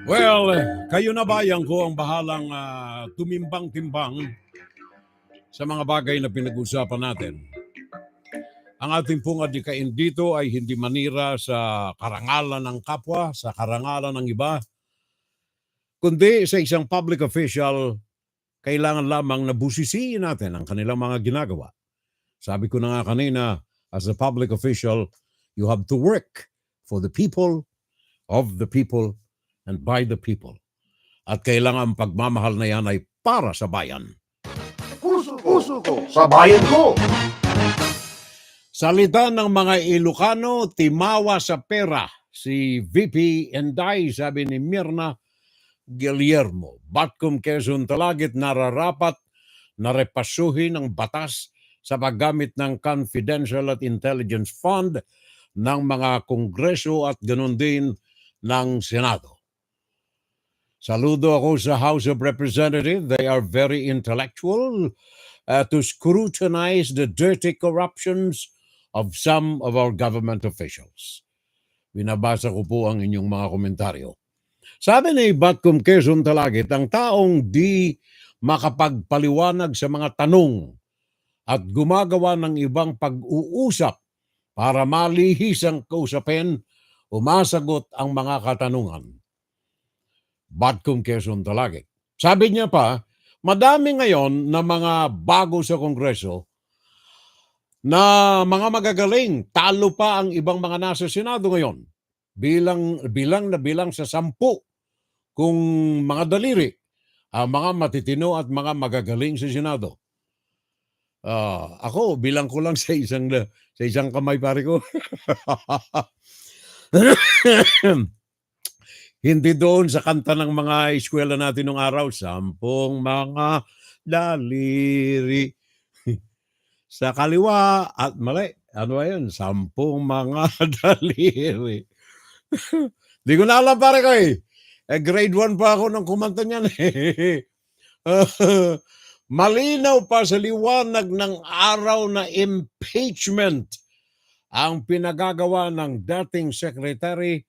Speaker 2: Well, kayo na bayan ko ang bahalang tumimbang-timbang sa mga bagay na pinag-usapan natin. Ang ating pong adikain dito ay hindi manira sa karangalan ng kapwa, sa karangalan ng iba, kundi sa isang public official, kailangan lamang na busisiin natin ang kanilang mga ginagawa. Sabi ko na nga kanina, as a public official, you have to work for the people, of the people, and by the people. At kailangan ang pagmamahal na yan ay para sa bayan.
Speaker 1: Puso ko, sa bayan ko.
Speaker 2: Salita ng mga Ilocano, timawa sa pera. Si VP Enday, sabi ni Mirna Guillermo. Batcom Quezon Talagit nararapat na repasuhin ang batas sa paggamit ng confidential at intelligence fund ng mga kongreso at ganun din ng Senado. Saludo ako sa House of Representatives. They are very intellectual to scrutinize the dirty corruptions of some of our government officials. Binabasa ko po ang inyong mga komentaryo. Sabi ni Batcom Quezon Talagit, ang taong di makapagpaliwanag sa mga tanong at gumagawa ng ibang pag-uusap para malihis ang kausapin, umasagot ang mga katanungan. Batcom Quezon Talagit. Sabi niya pa, madami ngayon na mga bago sa Kongreso na mga magagaling, talo pa ang ibang mga nasa Senado ngayon. Bilang sa 10 kung mga daliri ang mga matitino at mga magagaling sa Senado. Ako, bilang ko lang sa isang kamay, pare ko. Hindi doon sa kanta ng mga eskwela natin nung araw, 10 mga daliri sa kaliwa at mali. Ano ba yun? 10 mga daliri. Di ko na alam, pare ko eh. Grade 1 pa ako nang kumanta niyan eh. Malinaw pa sa liwanag ng araw na impeachment ang pinagagawa ng dating secretary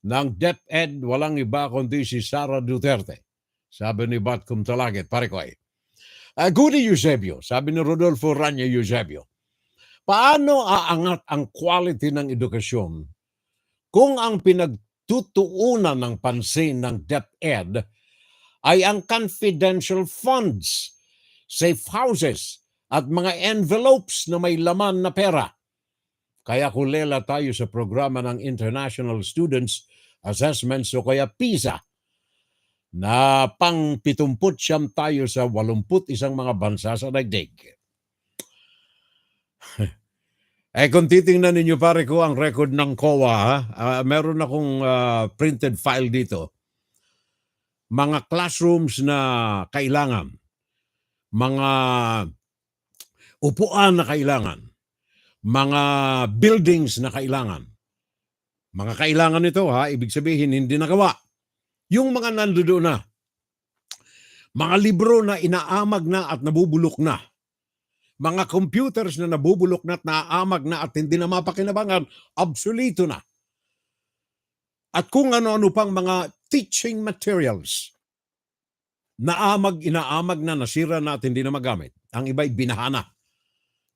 Speaker 2: ng Deped, walang iba kundi si Sara Duterte. Sabi ni Batcom Talagit, pare ko eh. Gudi Eusebio, sabi ni Rodolfo Rania Eusebio, paano aangat ang quality ng edukasyon kung ang pinagtutuunan ng pansin ng Deped ay ang confidential funds, safehouses, at mga envelopes na may laman na pera? Kaya kulela tayo sa programa ng International Students Assessments o kaya PISA na pang 70 tayo sa 81 mga bansa sa daigdig. Kung titingnan ninyo, pare ko, ang record ng COA, meron akong printed file dito. Mga classrooms na kailangan, mga upuan na kailangan, mga buildings na kailangan. Mga kailangan nito, ibig sabihin hindi nagawa. Yung mga nandoon na, mga libro na inaamag na at nabubulok na, mga computers na nabubulok na at naaamag na at hindi na mapakinabangan, obsoleto na. At kung ano-ano pang mga teaching materials, inaamag na, nasira na at hindi na magamit. Ang iba'y binahana.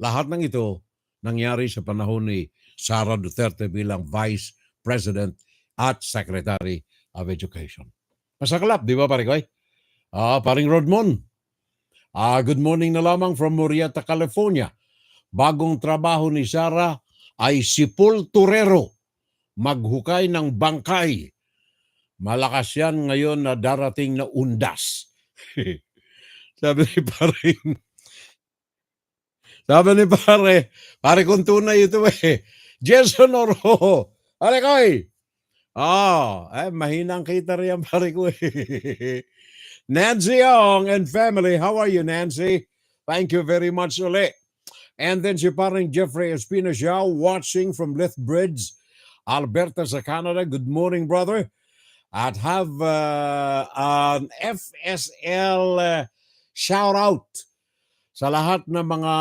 Speaker 2: Lahat ng ito nangyari sa panahon ni Sara Duterte bilang Vice President at Secretary of Education. Masaklap, di ba, pare ko? Paring Rodmon. Good morning na lamang from Murrieta, California. Bagong trabaho ni Sara ay sipulturero, maghukay ng bangkay. Malakas yan ngayon na darating na undas. Sabi ni pare kung tunay ito eh. Jason Oro. Pare ko eh. Mahinang kita riyan, pare ko eh. Nancy Young and family. How are you, Nancy? Thank you very much ulit. And then si paring Jeffrey Espinosa watching from Lethbridge, Alberta sa Canada. Good morning, brother. At have an FSL shout out sa lahat ng mga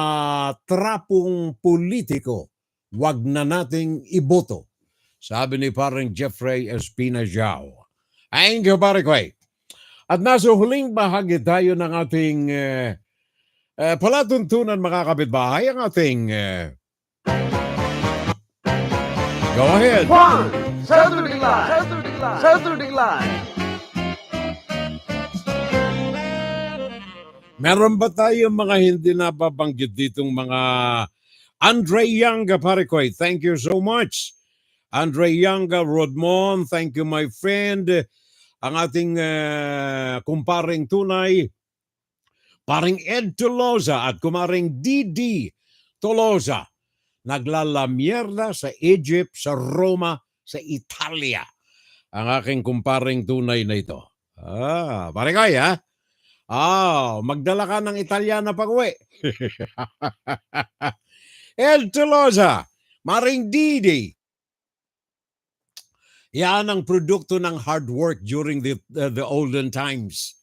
Speaker 2: trapong politiko. Wag na nating iboto. Sabi ni parang Jeffrey Espinosa. Thank you, pare ko. At nasa huling bahagi tayo ng ating palatuntunan, mga kapitbahay, ang ating go ahead.
Speaker 1: One, Saturday Live. Saturday Live.
Speaker 2: Meron ba tayong mga hindi nababanggit ditong mga Andre Yanga, pare ko? Thank you so much. Andre Yanga, Rodmon, thank you, my friend. Ang ating kumparing tunay, paring Ed Tolosa at kumaring Didi Tolosa. Naglalamierda sa Egypt, sa Roma, sa Italia. Ang aking kumparing tunay na ito. Pare ko, magdala ka ng Italyana pag-uwi. Ed Tolosa, maring Didi. Yan ang produkto ng hard work during the olden times.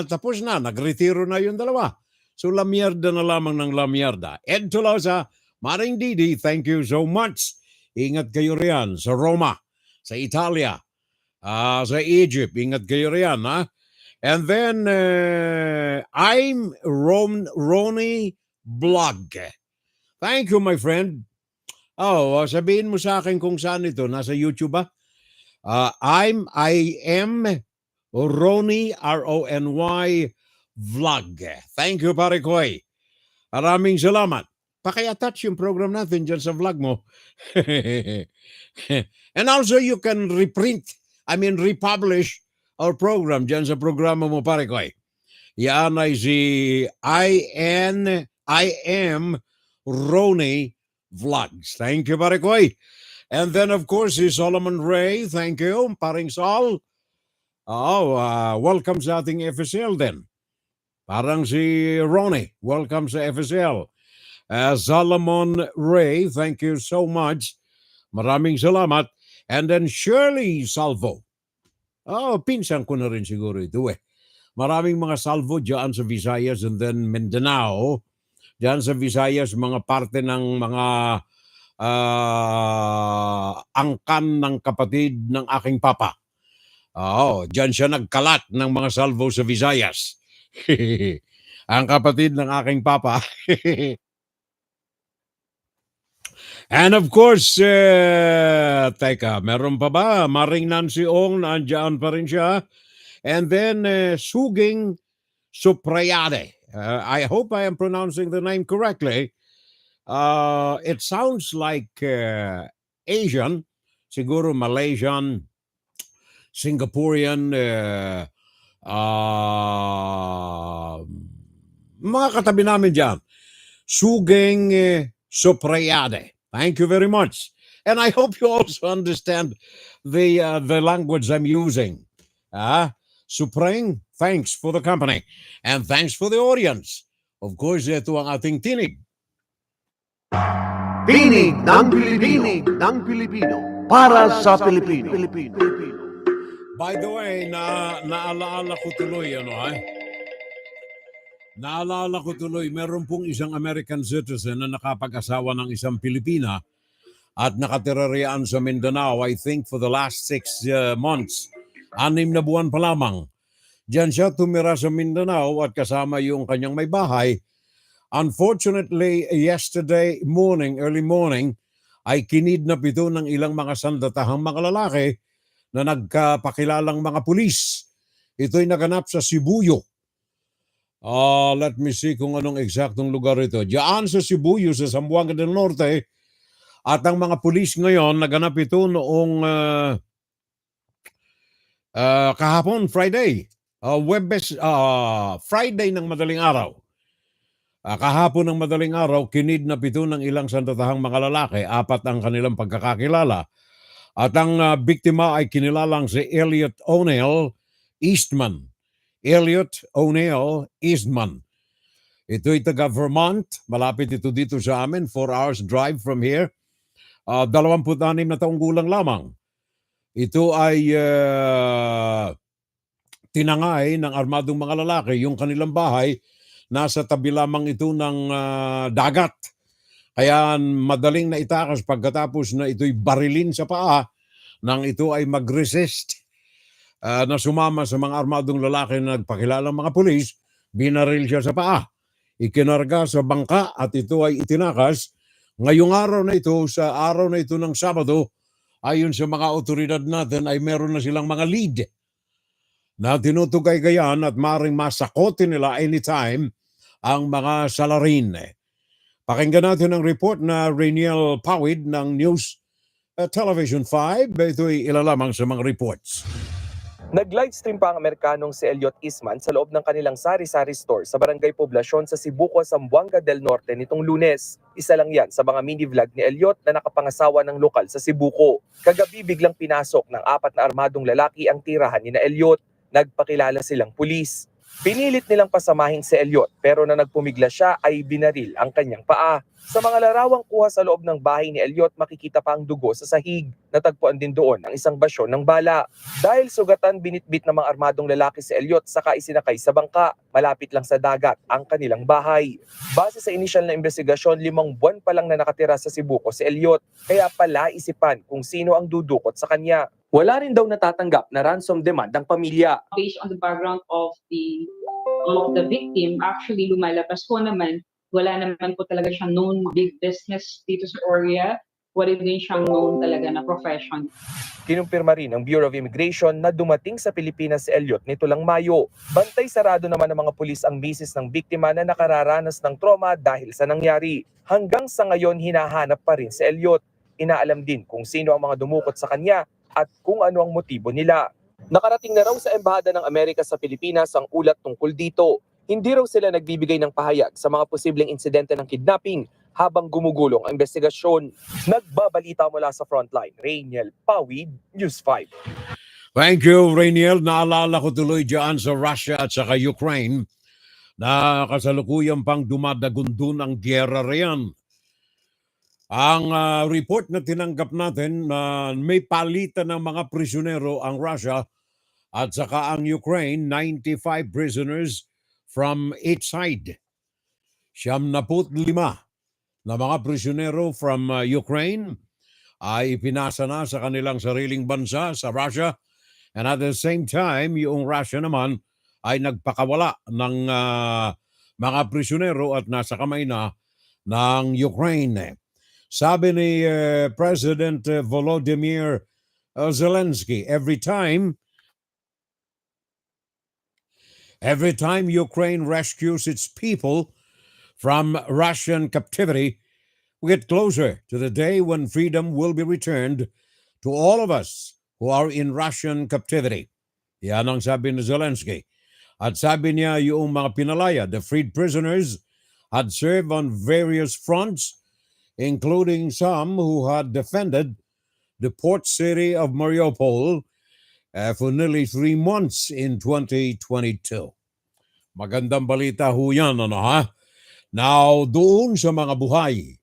Speaker 2: Tapos na, nagretiro na yung dalawa. So, lamierda na lamang ng lamierda. Ed Tolosa, maring Didi, thank you so much. Ingat kayo riyan sa Roma, sa Italia, sa Egypt. Ingat kayo riyan, ha? And then, I'm Ronnie Blog. Thank you, my friend. Sabihin mo sa akin kung saan ito. Nasa YouTube ba? I am Ronnie, R-O-N-Y, Vlog. Thank you, pare Koy. Maraming salamat. Paki-attach yung program natin dyan sa vlog mo. And also, you can republish our program dyan sa programa mo, pare ko. Yan ay si I am Ronnie Vlogs. Thank you, pare ko. And then, of course, si Solomon Ray. Thank you, paring Sol. Welcome sa ating FSL din. Parang si Ronnie. Welcome sa FSL. Solomon Ray, thank you so much. Maraming salamat. And then Shirley Salvo. Pinsan ko na rin siguro ito eh. Maraming mga salvo dyan sa Visayas and then Mindanao. Dyan sa Visayas, mga parte ng mga angkan ng kapatid ng aking papa. Dyan siya nagkalat ng mga salvo sa Visayas. Ang kapatid ng aking papa. And of course, teka, meron pa ba? Maring Nancy Ong, nandiyan pa rin siya. And then, Suging Suprayade. I hope I am pronouncing the name correctly. It sounds like Asian, siguro Malaysian, Singaporean, mga katabi namin dyan. Suging Suprayade. Thank you very much. And I hope you also understand the language I'm using. Supreme, thanks for the company. And thanks for the audience. Of course, ito ang ating tinig.
Speaker 1: Tinig ng Pilipino para sa Pilipino.
Speaker 2: By the way, naalaala ko tuloy, Naalala ko tuloy, meron pong isang American citizen na nakapag-asawa ng isang Pilipina at nakatira riyan sa Mindanao, I think for the last 6 months. 6 na buwan pa lamang. Diyan siya tumira sa Mindanao at kasama yung kanyang may bahay. Unfortunately, yesterday morning, early morning, ay kinidnap ito ng ilang mga sandatahang mga lalaki na nagkapakilalang mga pulis. Ito'y naganap sa Sibuyo. Let me see kung anong eksaktong lugar ito. Diyan sa Sibuyo, sa Zamboanga del Norte. At ang mga pulis ngayon, naganap ito noong kahapon, Friday. Friday ng madaling araw. Kahapon ng madaling araw, kinidnap ito ng ilang sandatahang mga lalaki. 4 ang kanilang pagkakakilala. At ang biktima ay kinilalang si Elliot O'Neill Eastman. Elliot O'Neill Eastman. Ito'y taga Vermont. Malapit ito dito sa amin. 4 hours drive from here. 26 na taong gulang lamang. Ito ay tinangay ng armadong mga lalaki. Yung kanilang bahay, nasa tabi lamang ito ng dagat. Kaya madaling na itakas pagkatapos na ito'y barilin sa paa nang ito ay mag-resist. Na sumama sa mga armadong lalaki na nagpakilalang mga pulis, binaril siya sa paa. Ikinarga sa bangka at ito ay itinakas. Ngayong araw na ito, sa araw na ito ng Sabado, ayon sa mga otoridad natin ay meron na silang mga lead na tinutugay-gayan at maaaring masakotin nila anytime ang mga salarin. Pakinggan natin ang report na Rainiel Pawid ng News Television 5. Ito'y ilalamang sa mga reports.
Speaker 4: Nag-livestream pa ang Amerikanong si Elliot Eastman sa loob ng kanilang sari-sari store sa Barangay Poblasyon sa Sibuco, Zamboanga del Norte nitong Lunes. Isa lang yan sa mga mini-vlog ni Elliot na nakapangasawa ng lokal sa Sibuco. Kagabi biglang pinasok ng 4 na armadong lalaki ang tirahan ni na Elliot. Nagpakilala silang pulis. Pinilit nilang pasamahin si Elliot pero na nagpumigla siya ay binaril ang kanyang paa. Sa mga larawang kuha sa loob ng bahay ni Elliot, makikita pa ang dugo sa sahig. Natagpuan din doon ang isang basyon ng bala. Dahil sugatan, binitbit ng mga armadong lalaki si Elliot saka isinakay sa bangka. Malapit lang sa dagat ang kanilang bahay. Base sa inisyal na investigasyon, 5 buwan pa lang na nakatira sa Sibuco si Elliot. Kaya pala isipan kung sino ang dudukot sa kanya. Wala rin daw natatanggap na ransom demand ng pamilya.
Speaker 5: Based on the background of the victim, actually lumalabas po naman, wala naman po talaga siyang known big business dito sa area. Wala din siyang known talaga na profession.
Speaker 4: Kinumpirma rin ng Bureau of Immigration na dumating sa Pilipinas si Elliot nito lang Mayo. Bantay sarado naman ng mga pulis ang misis ng biktima na nakararanas ng trauma dahil sa nangyari. Hanggang sa ngayon, hinahanap pa rin si Elliot. Inaalam din kung sino ang mga dumukot sa kanya at kung ano ang motibo nila. Nakarating na raw sa Embahada ng Amerika sa Pilipinas ang ulat tungkol dito. Hindi raw sila nagbibigay ng pahayag sa mga posibleng insidente ng kidnapping habang gumugulong ang investigasyon. Nagbabalita mula sa frontline, Rainiel Pawid, News 5.
Speaker 2: Thank you, Rainiel. Naalala ko tuloy dyan sa Russia at saka Ukraine na kasalukuyan pang dumadagundun ang gyera riyan. Ang report na tinanggap natin na may palitan ng mga prisyonero ang Russia at saka ang Ukraine, 95 prisoners from each side. 75 na mga prisyonero from Ukraine ay pinasa na sa kanilang sariling bansa sa Russia, and at the same time, yung Russia naman ay nagpakawala ng mga prisyonero at nasa kamay na ng Ukraine. Sabi ni President Volodymyr Zelensky, every time Ukraine rescues its people from Russian captivity, we get closer to the day when freedom will be returned to all of us who are in Russian captivity. Yan ang sabi ni Zelensky. At sabi niya yung mga pinalaya, the freed prisoners, had served on various fronts, including some who had defended the port city of Mariupol for nearly 3 months in 2022. Magandang balita ho yan, ano ha? Now, doon sa mga buhay,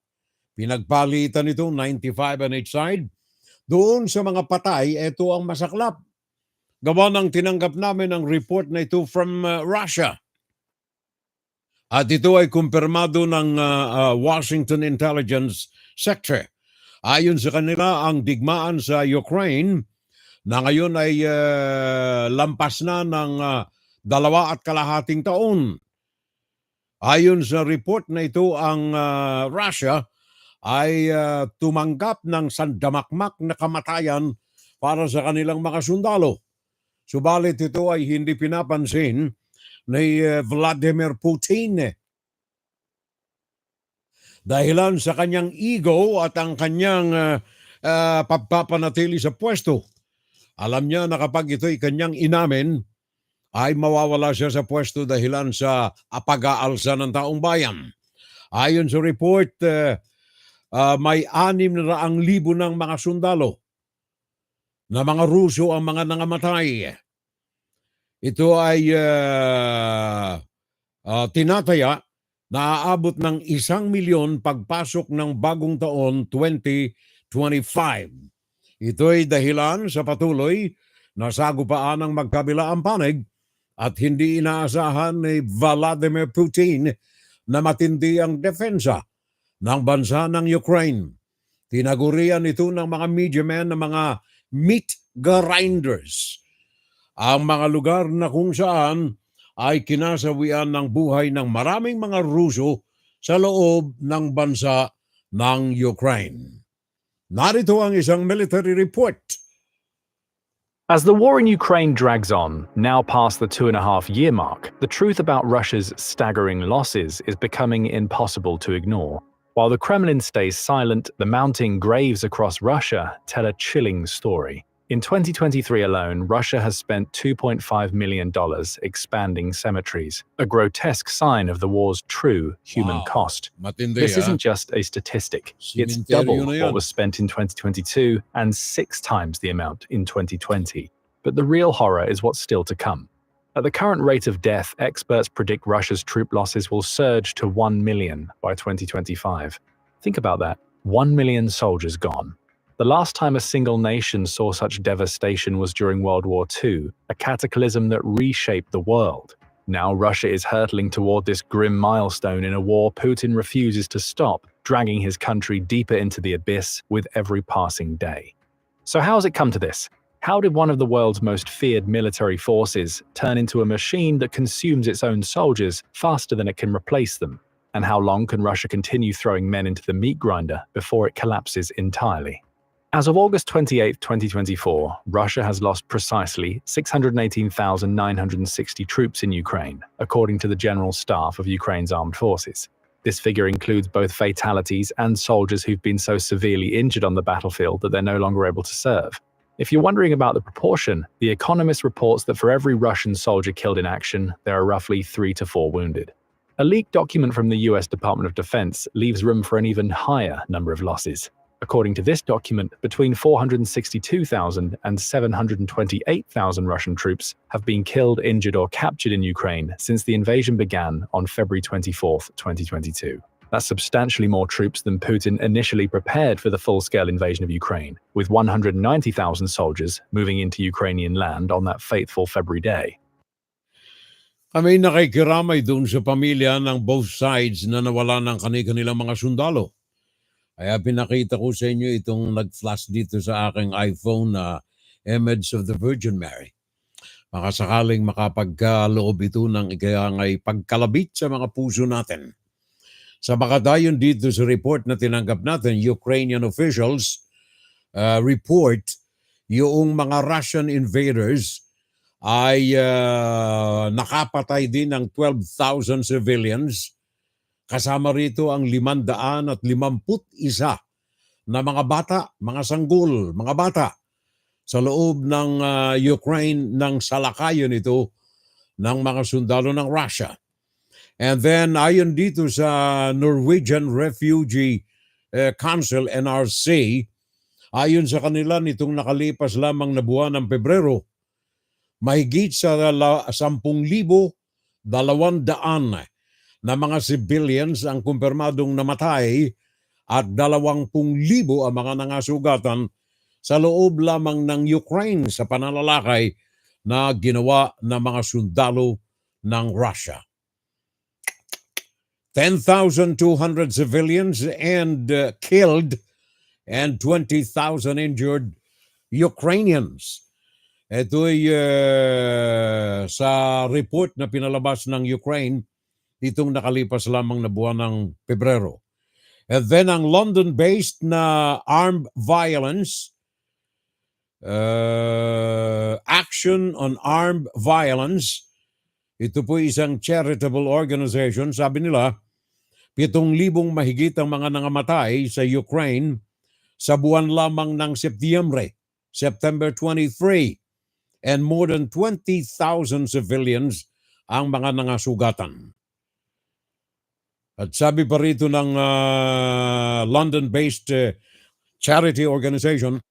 Speaker 2: pinagpalitan ito, 95 on each side. Doon sa mga patay, ito ang masaklap. Gawa ng tinanggap namin ang report na ito from Russia. At ito ay kumpirmado ng Washington Intelligence Sector. Ayon sa kanila, ang digmaan sa Ukraine na ngayon ay lampas na ng 2.5 taon. Ayon sa report na ito, ang Russia ay tumanggap ng sandamakmak na kamatayan para sa kanilang mga sundalo. Subalit ito ay hindi pinapansin ni Vladimir Putin. Dahilan sa kanyang ego at ang kanyang pagpapanatili sa pwesto. Alam niya na kapag ito'y kanyang inamin, ay mawawala siya sa pwesto dahilan sa pag-aalsa ng taong bayan. Ayon sa report, may 600,000 ng mga sundalo na mga Ruso ang mga nangamatay. Ito ay tinataya na aabot ng 1,000,000 pagpasok ng bagong taon 2025. Ito ay dahilan sa patuloy na sagupaan ng magkabilaang panig at hindi inaasahan ni Vladimir Putin na matindi ang depensa ng bansa ng Ukraine. Tinagurian ito ng mga media men na mga meat grinders. Ang mga lugar na kung saan ay kinasawian ng buhay ng maraming mga Ruso sa loob ng bansa ng Ukraine. Narito ang isang military report.
Speaker 6: As the war in Ukraine drags on, now past the 2.5-year mark, the truth about Russia's staggering losses is becoming impossible to ignore. While the Kremlin stays silent, the mounting graves across Russia tell a chilling story. In 2023 alone, Russia has spent $2.5 million expanding cemeteries, a grotesque sign of the war's true human cost. This isn't just a statistic. It's double what was spent in 2022 and 6 times the amount in 2020. But the real horror is what's still to come. At the current rate of death, experts predict Russia's troop losses will surge to 1 million by 2025. Think about that. 1 million soldiers gone. The last time a single nation saw such devastation was during World War II, a cataclysm that reshaped the world. Now Russia is hurtling toward this grim milestone in a war Putin refuses to stop, dragging his country deeper into the abyss with every passing day. So how has it come to this? How did one of the world's most feared military forces turn into a machine that consumes its own soldiers faster than it can replace them? And how long can Russia continue throwing men into the meat grinder before it collapses entirely? As of August 28, 2024, Russia has lost precisely 618,960 troops in Ukraine, according to the General Staff of Ukraine's armed forces. This figure includes both fatalities and soldiers who've been so severely injured on the battlefield that they're no longer able to serve. If you're wondering about the proportion, The Economist reports that for every Russian soldier killed in action, there are roughly 3 to 4 wounded. A leaked document from the US Department of Defense leaves room for an even higher number of losses. According to this document, between 462,000 and 728,000 Russian troops have been killed, injured, or captured in Ukraine since the invasion began on February 24, 2022. That's substantially more troops than Putin initially prepared for the full-scale invasion of Ukraine, with 190,000 soldiers moving into Ukrainian land on that fateful February day.
Speaker 2: Kami nakikiramay doon sa pamilya ng both sides na nawala ng kanilang mga sundalo. Kaya pinakita ko sa inyo itong nag-flash dito sa aking iPhone na image of the Virgin Mary. Makasakaling makapagkaloob ito ng ikayangay pagkalabit sa mga puso natin. Sa makadayon dito sa report na tinanggap natin, Ukrainian officials report yung mga Russian invaders ay nakapatay din ng 12,000 civilians. Kasama rito ang 551 na mga bata, mga sanggol, mga bata sa loob ng Ukraine ng salakayan ito ng mga sundalo ng Russia. And then ayon dito sa Norwegian Refugee Council, NRC, ayon sa kanila nitong nakalipas lamang na buwan ng Pebrero, mahigit sa 10,200 na mga civilians ang kumpirmadong namatay at 20,000 ang mga nangasugatan sa loob lamang ng Ukraine sa pananalakay na ginawa ng mga sundalo ng Russia. 10,200 civilians and killed and 20,000 injured Ukrainians. Ito'y sa report na pinalabas ng Ukraine itong nakalipas lamang na buwan ng Pebrero. And then ang London-based na armed violence, Action on Armed Violence, ito po isang charitable organization. Sabi nila, 7,000 mahigit ang mga nangamatay sa Ukraine sa buwan lamang ng September 23, and more than 20,000 civilians ang mga nangasugatan. At sabi pa rito ng London-based charity organization,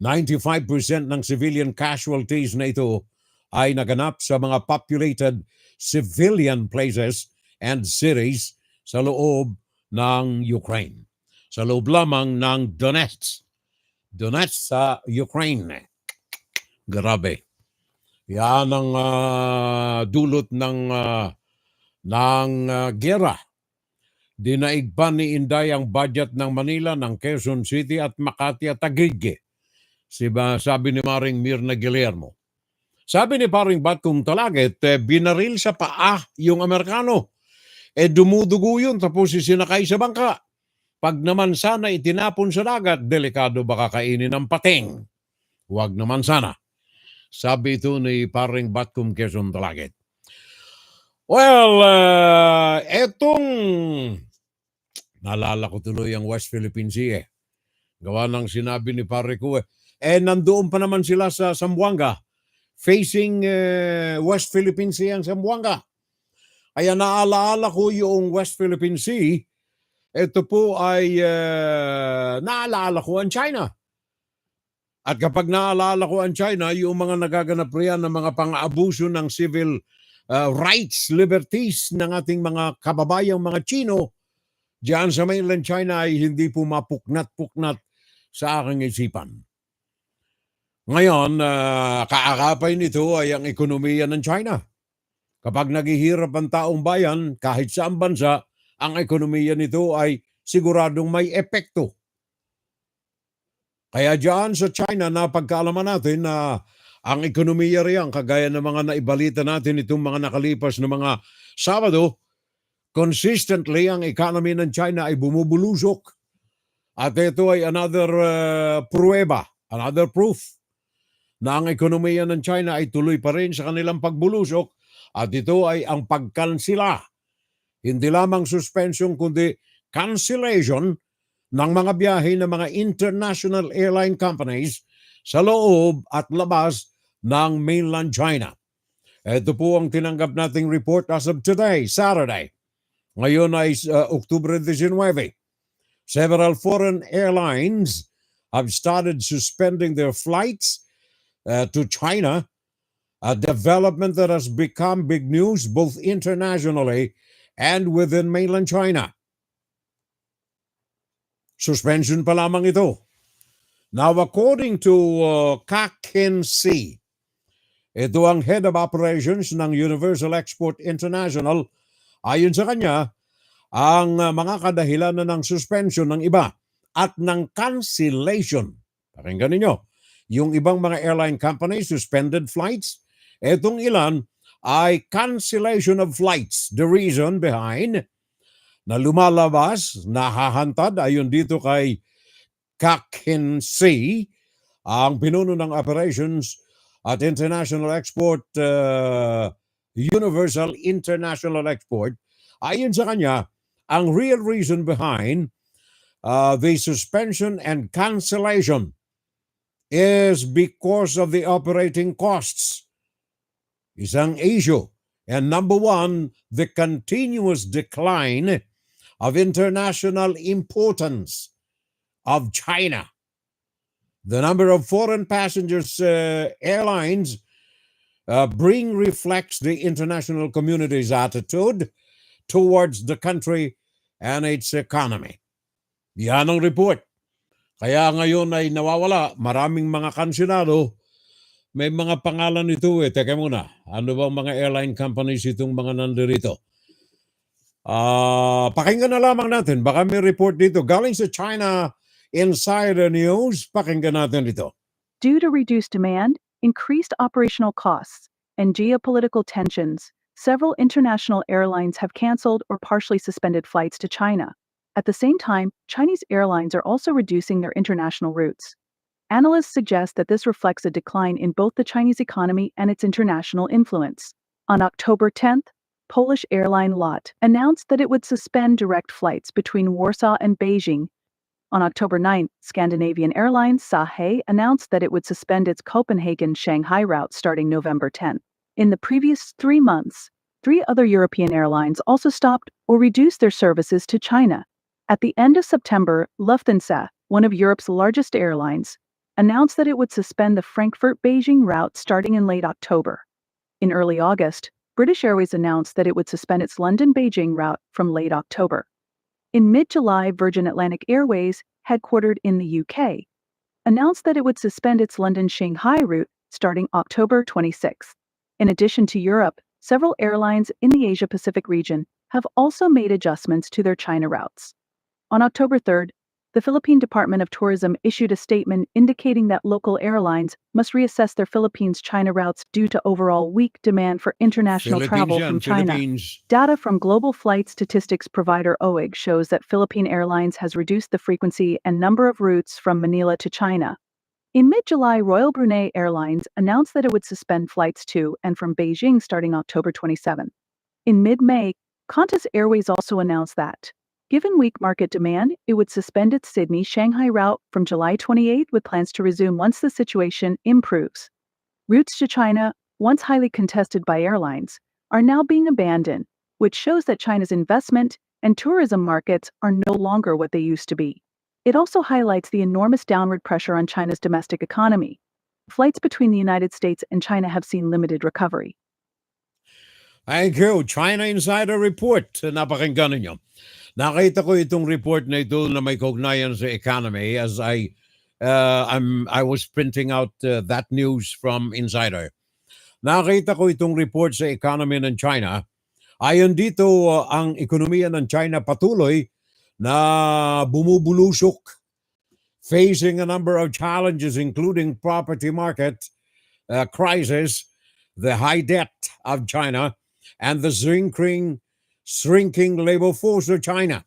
Speaker 2: 95% ng civilian casualties na ito ay naganap sa mga populated civilian places and cities sa loob ng Ukraine. Sa loob lamang ng Donetsk sa Ukraine. Grabe. Yan ang dulot ng gera. Dinaig pa ni Inday ang budget ng Manila, ng Quezon City at Makati at Taguig. Sabi ni Maring Mirna Guillermo. Sabi ni Paring Batkum Talagit, binaril sa paa yung Amerikano. Dumudugo yun tapos isinakay sa bangka. Pag naman sana itinapon sa dagat, delikado baka kainin ng pating. Huwag naman sana. Sabi ito ni Paring Batkum Quezon Talagit. Well, etong naalala ko tuloy ang West Philippine Sea. Gawa ng sinabi ni pare ko nandoon pa naman sila sa Zamboanga. Facing West Philippine Sea ang Zamboanga. Kaya naalaala ko yung West Philippine Sea. Ito po ay naalaala ko ang China. At kapag naalaala ko ang China, yung mga nagaganap riyan ng mga pang-abuso ng civil rights, liberties ng ating mga kababayang mga Chino, diyan sa mainland China ay hindi po mapuknat-puknat sa aking isipan. Ngayon, kaakapay nito ay ang ekonomiya ng China. Kapag naghihirap ang taong bayan, kahit saan bansa, ang ekonomiya nito ay siguradong may epekto. Kaya diyan sa China, napagkaalaman natin na ang ekonomiya riyan, kagaya ng mga naibalita natin itong mga nakalipas na mga Sabado, consistently ang economy ng China ay bumubulusok. At ito ay another pruweba, another proof na ang ekonomiya ng China ay tuloy pa rin sa kanilang pagbulusok at ito ay ang pagkansila. Hindi lamang suspension kundi cancellation ng mga biyahe ng mga international airline companies sa loob at labas ng mainland China. Ito po ang tinanggap nating report as of today, Saturday. Ngayon ay Oktubre 19. Several foreign airlines have started suspending their flights to China, a development that has become big news both internationally and within mainland China. Suspension pa lamang ito. Now, according to Kakin C, ito ang head of operations ng Universal Export International. Ayon sa kanya, ang mga kadahilanan ng suspension ng iba at ng cancellation. Pakinggan ninyo, yung ibang mga airline companies suspended flights. Etong ilan ay cancellation of flights. The reason behind na lumalabas, nahahantad, ayon dito kay Kakin C, ang pinuno ng operations at International Export, Universal International Export, ayon sa kanya, ang real reason behind the suspension and cancellation is because of the operating costs. Isang issue. And number one, the continuous decline of international importance of China. The number of foreign passengers airlines reflects the international community's attitude towards the country and its economy. Yan ang report. Kaya ngayon ay nawawala, maraming mga kansilado. May mga pangalan ito Teka muna, ano bang mga airline companies itong mga nandirito? Pakinggan na lamang natin. Baka may report dito. Galing sa China Insider News, pakinggan natin ito.
Speaker 8: Due to reduced demand, increased operational costs, and geopolitical tensions, several international airlines have canceled or partially suspended flights to China. At the same time, Chinese airlines are also reducing their international routes. Analysts suggest that this reflects a decline in both the Chinese economy and its international influence. On October 10th, Polish airline LOT announced that it would suspend direct flights between Warsaw and Beijing. On October 9th, Scandinavian Airlines Safehouses announced that it would suspend its Copenhagen-Shanghai route starting November 10th. In the previous 3 months, 3 other European airlines also stopped or reduced their services to China. At the end of September, Lufthansa, one of Europe's largest airlines, announced that it would suspend the Frankfurt-Beijing route starting in late October. In early August, British Airways announced that it would suspend its London-Beijing route from late October. In mid-July, Virgin Atlantic Airways, headquartered in the UK, announced that it would suspend its London-Shanghai route starting October 26th. In addition to Europe, several airlines in the Asia-Pacific region have also made adjustments to their China routes. On October 3rd, the Philippine Department of Tourism issued a statement indicating that local airlines must reassess their Philippines-China routes due to overall weak demand for international travel from China. Data from global flight statistics provider OIG shows that Philippine Airlines has reduced the frequency and number of routes from Manila to China. In mid-July, Royal Brunei Airlines announced that it would suspend flights to and from Beijing starting October 27. In mid-May, Qantas Airways also announced that, given weak market demand, it would suspend its Sydney-Shanghai route from July 28 with plans to resume once the situation improves. Routes to China, once highly contested by airlines, are now being abandoned, which shows that China's investment and tourism markets are no longer what they used to be. It also highlights the enormous downward pressure on China's domestic economy. Flights between the United States and China have seen limited recovery.
Speaker 2: Thank you. China Insider Report. Napakinggan ninyo. Nakita ko itong report na ito na may kaugnayan sa economy as I was printing out that news from Insider. Nakita ko itong report sa economy ng China. Ayon dito, ang ekonomiya ng China patuloy na bumubulusok, facing a number of challenges including property market crisis, the high debt of China, and the shrinking labor force of China.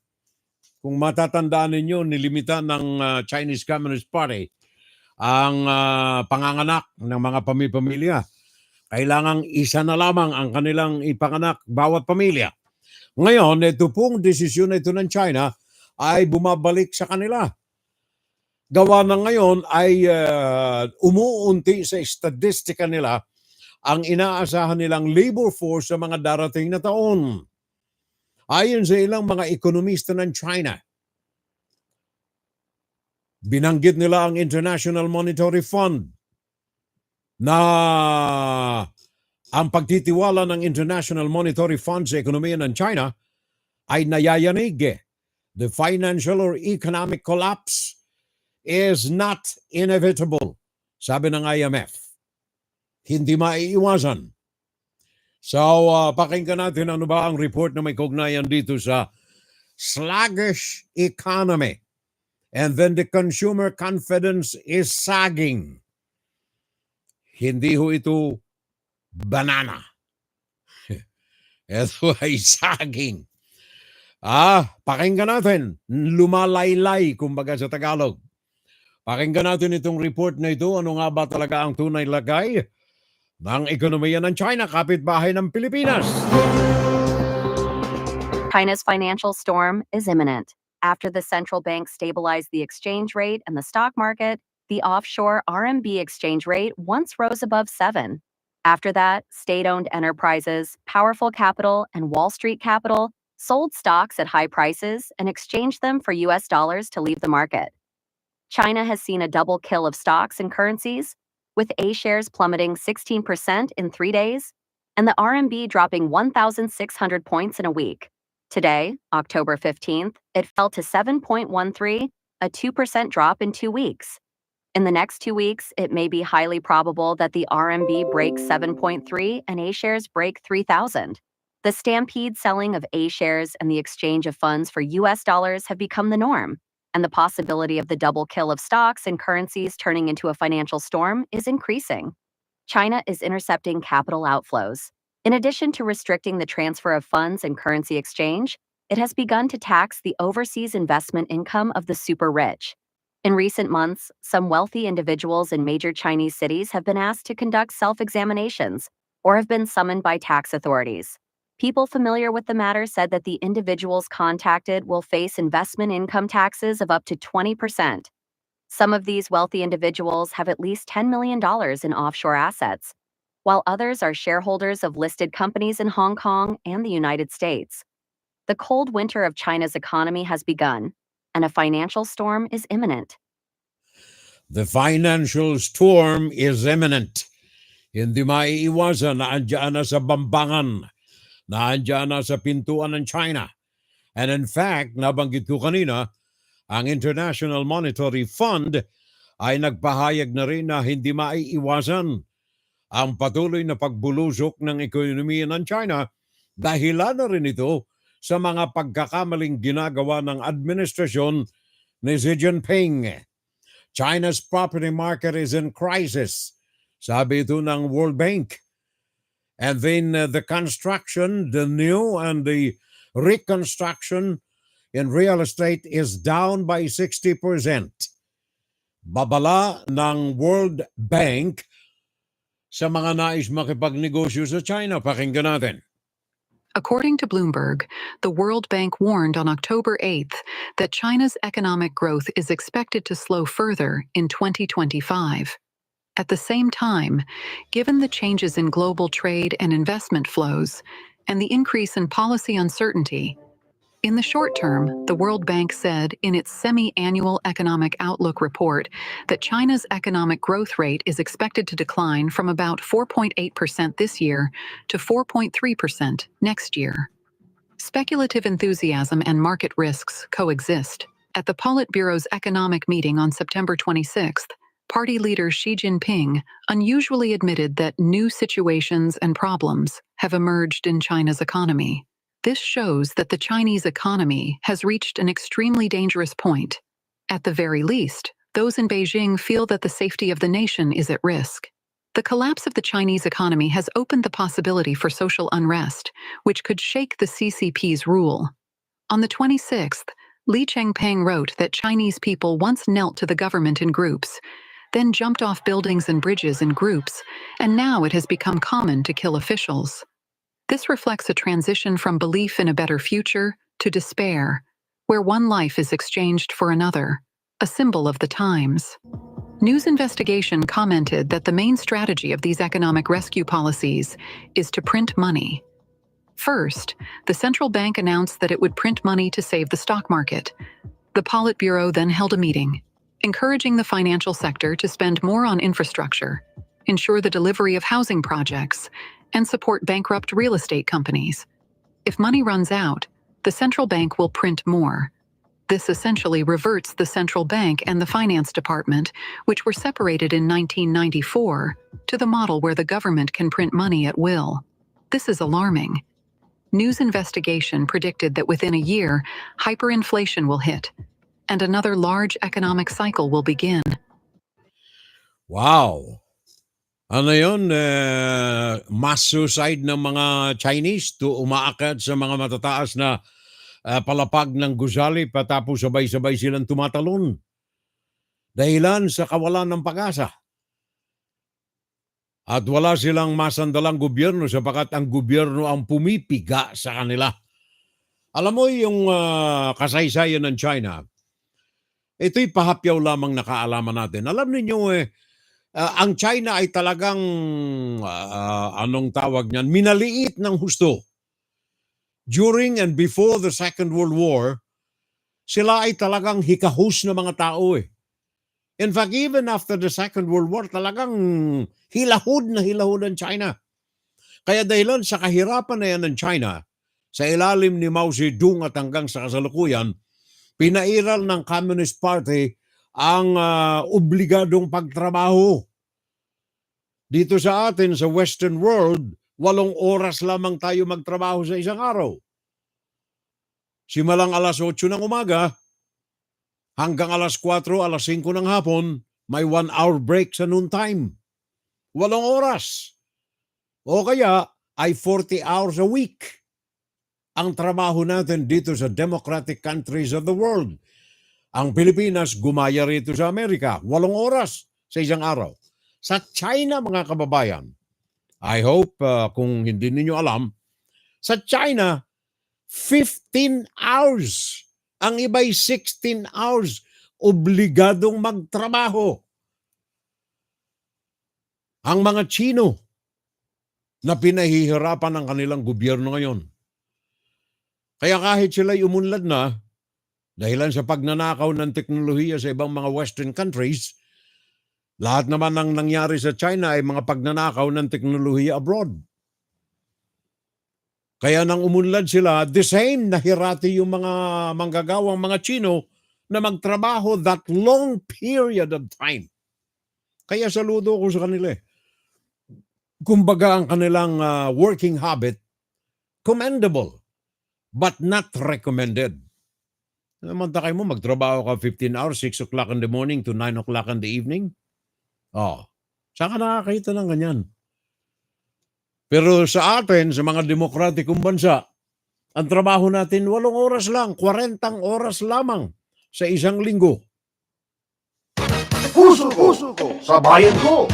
Speaker 2: Kung matatandaan ninyo, nilimitan ng Chinese Communist Party ang panganganak ng mga pamilya. Kailangang isa na lamang ang kanilang ipanganak bawat pamilya. Ngayon, ito pong desisyon na ito ng China ay bumabalik sa kanila. Gawa na ngayon ay umuunti sa statistika nila ang inaasahan nilang labor force sa mga darating na taon. Ayon sa ilang mga ekonomista ng China, binanggit nila ang International Monetary Fund na ang pagtitiwala ng International Monetary Fund sa ekonomiya ng China ay nayayanig. The financial or economic collapse is not inevitable, sabi ng IMF. Hindi maiiwasan. So, pakinggan natin ano ba ang report na may kaugnayan dito sa sluggish economy. And then the consumer confidence is sagging. Hindi ho ito banana. Ito ay sagging. Pakinggan natin. Lumalaylay, kumbaga sa Tagalog. Pakinggan natin itong report na ito. Ano nga ba talaga ang tunay lagay ng ekonomiya ng China, kapitbahay ng Pilipinas?
Speaker 9: China's financial storm is imminent. After the central bank stabilized the exchange rate and the stock market, the offshore RMB exchange rate once rose above 7. After that, state-owned enterprises, powerful capital, and Wall Street capital sold stocks at high prices and exchanged them for US dollars to leave the market. China has seen a double kill of stocks and currencies, with A shares plummeting 16% in 3 days, and the RMB dropping 1,600 points in a week. Today, October 15th, it fell to 7.13, a 2% drop in 2 weeks. In the next 2 weeks, it may be highly probable that the RMB breaks 7.3 and A shares break 3,000. The stampede selling of A shares and the exchange of funds for US dollars have become the norm, and the possibility of the double kill of stocks and currencies turning into a financial storm is increasing. China is intercepting capital outflows. In addition to restricting the transfer of funds and currency exchange, it has begun to tax the overseas investment income of the super rich. In recent months, some wealthy individuals in major Chinese cities have been asked to conduct self-examinations or have been summoned by tax authorities. People familiar with the matter said that the individuals contacted will face investment income taxes of up to 20%. Some of these wealthy individuals have at least $10 million in offshore assets, while others are shareholders of listed companies in Hong Kong and the United States. The cold winter of China's economy has begun, and a financial storm is imminent.
Speaker 2: The financial storm is imminent. Hindi maiiwasan na andyan na sa bambangan, na andyan na sa pintuan ng China. And in fact, nabanggit ko kanina, ang International Monetary Fund ay nagpahayag na rin na hindi maiiwasan ang patuloy na pagbulusok ng ekonomiya ng China, dahilan na rin ito sa mga pagkakamaling ginagawa ng administrasyon ni Xi Jinping. China's property market is in crisis, sabi ito ng World Bank. And then the construction, the new and the reconstruction in real estate is down by 60%. Babala ng World Bank sa mga nais makipagnegosyo sa China. Pakinggan natin.
Speaker 10: According to Bloomberg, the World Bank warned on October 8th that China's economic growth is expected to slow further in 2025. At the same time, given the changes in global trade and investment flows and the increase in policy uncertainty, in the short term, the World Bank said in its semi-annual economic outlook report that China's economic growth rate is expected to decline from about 4.8% this year to 4.3% next year. Speculative enthusiasm and market risks coexist. At the Politburo's economic meeting on September 26th, party leader Xi Jinping unusually admitted that new situations and problems have emerged in China's economy. This shows that the Chinese economy has reached an extremely dangerous point. At the very least, those in Beijing feel that the safety of the nation is at risk. The collapse of the Chinese economy has opened the possibility for social unrest, which could shake the CCP's rule. On the 26th, Li Changpeng wrote that Chinese people once knelt to the government in groups, then jumped off buildings and bridges in groups, and now it has become common to kill officials. This reflects a transition from belief in a better future to despair, where one life is exchanged for another, a symbol of the times. News Investigation commented that the main strategy of these economic rescue policies is to print money. First, the central bank announced that it would print money to save the stock market. The Politburo then held a meeting, encouraging the financial sector to spend more on infrastructure, ensure the delivery of housing projects, and support bankrupt real estate companies. If money runs out, the central bank will print more. This essentially reverts the central bank and the finance department, which were separated in 1994, to the model where the government can print money at will. This is alarming. News Investigation predicted that within a year, hyperinflation will hit, and another large economic cycle will begin.
Speaker 2: Wow! Ano yun? Mass suicide ng mga Chinese to umaakit sa mga matataas na palapag ng gusali patapos sabay-sabay silang tumatalon. Dahilan sa kawalan ng pag-asa. At wala silang masandalang gobyerno sapagat ang gobyerno ang pumipiga sa kanila. Alam mo yung kasaysayan ng China, ito'y pahapyaw lamang na kaalaman natin. Alam niyo ang China ay talagang, anong tawag niyan, minaliit ng husto. During and before the Second World War, sila ay talagang hikahus na mga tao In fact, even after the Second World War, talagang hilahod ang China. Kaya dahilan sa kahirapan na yan ng China, sa ilalim ni Mao Zedong at hanggang sa kasalukuyan, pinairal ng Communist Party ang obligadong pagtrabaho. Dito sa atin, sa Western world, 8 oras lamang tayo magtrabaho sa isang araw. Simulang alas 8 ng umaga, hanggang alas 4, alas 5 ng hapon, may 1-hour break sa noontime. 8 oras. O kaya ay 40 hours a week ang trabaho natin dito sa democratic countries of the world. Ang Pilipinas, gumaya rito sa Amerika, 8 oras sa isang araw. Sa China, mga kababayan, I hope kung hindi ninyo alam, sa China, 15 hours. Ang iba'y 16 hours, obligadong magtrabaho. Ang mga Chino na pinahihirapan ng kanilang gobyerno ngayon. Kaya kahit sila'y umunlad na, dahilan sa pagnanakaw ng teknolohiya sa ibang mga Western countries, lahat naman ng nangyari sa China ay mga pagnanakaw ng teknolohiya abroad. Kaya nang umunlad sila, the same nahirati yung mga manggagawang mga Chino na magtrabaho that long period of time. Kaya saludo ko sa kanila. Kumbaga ang kanilang working habit, commendable, but not recommended. Namantakay mo, magtrabaho ka 15 hours, 6 o'clock in the morning to 9 o'clock in the evening. Saan ka nakakita ng ganyan? Pero sa atin, sa mga demokratikong bansa, ang trabaho natin 8 oras lang, 40 oras lamang sa isang linggo.
Speaker 1: Puso ko, sa bayan ko.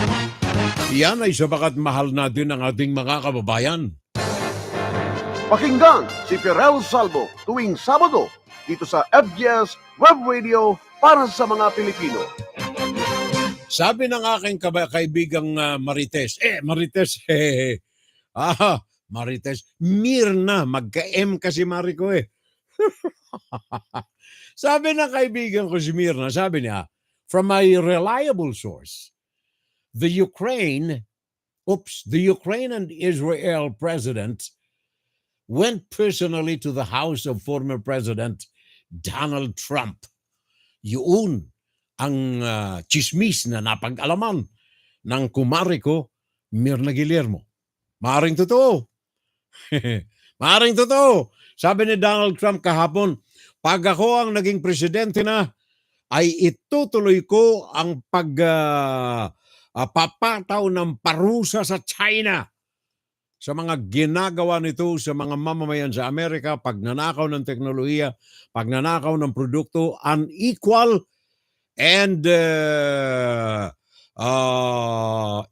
Speaker 2: Iyan ay sabagat mahal natin ang ating mga kababayan.
Speaker 1: Pakinggan si Perel Salvo tuwing Sabado dito sa FGS Web Radio para sa mga Pilipino.
Speaker 2: Sabi ng aking kaibigang Marites, Marites, Mirna, magka-M kasi Mari ko Sabi ng kaibigan ko si Mirna, sabi niya, from a reliable source, the Ukraine and Israel president went personally to the house of former President Donald Trump. Yun ang chismis na napag-alaman ng kumari ko, Mirna Guillermo. Maaring totoo. Maaring totoo. Sabi ni Donald Trump kahapon, pag ako ang naging presidente na, ay itutuloy ko ang papataw ng parusa sa China sa mga ginagawa nito sa mga mamamayan sa Amerika, pagnanakaw ng teknolohiya, pagnanakaw ng produkto, unequal and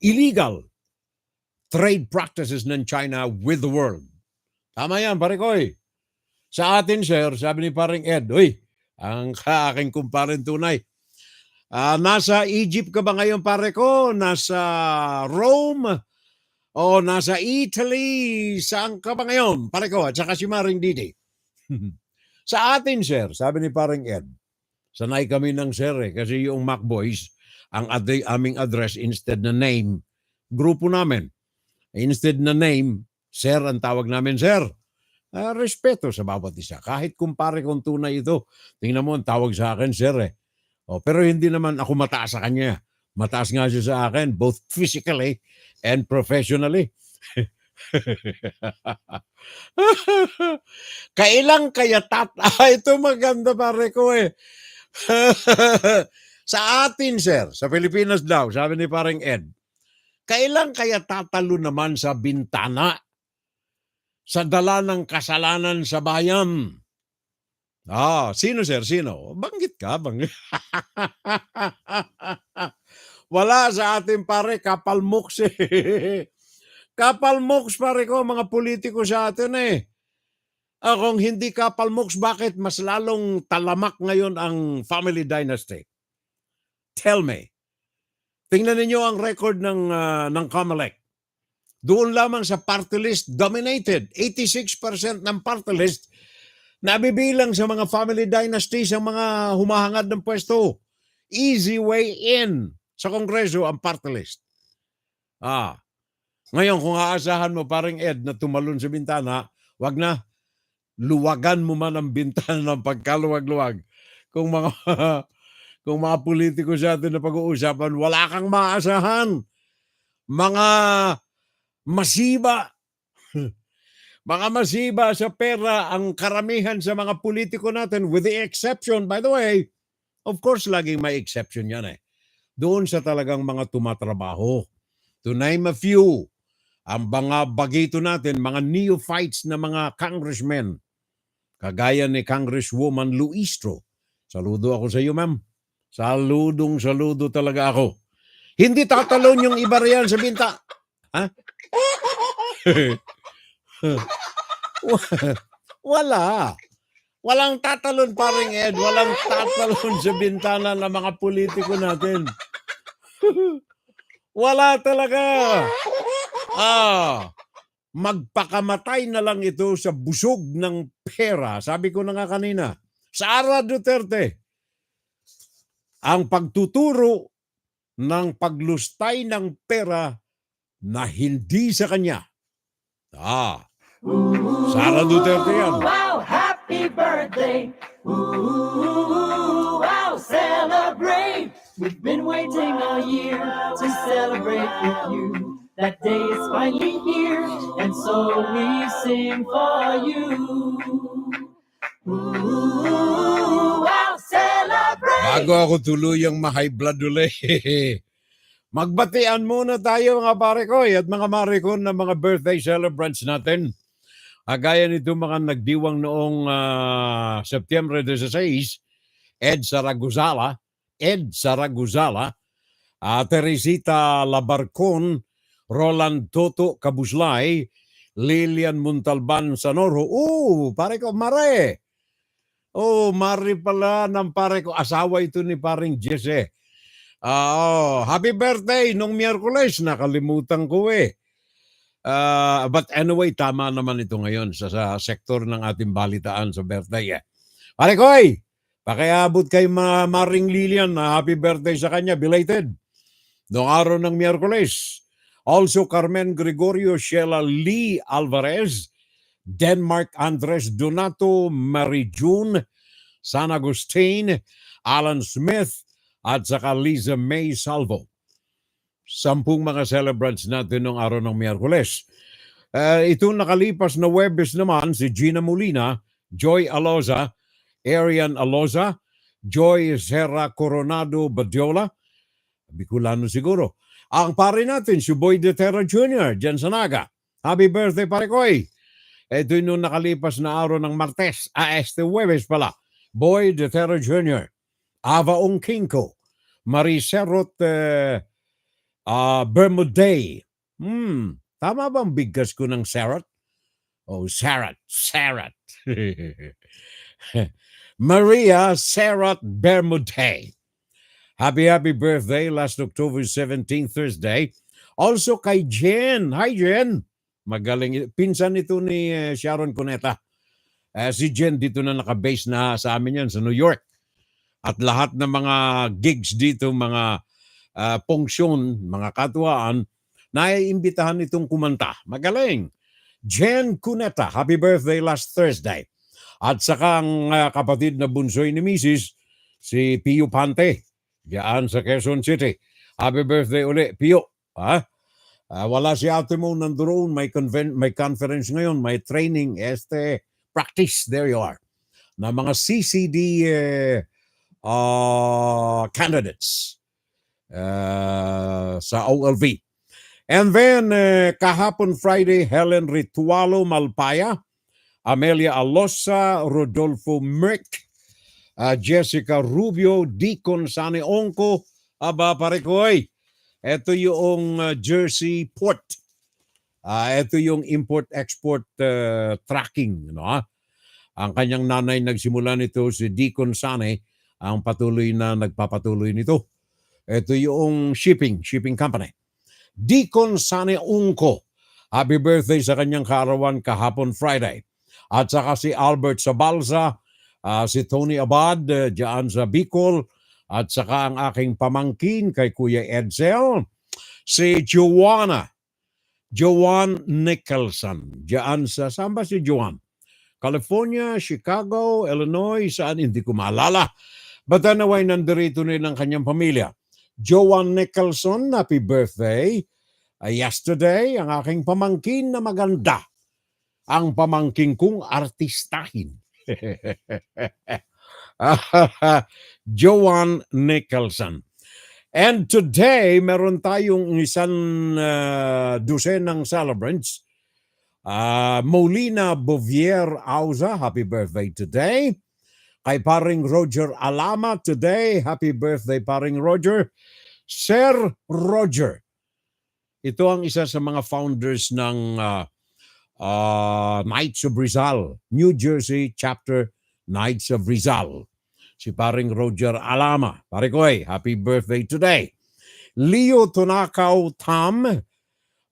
Speaker 2: illegal trade practices ng China with the world. Tama yan, pare ko Sa atin, sir, sabi ni paring Ed, uy, ang aking kumparing tunay. Nasa Egypt ka ba ngayon, pare ko? Nasa Rome? O nasa Italy? Saan ka ba ngayon, pare ko? At saka si Maring Didi. Sa atin, sir, sabi ni paring Ed, sanay kami ng sir kasi yung MacBoys, ang aming address instead na name, grupo namin. Instead na name, sir ang tawag namin, sir. Respeto sa bawat isa. Kahit kumpare kong tunay ito, tingnan mo, ang tawag sa akin, sir pero hindi naman ako mataas sa kanya. Mataas nga siya sa akin, both physically and professionally. Kailang kaya ito maganda pare ko Sa atin, sir, sa Pilipinas daw, sabi ni parang Ed, kailang kaya tatalo naman sa bintana sa dala ng kasalanan sa bayan? Sino, sir? Sino? Banggit ka, banggit. Wala sa atin, pare, kapalmoks Kapalmoks, pare ko, mga politiko sa atin kung hindi kapalmoks, bakit mas lalong talamak ngayon ang family dynasty? Tell me. Tingnan ninyo ang record ng COMELEC. Doon lamang sa party list dominated. 86% ng party list nabibilang sa mga family dynasties ang mga humahangad ng pwesto. Easy way in sa Kongreso ang party list. Ngayon, kung aasahan mo parang Ed na tumalon sa bintana, wag na. Luwagan mo man ang bintana ng pagkaluwag-luwag. Kung mga politiko sa atin na pag-uusapan, wala kang maasahan. Mga masiba. Mga masiba sa pera ang karamihan sa mga politiko natin, with the exception, by the way, of course, laging may exception yan Doon sa talagang mga tumatrabaho. To name a few, ang mga bagito natin, mga neophytes na mga congressmen, kagaya ni Congresswoman Luistro. Saludo ako sa iyo, ma'am. Saludo talaga ako. Hindi tatalon yung iba riyan sa binta. Wala. Walang tatalon, paring Ed. Walang tatalon sa bintana ng mga politiko natin. Wala talaga. Magpakamatay na lang ito sa busog ng pera. Sabi ko na nga kanina, Sara Duterte, ang pagtuturo ng paglustay ng pera na hindi sa kanya. Sara Duterte yan.
Speaker 11: Wow, happy birthday. Ooh, wow, celebrate. We've been waiting all year to celebrate with you. That day is finally here, and so we sing for you. Ooh, wow, celebrate.
Speaker 2: Bago ako tuluyang ma-high blood ulit, magbatian muna tayo mga pare ko at mga mare ko na mga birthday celebrants natin. Gaya nito mga nagdiwang noong September 16, Ed Saraguzala, Teresita Labarcon, Roland Toto Kabuslay, Lilian Montalban Sanoro. Pare ko, mare. Mare pala ng pare ko. Asawa ito ni paring Jesse. Happy birthday nung Miyerkules. Nakalimutan ko but anyway, tama naman ito ngayon sa sektor ng ating balitaan sa birthday. Pare ko, pakiabot kay Maring Lilian na happy birthday sa kanya, belated. Noong araw ng Miyerkules. Also, Carmen Gregorio Sheila Lee Alvarez, Denmark Andres Donato, Mary June, San Agustin, Alan Smith, at saka Liza May Salvo. 10 mga celebrants natin noong araw ng Miyerkules. Itong nakalipas na Webes naman, si Gina Molina, Joy Aloza, Arian Aloza, Joy Serra Coronado Badiola, Bicolano siguro. Ang pare natin, si Boy De Terra Jr., dyan sa Naga. Happy birthday, pare ko Ito yung nakalipas na araw ng Martes. Webes pala. Boy De Terra Jr., Ava Ongkinko, Mariserot Bermuday. Tama bang bigkas ko ng Serot? Oh, Sarat. Maria Sarat Bermudey. Happy birthday last October 17, Thursday. Also kay Jen. Hi, Jen. Magaling. Pinsan ito ni Sharon Cuneta. Si Jen dito na nakabase na sa amin yan sa New York. At lahat ng mga gigs dito, mga punksyon, mga katuwaan, naiimbitahan itong kumanta. Magaling. Jen Cuneta, happy birthday last Thursday. At saka ang kapatid na bunsoy ni Mrs. si Pio Pante, diyan sa Quezon City. Happy birthday uli, Pio. Wala si ate mo nandoon, may conference ngayon, may training, practice, there you are. Na mga CCD candidates sa OLV. And then, kahapon Friday, Helen Ritualo Malpaya, Amelia Alosa, Rodolfo Merck, Jessica Rubio, Deacon Sani Onco, aba pare ko ay, ito yung Jersey Port. Ito yung import-export tracking. No? Ang kanyang nanay nagsimula nito, si Deacon Sani, ang patuloy na nagpapatuloy nito. Ito yung shipping company. Deacon Sani Onco, happy birthday sa kanyang kaarawan kahapon Friday. At saka si Albert Sabalza, si Tony Abad, dyan sa Bicol, at saka ang aking pamangkin kay Kuya Edsel, si Joan Nicholson, dyan sa, saan ba si Joan? California, Chicago, Illinois, saan, hindi ko maalala. But anyway, nandirito rin ang kanyang pamilya. Joan Nicholson, happy birthday. Yesterday, ang aking pamangkin na maganda. Ang pamangkin kong artistahin. Joan Nicholson. And today, meron tayong isang dosenang celebrants. Molina Bouvier Auza, happy birthday today. Kay paring Roger Alama today, happy birthday paring Roger. Sir Roger. Ito ang isa sa mga founders ng Knights of Rizal, New Jersey chapter Knights of Rizal. Si paring Roger Alama. Pare ko happy birthday today. Leo Tunakaw Tam,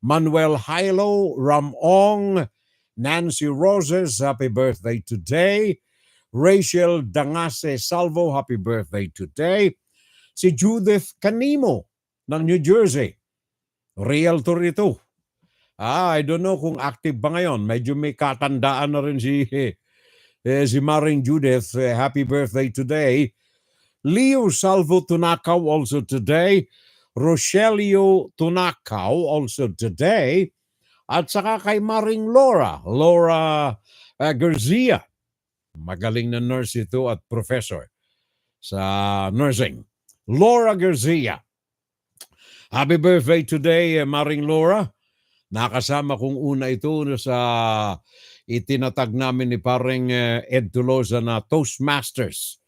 Speaker 2: Manuel Hilo Ramong, Nancy Roses, happy birthday today. Rachel Dangase Salvo, happy birthday today. Si Judith Canimo ng New Jersey. Realtor ito. I don't know kung active ba ngayon. Medyo may katandaan na rin si Maring Judith. Happy birthday today. Leo Salvo Tunakaw also today. Rochelio Tunakaw also today. At saka kay Maring Laura Garcia. Magaling na nurse ito at professor sa nursing. Laura Garcia. Happy birthday today, Maring Laura. Nakasama kong una ito sa itinatag namin ni paring Ed Tulosa na Toastmasters.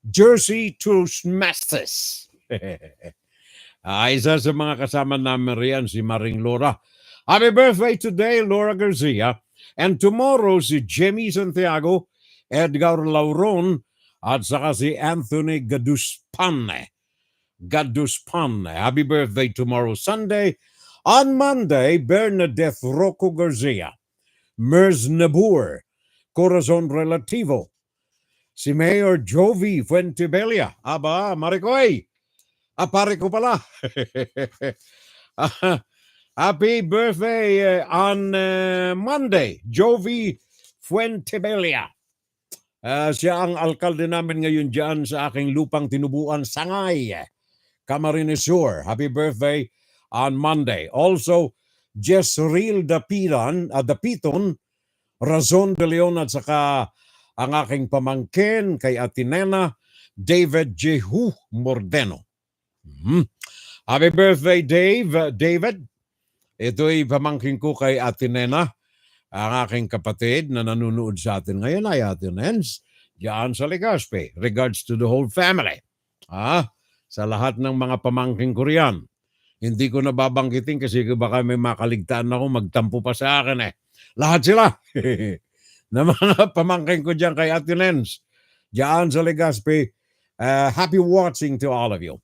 Speaker 2: Jersey Toastmasters. Isa sa mga kasama namin riyan si Maring Laura. Happy birthday today, Laura Garcia. And tomorrow si Jemmy Santiago, Edgar Lauron, at saka si Anthony Gaduspane. Happy birthday tomorrow, Sunday. On Monday, Bernadette Rocco Garcia, Merz Nabur, Corazon Relativo, si Mayor Jovi Fuentebella. Aba, Maricoy. Pare ko pala. Happy birthday on Monday, Jovi Fuentebella. Siya ang alkalde namin ngayon dyan sa aking lupang tinubuan, Sangay, Camarines Sur. Happy birthday on Monday. Also, Jezreel Dapiton, Razon de Leon at saka ang aking pamangkin kay Atinena, David Jehu Mordeno. Happy birthday, David. Ito'y pamangkin ko kay Atinena, ang aking kapatid na nanonood sa atin ngayon ay Atinens, diyan sa Legazpi. Regards to the whole family. Sa lahat ng mga pamangkin ko riyan. Hindi ko nababanggitin kasi baka may makaligtaan ako, magtampo pa sa akin Lahat sila. Na mga pamangkin ko dyan kay Ate Lens. Diyan sa Legazpi. Happy watching to all of you.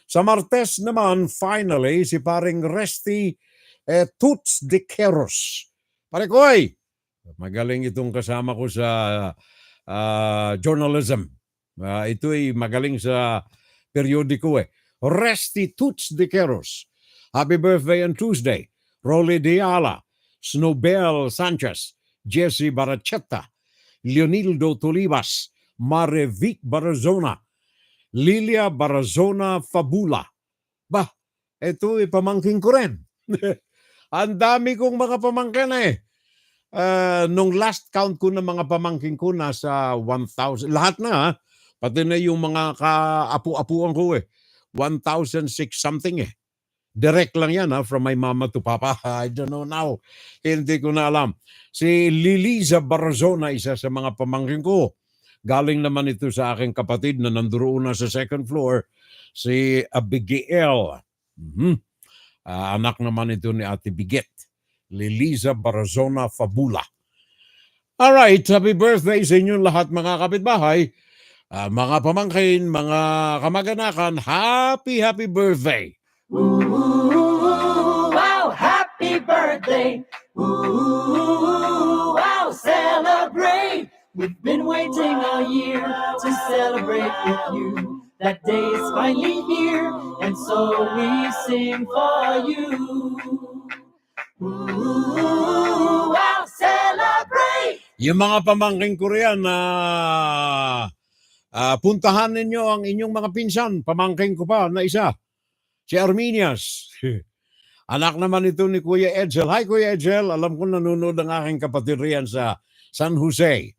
Speaker 2: Sa Martes naman, finally, si paring Resty Toots de Queros. Pare koy, magaling itong kasama ko sa journalism. Ito'y magaling sa periodiko eh. Resty Toots de Queros. Happy birthday on Tuesday. Rolly Diala, Snowbel Sanchez, Jesse Barachetta, Leonildo Tolivas, Marevic Barazona, Lilia Barazona Fabula. Bah, ito pamangkin ko rin. Ang dami kong mga pamangkin eh. Nung last count ko ng mga pamangkin ko, nasa 1,000. Lahat na ha. Pati na yung mga kaapu-apuan ko eh. 1,006 something eh. Direct lang yan ha, from my mama to papa. I don't know now. Hindi ko na alam. Si Liliza Barazona, isa sa mga pamangkin ko. Galing naman ito sa aking kapatid na nandoon na sa second floor, si Abigail. Anak naman ito ni Ate Biget. Liliza Barazona Fabula. Alright, happy birthday sa inyong lahat mga kapitbahay. Mga pamangkin, mga kamag-anakan, happy birthday!
Speaker 11: Ooh, wow, happy birthday. Ooh, wow, celebrate. We've been waiting all year to celebrate with you. That day is finally here, and so we sing for you. Ooh, wow, celebrate.
Speaker 2: Yung mga pamangkin ko riyan na puntahan ninyo ang inyong mga pinsan. Pamangkin ko pa na isa. Si Arminias. Anak naman ito ni Kuya Edsel. Hi Kuya Edsel, alam ko nanonood ang aking kapatid riyan sa San Jose.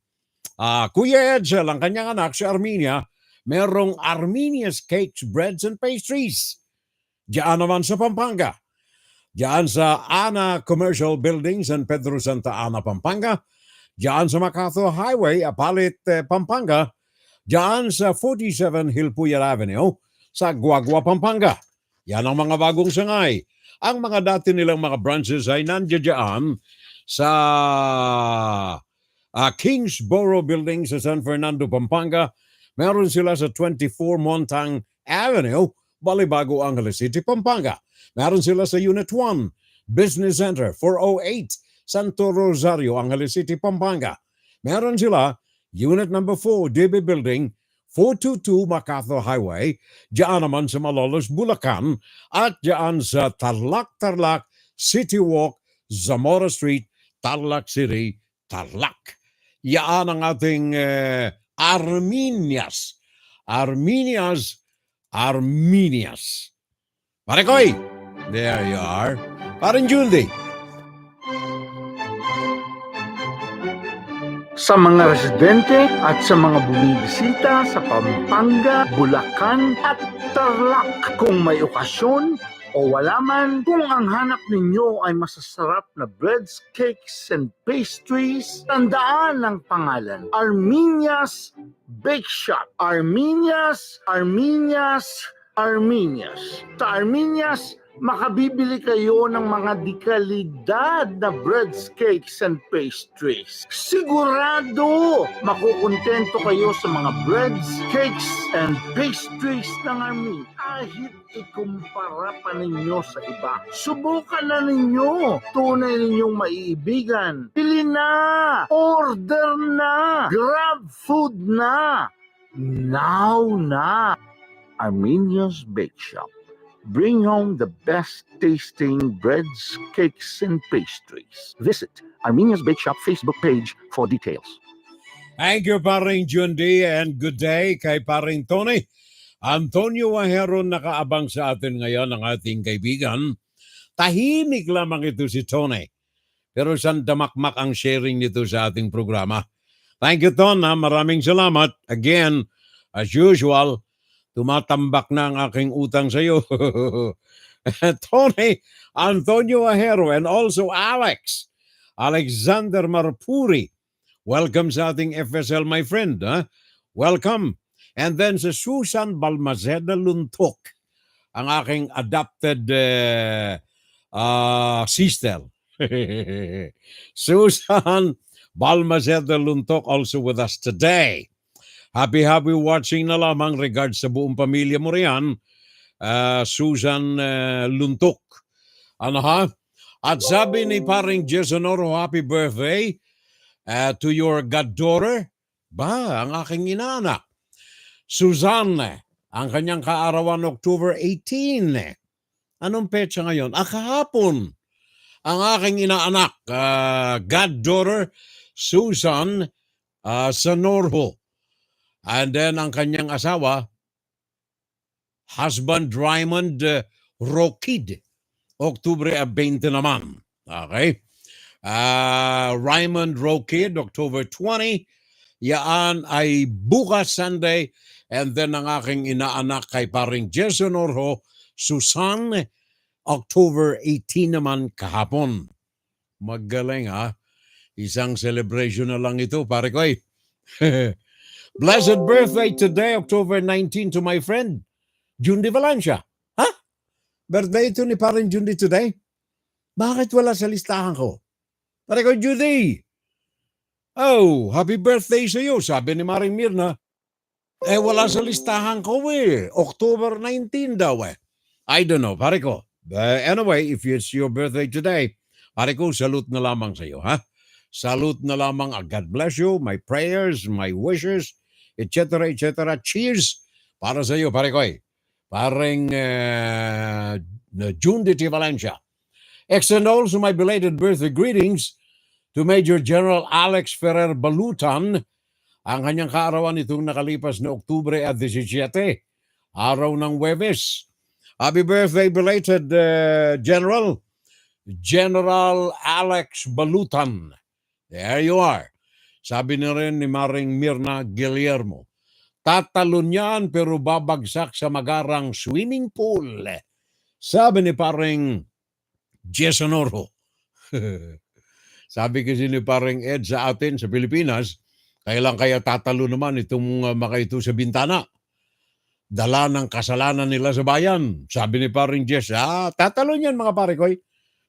Speaker 2: Kuya Edsel, ang kanyang anak, si Arminia, merong Arminia's Cakes, Breads and Pastries. Diyan naman sa Pampanga. Diyan sa Ana Commercial Building, San Pedro Santa Ana, Pampanga. Diyan sa MacArthur Highway, Apalit, Pampanga. Diyan sa 47 Hilpuyat Avenue, sa Guagua, Pampanga. Yan ang mga bagong sangay. Ang mga dati nilang mga branches ay nandiyan sa Kingsborough Building sa San Fernando, Pampanga. Meron sila sa 24 Montang Avenue, Balibago, Angeles City, Pampanga. Meron sila sa Unit 1, Business Center, 408, Santo Rosario, Angeles City, Pampanga. Meron sila, Unit number 4, DB Building, 422 MacArthur Highway, diyan naman sa Malolos, Bulacan, at diyan sa Tarlac City Walk, Zamora Street, Tarlac City, Tarlac. Yan ang ating Arminias. Pare koy, there you are. Parin Julie.
Speaker 12: Sa mga residente at sa mga bumibisita sa Pampanga, Bulacan at Tarlac. Kung may okasyon o wala man, kung ang hanap ninyo ay masasarap na breads, cakes, and pastries, tandaan ang pangalan. Arminia's Bake Shop. Arminia's. Sa Arminia's, makabibili kayo ng mga dekalidad na breads, cakes, and pastries. Sigurado makukontento kayo sa mga breads, cakes, and pastries ng Armin. Kahit ikumpara pa ninyo sa iba. Subukan na ninyo. Tunay ninyong maiibigan. Pili na! Order na! Grab food na! Now na! Arminia's Bake Shop. Bring home the best tasting breads, cakes, and pastries. Visit Arminia's Bake Shop Facebook page for details.
Speaker 2: Thank you, paring Jundi, and good day kay paring Tony. Antonio Wahero nakaabang sa atin ngayon, ang ating kaibigan. Tahimik lamang ito si Tony. Pero saan damakmak ang sharing nito sa ating programa. Thank you, Ton. Maraming salamat. Again, as usual, tumatambak na ang aking utang sa iyo. Tony, Antonio Wahero, and also Alexander Marpuri. Welcome sa ating FSL, my friend. Welcome. And then sa Susan Balmazeda Luntok, ang aking adopted sister. Susan Balmaceda Luntok also with us today. Happy watching na lamang regards sa buong pamilya mo riyan, Susan Luntok. Ano ha? At sabi ni paring Jesonoro, happy birthday to your goddaughter. Ba, ang aking inaanak. Suzanne, ang kanyang kaarawan October 18. Anong petsa ngayon? Kahapon. Ang aking inaanak, goddaughter, Susan Sonorho. And then ang kanyang asawa, husband Raymond Roquid, Octubre 20 naman. Okay? Raymond Roquid, October 20. Yaan ay bukas Sunday. And then ang aking inaanak kay paring Jason Orho, Susan, October 18 naman kahapon. Magaling ha? Isang celebration na lang ito, pare ko eh. Blessed birthday today, October 19, to my friend, Jundi Valencia. Ha? Birthday ito ni paring Jundi today? Bakit wala sa listahan ko? Pare ko, Judy. Oh, happy birthday sa iyo, sabi ni Maring Mirna. Wala sa listahan ko eh. October 19 daw eh. I don't know, pare ko. Anyway, if it's your birthday today, pare ko, salute na lamang sa iyo, ha? Salute na lamang. God bless you, my prayers, my wishes, etc., etc. Cheers para sa iyo, pare ko eh. Parang June de Valencia. Extend also my belated birthday greetings to Major General Alex Ferrer Balutan, ang kanyang kaarawan itong nakalipas na Oktubre 17, araw ng Huwebes. Happy birthday belated General Alex Balutan. There you are. Sabi na rin ni Maring Mirna Guillermo, tatalon yan pero babagsak sa magarang swimming pool. Sabi ni paring Jason Orho. Sabi kasi ni paring Ed sa atin sa Pilipinas, kailan kaya tatalo naman itong makaito sa bintana? Dala ng kasalanan nila sa bayan. Sabi ni paring Jess, tatalo niyan mga pare ko.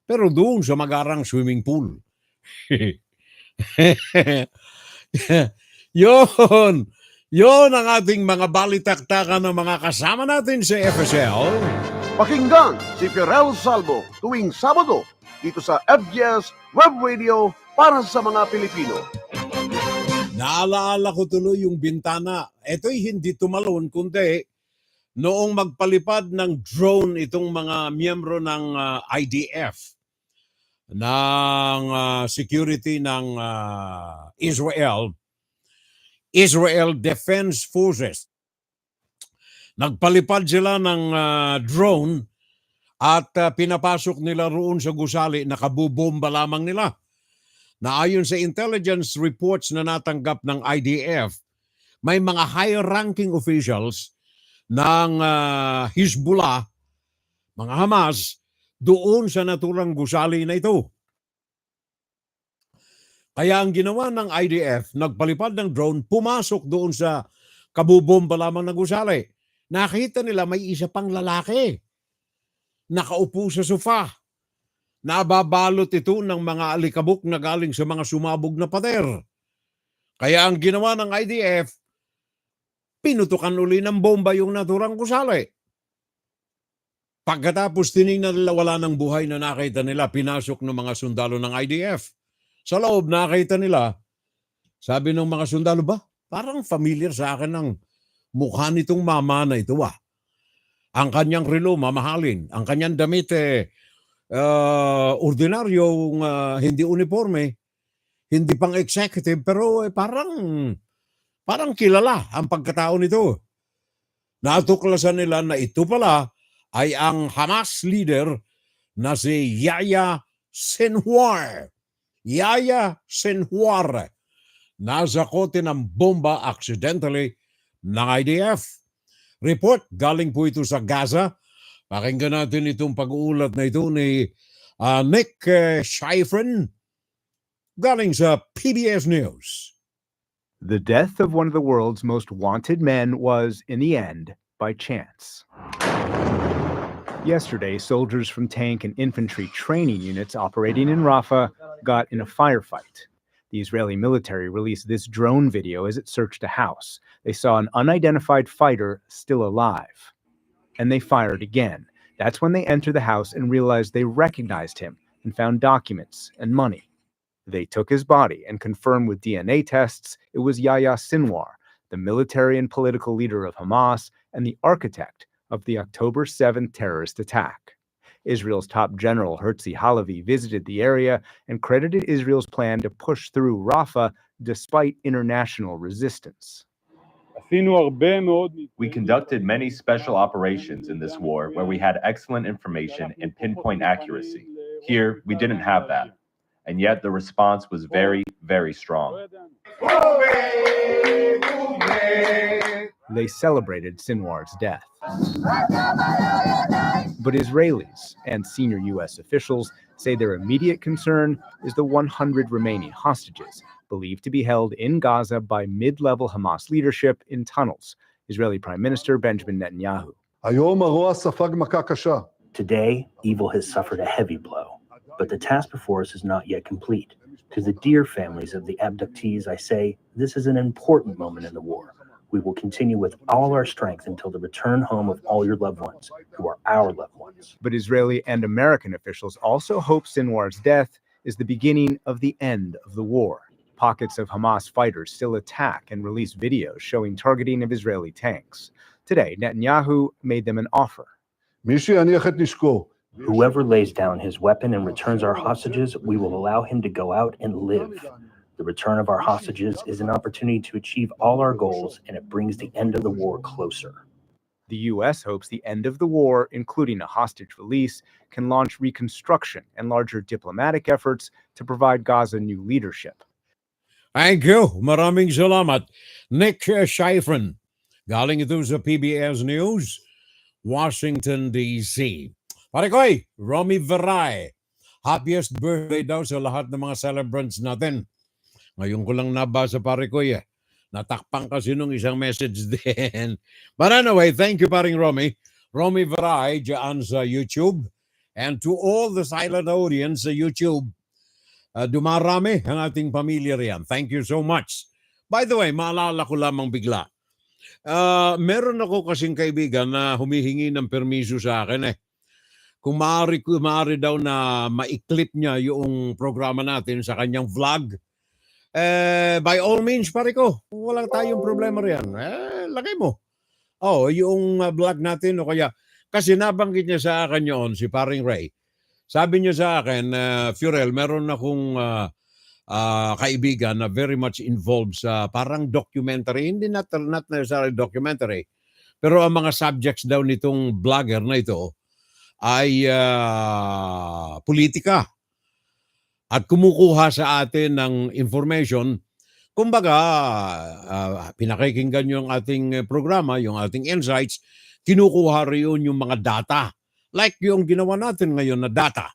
Speaker 2: Pero doon sa magarang swimming pool. Yon ang ating mga balitaktakan ng mga kasama natin sa FSL.
Speaker 1: Pakinggan si Ferel Salvo tuwing Sabado dito sa FGS Web Radio para sa mga Pilipino.
Speaker 2: Naalaala ko tuloy yung bintana. Ito'y hindi tumalon, kundi noong magpalipad ng drone itong mga miyembro ng IDF, ng security ng Israel Defense Forces. Nagpalipad sila ng drone at pinapasok nila roon sa gusali, nakabubomba lamang nila. Na ayon sa intelligence reports na natanggap ng IDF, may mga high-ranking officials ng Hezbollah, mga Hamas, doon sa naturang gusali na ito. Kaya ang ginawa ng IDF, nagpalipad ng drone, pumasok doon sa kabubomba lamang ng gusali. Nakita nila may isa pang lalaki. Nakaupo sa sofa. Nababalot ito ng mga alikabok na galing sa mga sumabog na pader. Kaya ang ginawa ng IDF, pinutukan uli ng bomba yung naturang gusali. Pagkatapos tinignan nila wala ng buhay na nakita nila, pinasok ng mga sundalo ng IDF. Sa loob nakita nila, sabi ng mga sundalo, ba? Parang familiar sa akin ang mukha nitong mama na ito Ang kanyang relo, mamahalin. Ang kanyang damit, ordinaryong hindi uniforme, hindi pang executive, pero parang kilala ang pagkatao nito. Natuklasan nila na ito pala ay ang Hamas leader na si Yahya Sinwar. Yahya Sinwar. Nasa kote ng bomba accidentally ng IDF. Report, galing po ito sa Gaza. Pakinggan natin itong pag-uulat na ito ni Nick Schifrin, galing sa PBS News.
Speaker 13: The death of one of the world's most wanted men was, in the end, by chance. Yesterday, soldiers from tank and infantry training units operating in Rafah got in a firefight. The Israeli military released this drone video as it searched a house. They saw an unidentified fighter still alive. And they fired again. That's when they entered the house and realized they recognized him and found documents and money. They took his body and confirmed with DNA tests it was Yahya Sinwar, the military and political leader of Hamas and the architect of the October 7th terrorist attack. Israel's top general Herzi Halevi visited the area and credited Israel's plan to push through Rafah despite international resistance.
Speaker 14: We conducted many special operations in this war where we had excellent information and pinpoint accuracy. Here, we didn't have that. And yet the response was very, very strong.
Speaker 13: They celebrated Sinwar's death. But Israelis and senior U.S. officials say their immediate concern is the 100 remaining hostages, believed to be held in Gaza by mid-level Hamas leadership in tunnels. Israeli Prime Minister Benjamin Netanyahu.
Speaker 15: Today, evil has suffered a heavy blow, but the task before us is not yet complete. To the dear families of the abductees, I say, this is an important moment in the war. We will continue with all our strength until the return home of all your loved ones, who are our loved ones.
Speaker 13: But Israeli and American officials also hope Sinwar's death is the beginning of the end of the war. Pockets of Hamas fighters still attack and release videos showing targeting of Israeli tanks. Today, Netanyahu made them an offer.
Speaker 15: Whoever lays down his weapon and returns our hostages, we will allow him to go out and live. The return of our hostages is an opportunity to achieve all our goals, and it brings the end of the war closer.
Speaker 13: The U.S. hopes the end of the war, including a hostage release, can launch reconstruction and larger diplomatic efforts to provide Gaza new leadership.
Speaker 2: Thank you. Maraming salamat. Nick Schifrin. Galing ito sa PBS News, Washington, D.C. Parikoy, Romy Veray. Happiest birthday daw sa lahat ng mga celebrants natin. Ngayon ko lang nabasa, Parikoy. Natakpang kasi nung isang message din. But anyway, thank you, paring Romy. Romy Veray dyan sa YouTube. And to all the silent audience sa YouTube, dumarami ang ating pamilya riyan. Thank you so much. By the way, maalala ko lamang bigla. Meron ako kasing kaibigan na humihingi ng permiso sa akin Kung maaari daw na maiklip niya yung programa natin sa kanyang vlog, by all means, pare ko, wala tayong problema riyan. Lagay mo. Yung vlog natin o kaya, kasi nabanggit niya sa akin yun, si paring Ray. Sabi niya sa akin, Furel, meron akong kaibigan na very much involved sa parang documentary, hindi not necessarily documentary, pero ang mga subjects daw nitong vlogger na ito ay politika. At kumukuha sa atin ng information, kumbaga, pinakikinggan yung ating programa, yung ating insights, kinukuha rin yung mga data. Like yung ginawa natin ngayon na data.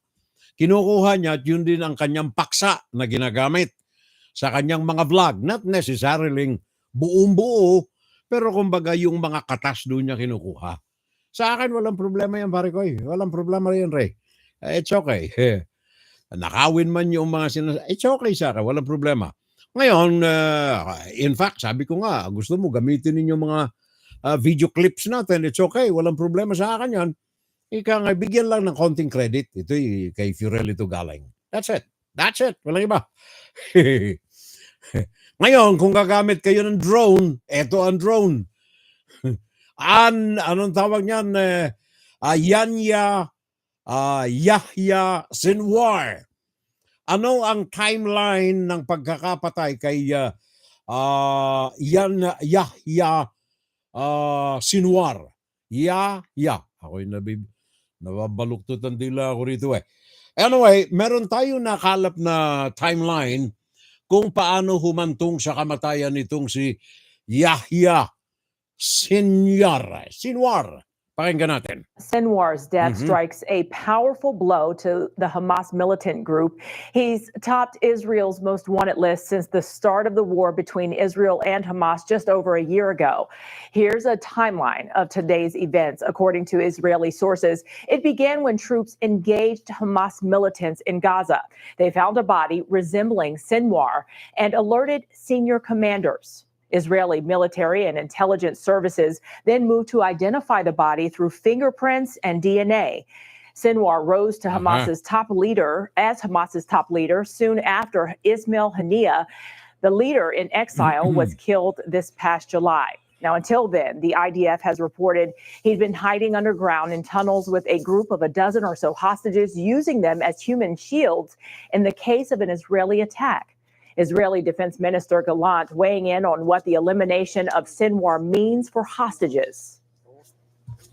Speaker 2: Kinukuha niya at yun din ang kanyang paksa na ginagamit sa kanyang mga vlog. Not necessarily buong-buo, pero kumbaga yung mga katas doon niya kinukuha. Sa akin, walang problema yan, pare ko. Walang problema rin, Ray. It's okay. Nakawin man yung mga it's okay, Sara, walang problema. Ngayon, in fact, sabi ko nga, gusto mo gamitin ninyo mga video clips natin, it's okay, walang problema sa akin yan. Ika nga, bigyan lang ng konting credit. Ito kay Furel ito galing. That's it. Walang iba. Ngayon, kung gagamit kayo ng drone, eto ang drone. Anong tawag niyan? Yahya Sinwar. Ano ang timeline ng pagkakapatay kay Yahya Sinwar? Ako'y nababaluktot ang dila ako rito Anyway, meron tayo nakalap na timeline kung paano humantong sa kamatayan nitong si Yahya Sinwar. Pakinggan natin.
Speaker 7: Sinwar's death
Speaker 2: Mhm.
Speaker 7: strikes a powerful blow to the Hamas militant group. He's topped Israel's most wanted list since the start of the war between Israel and Hamas just over a year ago. Here's a timeline of today's events. According to Israeli sources, it began when troops engaged Hamas militants in Gaza. They found a body resembling Sinwar and alerted senior commanders. Israeli military and intelligence services then moved to identify the body through fingerprints and DNA. Sinwar rose to Hamas's top leader soon after Ismail Haniyeh, the leader in exile, was killed this past July. Now, until then, the IDF has reported he'd been hiding underground in tunnels with a group of a dozen or so hostages, using them as human shields in the case of an Israeli attack. Israeli Defense Minister Gallant weighing in on what the elimination of Sinwar means for hostages.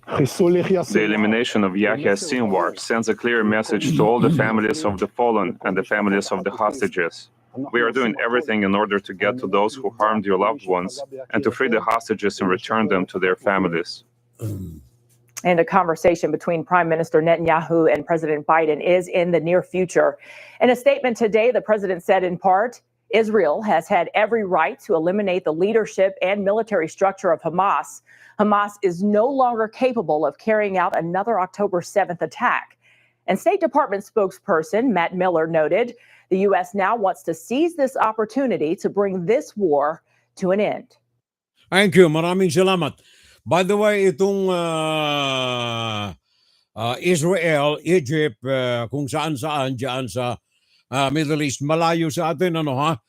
Speaker 16: The elimination of Yahya Sinwar sends a clear message to all the families of the fallen and the families of the hostages. We are doing everything in order to get to those who harmed your loved ones and to free the hostages and return them to their families.
Speaker 7: And a conversation between Prime Minister Netanyahu and President Biden is in the near future. In a statement today, the president said in part, Israel has had every right to eliminate the leadership and military structure of Hamas. Hamas is no longer capable of carrying out another October 7th attack. And State Department spokesperson Matt Miller noted the U.S. now wants to seize this opportunity to bring this war to an end.
Speaker 2: Thank you. Maraming salamat. By the way, itong Israel, Egypt, kung saan-saan dyan sa Middle East, malayo sa atin, ano ha?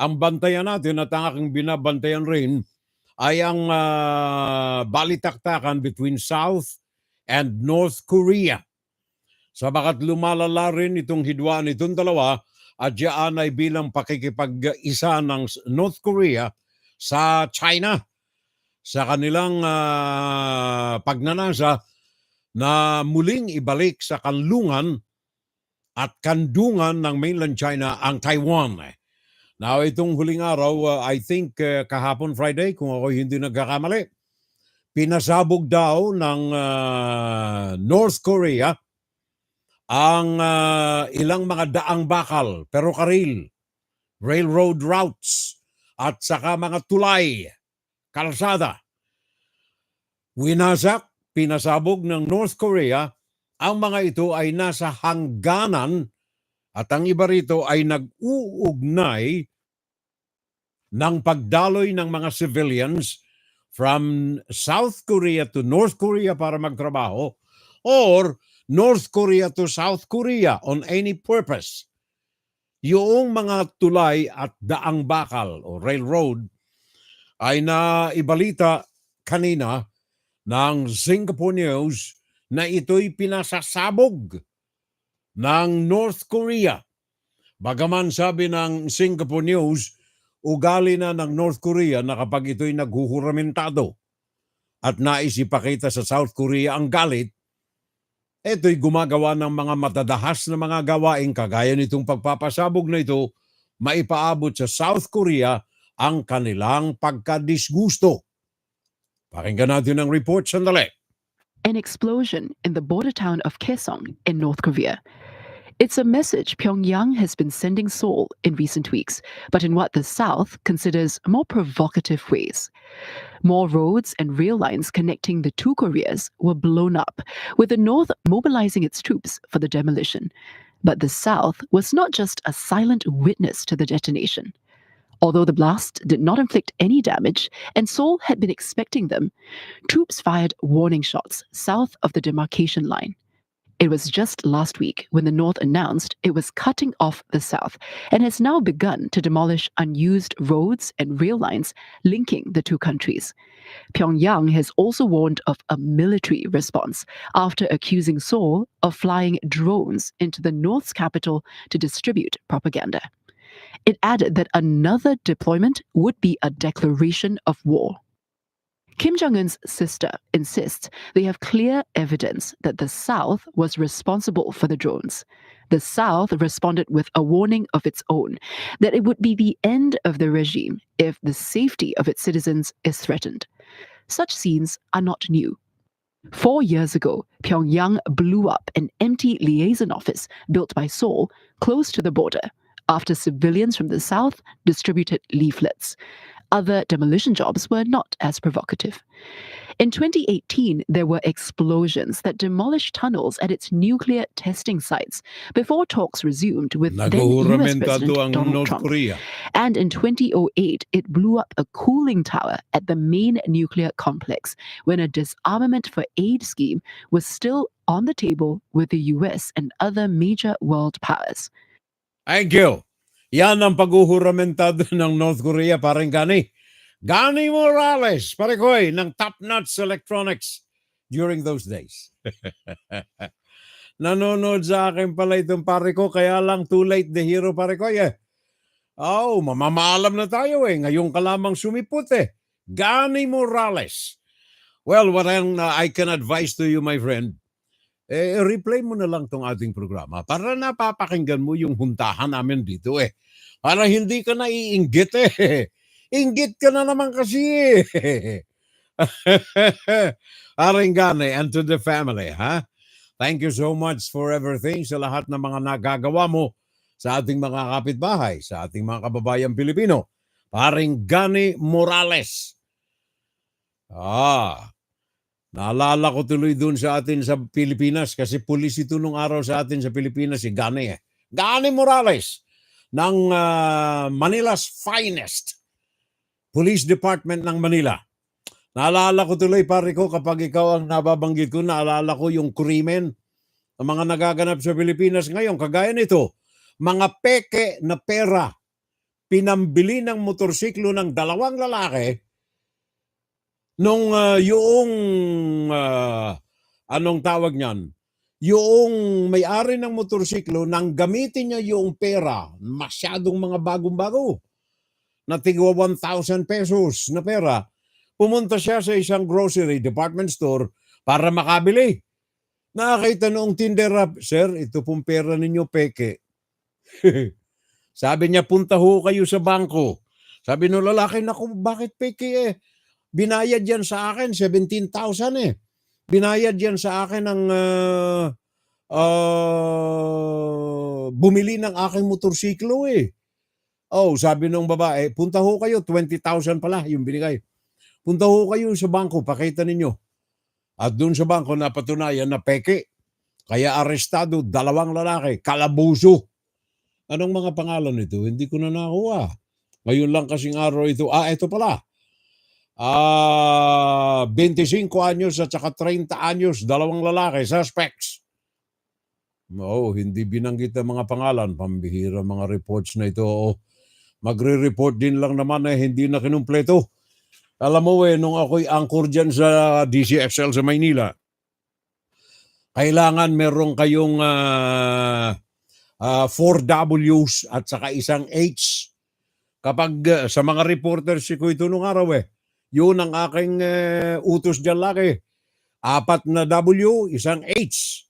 Speaker 2: Ang bantayan natin at ang aking binabantayan rin ay ang balitaktakan between South and North Korea. Sabagat lumalala rin itong hidwaan itong dalawa at diyan ay bilang pakikipag-isa ng North Korea sa China sa kanilang pagnanasa na muling ibalik sa kanlungan at kandungan ng mainland China ang Taiwan. Now, itong huling araw, I think kahapon Friday, kung ako hindi nagkakamali, pinasabog daw ng North Korea ang ilang mga daang bakal, perokaril, railroad routes, at saka mga tulay, kalsada. Winasak, pinasabog ng North Korea. Ang mga ito ay nasa hangganan at ang iba rito ay nag-uugnay ng pagdaloy ng mga civilians from South Korea to North Korea para magtrabaho or North Korea to South Korea on any purpose. Yung mga tulay at daang bakal o railroad ay naibalita kanina ng Singapore News na ito'y pinasasabog ng North Korea. Bagaman sabi ng Singapore News, ugali na ng North Korea na kapag ito'y naghuhuramentado at nais ipakita sa South Korea ang galit, ito'y gumagawa ng mga matadahas na mga gawain kagaya nitong pagpapasabog na ito, maipaabot sa South Korea ang kanilang pagkadisgusto. Pakinggan natin ang report sandali.
Speaker 17: An explosion in the border town of Kaesong in North Korea. It's a message Pyongyang has been sending Seoul in recent weeks, but in what the South considers more provocative ways. More roads and rail lines connecting the two Koreas were blown up, with the North mobilizing its troops for the demolition. But the South was not just a silent witness to the detonation. Although the blast did not inflict any damage, and Seoul had been expecting them, troops fired warning shots south of the demarcation line. It was just last week when the North announced it was cutting off the South and has now begun to demolish unused roads and rail lines linking the two countries. Pyongyang has also warned of a military response after accusing Seoul of flying drones into the North's capital to distribute propaganda. It added that another deployment would be a declaration of war. Kim Jong-un's sister insists they have clear evidence that the South was responsible for the drones. The South responded with a warning of its own that it would be the end of the regime if the safety of its citizens is threatened. Such scenes are not new. 4 years ago, Pyongyang blew up an empty liaison office built by Seoul close to the border after civilians from the south distributed leaflets. Other demolition jobs were not as provocative. In 2018, there were explosions that demolished tunnels at its nuclear testing sites before talks resumed with then US President
Speaker 2: ang
Speaker 17: Donald
Speaker 2: North
Speaker 17: Trump.
Speaker 2: Korea.
Speaker 17: And in 2008, it blew up a cooling tower at the main nuclear complex when a disarmament for aid scheme was still on the table with the US and other major world powers.
Speaker 2: Thank you. Yan ang paghuhuramentado ng North Korea, parang gani. Gani Morales, parikoy, ng top-notch electronics during those days. Nanonood sa akin pala itong pare ko, kaya lang too late the hero pare ko eh. Oh, mamamaalam na tayo eh. Ngayon ka lamang sumipot eh. Gani Morales. Well, what I can advise to you, my friend, replay mo na lang tong ating programa para napapakinggan mo yung huntahan namin dito eh. Para hindi ka na iinggit eh. Inggit ka na naman kasi eh. Aringane and to the family, ha? Thank you so much for everything sa lahat ng mga nagagawa mo sa ating mga kapitbahay, sa ating mga kababayang Pilipino. Paringgani Morales. Naalala ko tuloy dun sa atin sa Pilipinas kasi pulis ito nung araw sa atin sa Pilipinas, si Gani eh. Gani Morales ng Manila's finest Police Department ng Manila. Naalala ko tuloy pare ko kapag ikaw ang nababanggit ko, naalala ko yung krimen ang mga nagaganap sa Pilipinas ngayon. Kagaya nito, mga peke na pera, pinambili ng motorsiklo ng dalawang lalaki nung anong tawag niyan? Yung may-ari ng motorsiklo nang gamitin niya yung pera, masyadong mga bagong-bago, na tigwa 1,000 pesos na pera, pumunta siya sa isang grocery department store para makabili. Nakakita noong tindera, sir, ito pong pera ninyo peke. Sabi niya, punta ho kayo sa bangko. Sabi ng lalaki, naku, bakit peke eh? Binayad yan sa akin, 17,000 eh. Binayad yan sa akin ng bumili ng aking motorsiklo eh. Oh, sabi nung babae, punta ho kayo, 20,000 pala yung binigay. Punta ho kayo sa bangko, pakita ninyo. At doon sa bangko napatunayan na peke. Kaya arestado, 2 lalaki, kalabuso. Anong mga pangalan nito? Hindi ko na nakuha. Ngayon lang kasing araw ito. Ito pala. 25 anyos at saka 30 anyos, 2 lalaki, suspects. Hindi binanggit ang mga pangalan. Pambihira mga reports na ito. Magre-report din lang naman hindi na kinumpleto. Alam mo nung ako'y anchor dyan sa DCXL sa Maynila, kailangan meron kayong 4 W's at saka isang H. Kapag sa mga reporters ko ito nung araw yun ang aking utos dyan laki. 4 na W, isang H.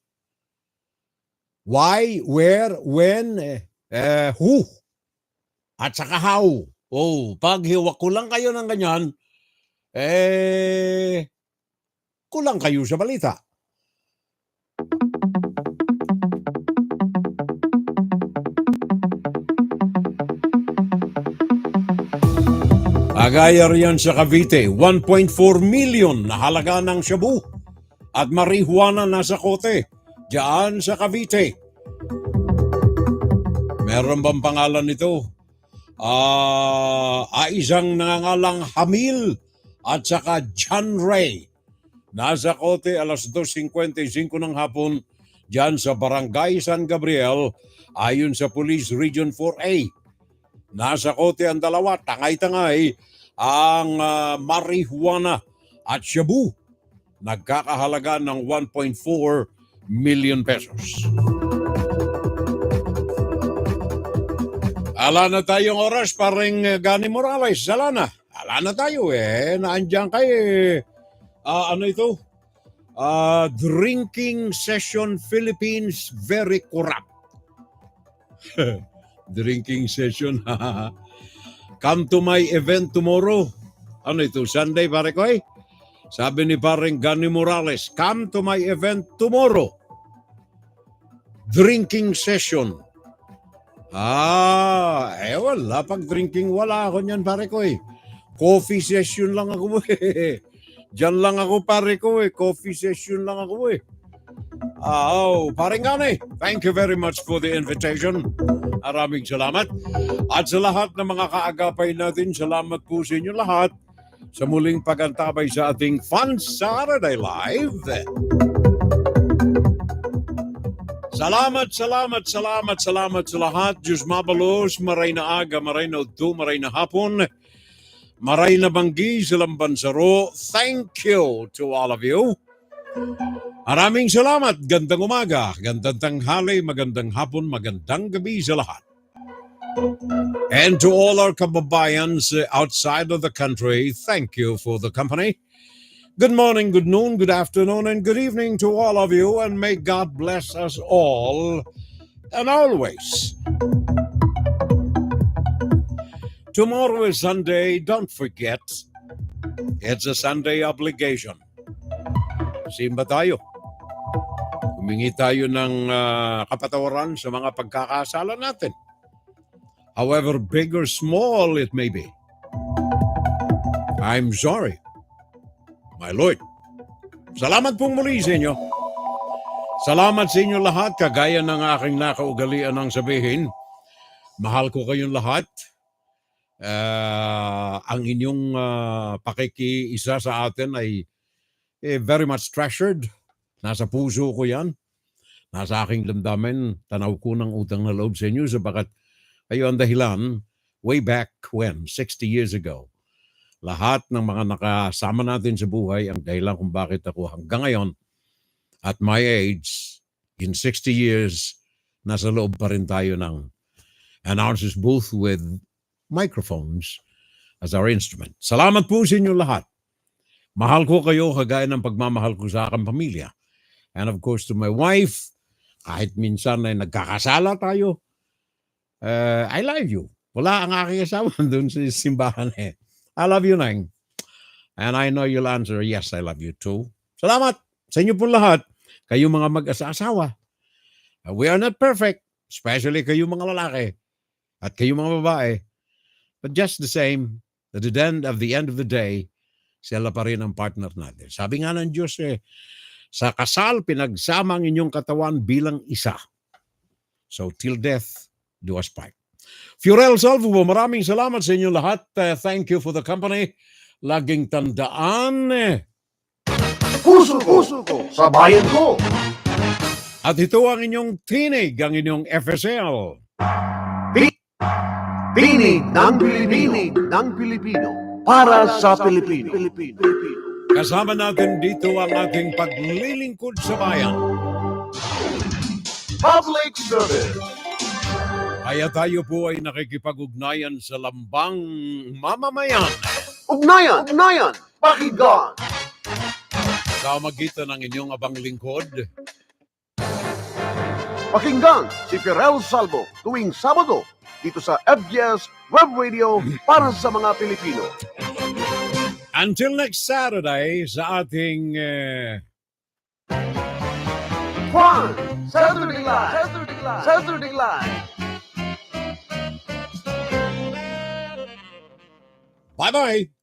Speaker 2: Why, where, when, who, at saka how. Pag hiwak ko lang kayo ng ganyan, kulang kayo sa balita. Agaya riyan sa Cavite, 1.4 million na halaga ng shabu at marihuana nasa kote diyan sa Cavite. Meron bang pangalan nito? Isang nangangalang Hamil at saka John Ray. Nasa kote alas 2:55 ng hapon diyan sa Barangay San Gabriel ayon sa Police Region 4A. Nasa kote ang dalawa, tangay-tangay ang marijuana at shabu. Nagkakahalaga ng 1.4 million pesos. Ala na tayong oras, paring Gani Morales. Ala na tayo Naandyan kayo ano ito? Drinking Session Philippines Very Corrupt. Drinking session. Come to my event tomorrow. Ano ito? Sunday, pare ko Sabi ni paring Gani Morales, come to my event tomorrow. Drinking session. Wala pag drinking, wala ako niyan pare ko eh. Coffee session lang ako eh. Diyan lang ako pare ko eh. Coffee session lang ako eh. Paring Gani, thank you very much for the invitation. Maraming salamat. At sa lahat ng mga kaagapay natin, salamat po sa inyo lahat sa muling pagantabay sa ating Fun Saturday Live. Salamat sa lahat. Diyos mabalos, maray na aga, maray na udto, maray na hapon, maray na banggi sa lambansaro. Thank you to all of you. Maraming salamat. Gandang umaga, gandang tanghali, magandang hapon, magandang gabi sa lahat. And to all our kababayans outside of the country, thank you for the company. Good morning, good noon, good afternoon, and good evening to all of you, and may God bless us all and always. Tomorrow is Sunday. Don't forget, it's a Sunday obligation. Simba tayo. Humingi tayo ng kapatawaran sa mga pagkakasala natin. However big or small it may be. I'm sorry, my Lord. Salamat pong muli sa inyo. Salamat sa inyo lahat, kagaya ng aking nakaugalian ng sabihin. Mahal ko kayong lahat. Ang inyong pakikiisa sa atin ay very much treasured. Nasa puso ko yan. Nasa aking damdamin, tanaw ko ng utang na loob sa inyo sapagat kayo ang dahilan way back when, 60 years ago. Lahat ng mga nakasama natin sa buhay ang dahilan kung bakit ako hanggang ngayon at my age, in 60 years, nasa loob pa rin tayo ng announcers booth with microphones as our instrument. Salamat po sa inyo lahat. Mahal ko kayo kagaya ng pagmamahal ko sa aking pamilya. And of course to my wife, kahit minsan ay nagkakasala tayo, I love you. Wala ang aking asawa doon sa simbahan eh. I love you, Nang. And I know you'll answer, yes, I love you too. Salamat sa inyo po lahat. Kayo mga mag-asawa. We are not perfect, especially kayo mga lalaki at kayo mga babae. But just the same, at the end of the day, sila pa rin ang partner natin. Sabi nga ng Diyos sa kasal, pinagsama ang inyong katawan bilang isa. So till death, do us part. Fiorel Salvo, maraming salamat sa inyo lahat. Thank you for the company. Laging tandaan.
Speaker 1: Puso ko sa bayan ko.
Speaker 2: At ito ang inyong tinig, ang inyong FSL.
Speaker 1: Tinig ng Pilipino para sa Pilipino.
Speaker 2: Kasama natin dito ang ating paglilingkod sa bayan.
Speaker 1: Public service.
Speaker 2: Kaya tayo po ay nakikipag-ugnayan sa lambang mamamayan.
Speaker 1: Ugnayan, pakinggan.
Speaker 2: Sa magitan ng inyong abang lingkod.
Speaker 1: Pakinggan si Fiorel Salvo tuwing Sabado dito sa FBS Web Radio para sa mga Pilipino.
Speaker 2: Until next Saturday sa ating
Speaker 1: Saturday Live.
Speaker 2: Bye-bye!